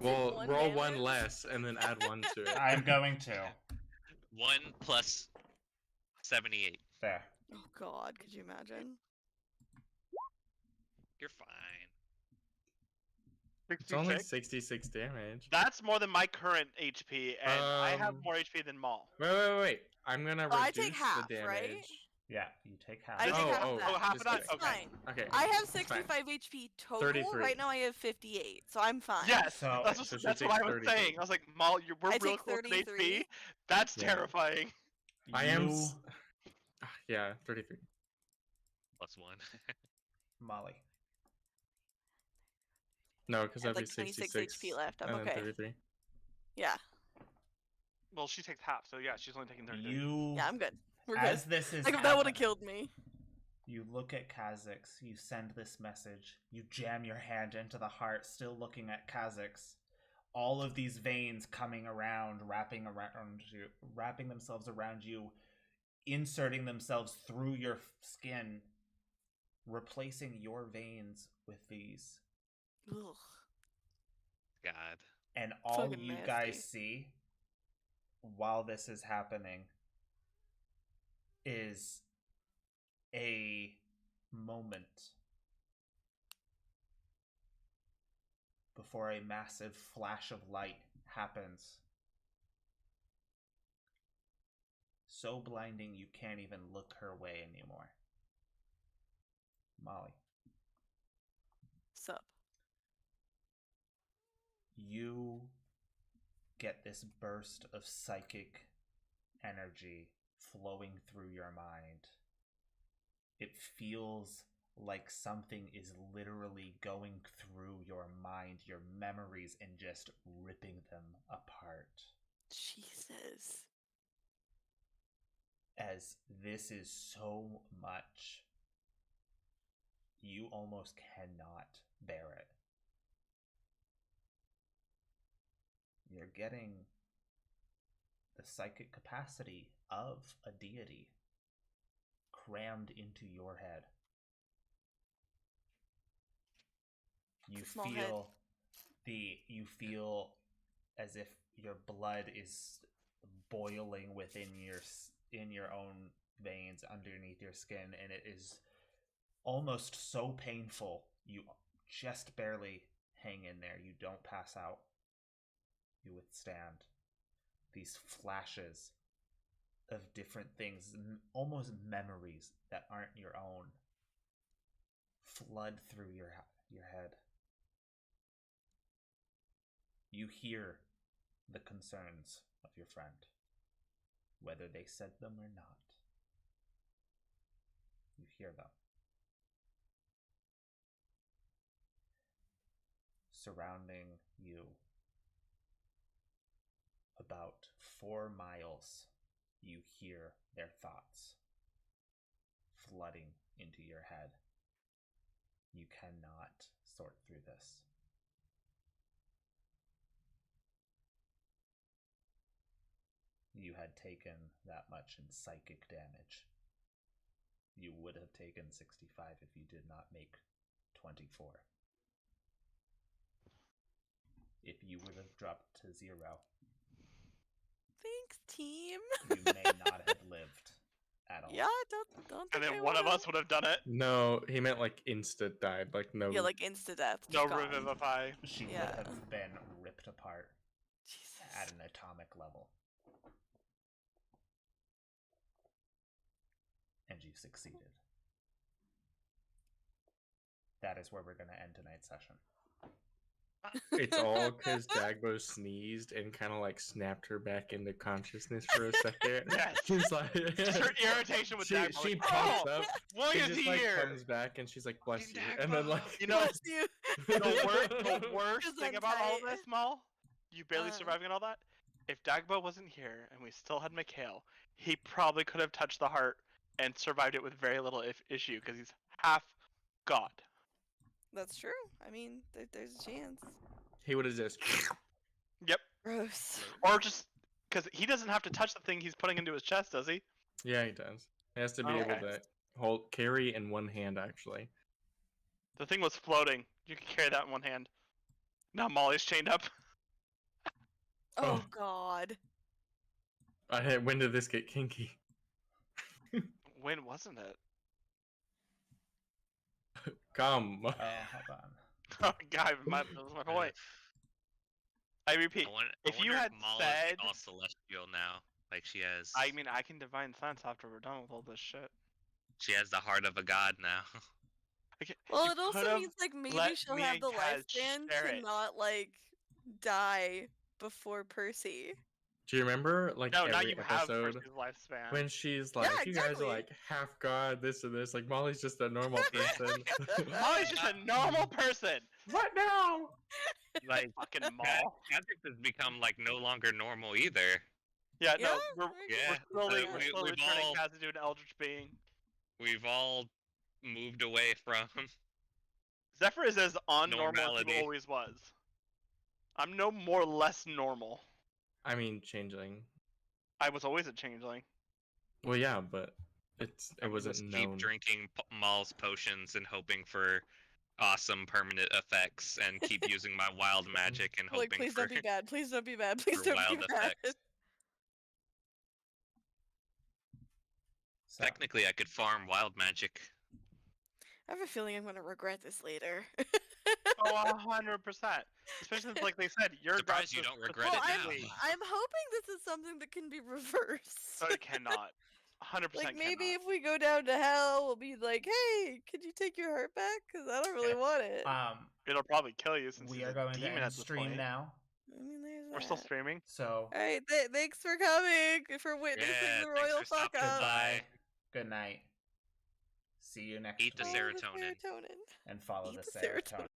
Well, One roll one damage? less and then add one to it. I'm going to. 1 plus 78. There. Oh god, could you imagine? You're fine. It's only 66? 66 damage. That's more than my current HP, and I have more HP than Maul. Wait. I'm gonna Oh, I reduce take half, the damage. right? Yeah, you take half. I take half of that. Oh, half of that? It's Okay. fine. Okay. I have it's fine. 65 HP total. 33. Right now I have 58, so I'm fine. Yes, So- that's so she what takes I was 33. saying. I was like, Maul, we're I real take close to 33. HP. That's Yeah. terrifying. I am. You- Yeah, 33. Plus 1. Molly. No, because I have that'd like be 26 66 HP left. I'm and then okay. 33. Yeah. Well, she takes half, so yeah, she's only taking 33. You. Yeah, I'm good. We're good. As this is Like if that would have happening, killed me. you look at Kha'Zix, you send this message, you jam your hand into the heart, still looking at Kha'Zix. All of these veins coming around, wrapping themselves around you, inserting themselves through your skin, replacing your veins with these. Ugh. God. And all Fucking you nasty. guys see while this is happening is a moment before a massive flash of light happens. So blinding you can't even look her way anymore. Molly, Sup. you get this burst of psychic energy flowing through your mind. It feels like something is literally going through your mind, your memories, and just ripping them apart. Jesus. As this is so much, you almost cannot bear it. You're getting the psychic capacity of a deity crammed into your head. You It's a small head. feel as if your blood is boiling within your own veins underneath your skin, and it is almost so painful you just barely hang in there. You don't pass out. You withstand these flashes of different things, almost memories that aren't your own, flood through your head. You hear the concerns of your friend, whether they said them or not. You hear them. Surrounding you, about 4 miles, you hear their thoughts flooding into your head. You cannot sort through this. You had taken that much in psychic damage. You would have taken 65 if you did not make 24. If you would have dropped to 0, Thanks, team. you may not have lived at all. Yeah, I don't And think then I one of would've. us would have done it. No, he meant like insta died, like no. Yeah, like insta death. No just gone. revivify. She Yeah. would have been ripped apart Jesus. at an atomic level. And you succeeded. That is where we're going to end tonight's session. It's all because Dagbo sneezed and kind of like snapped her back into consciousness for a second. Yes. She's like, Just her irritation with she Dagmar. she Like, pumps oh, up. why She is just he like here? comes back and she's like, "Bless you," Dagmar. and then like, You know, Bless you. the worst Just thing about all untie it. this, Maul, you barely Uh. surviving and all that. If Dagbo wasn't here and we still had Mikhail, he probably could have touched the heart and survived it with very little issue because he's half god. That's true. I mean, there's a chance. he would have just. Yep. Gross. Or just because he doesn't have to touch the thing he's putting into his chest, does he? Yeah, he does. He has to be able Okay. to carry in one hand actually. The thing was floating. You can carry that in one hand. Now Molly's chained up. Oh Oh. God. When did this get kinky? When wasn't it? Come. Oh, hold on. Oh God, that was my point. I repeat, if you had Maul said, is all celestial now, like she has, I mean, I can divine sense after we're done with all this shit. she has the heart of a god now. Well, You it also could've means like maybe let she'll me have and the Kaz lifespan share to it. not like die before Percy. Do you remember like No, now every you have episode Percy's lifespan. when she's like, "You guys exactly. are like half god, this and this." Like Molly's just a normal person. Molly's just a normal person. What now? Like Fucking Maul. Kha'Zix has become like no longer normal either. Yeah, Yeah, no, we're, very Yeah, we're slowly, so we're we- slowly we've turning all- Kaz into an eldritch being. We've all moved away from. Zephyr is as unnormal as Normality. he always was. I'm no more less normal. I mean, changeling. I was always a changeling. Well, yeah, but it wasn't Just known. keep drinking Maul's potions and hoping for awesome permanent effects, and keep using my wild magic and Like, hoping please for don't be bad. Please don't be bad. Please for don't be wild bad. effects. So, Technically, I could farm wild magic. I have a feeling I'm gonna regret this later. Oh, 100%. Especially since, like they said, you're Surprised you don't regret well, it I'm, now. I'm hoping this is something that can be reversed. So it cannot. 100% Like maybe cannot. if we go down to hell, we'll be like, "Hey, could you take your heart back? Because I don't really want it." It'll probably kill you since we he's are a going to demon end at this stream point. now. I mean, there's We're still that. streaming. So, All right, thanks for coming, for witnessing Yeah, the thanks royal for fuck stopping up. by. Good night. See you next Eat the week. Follow serotonin. serotonin. And follow Eat the the serotonin.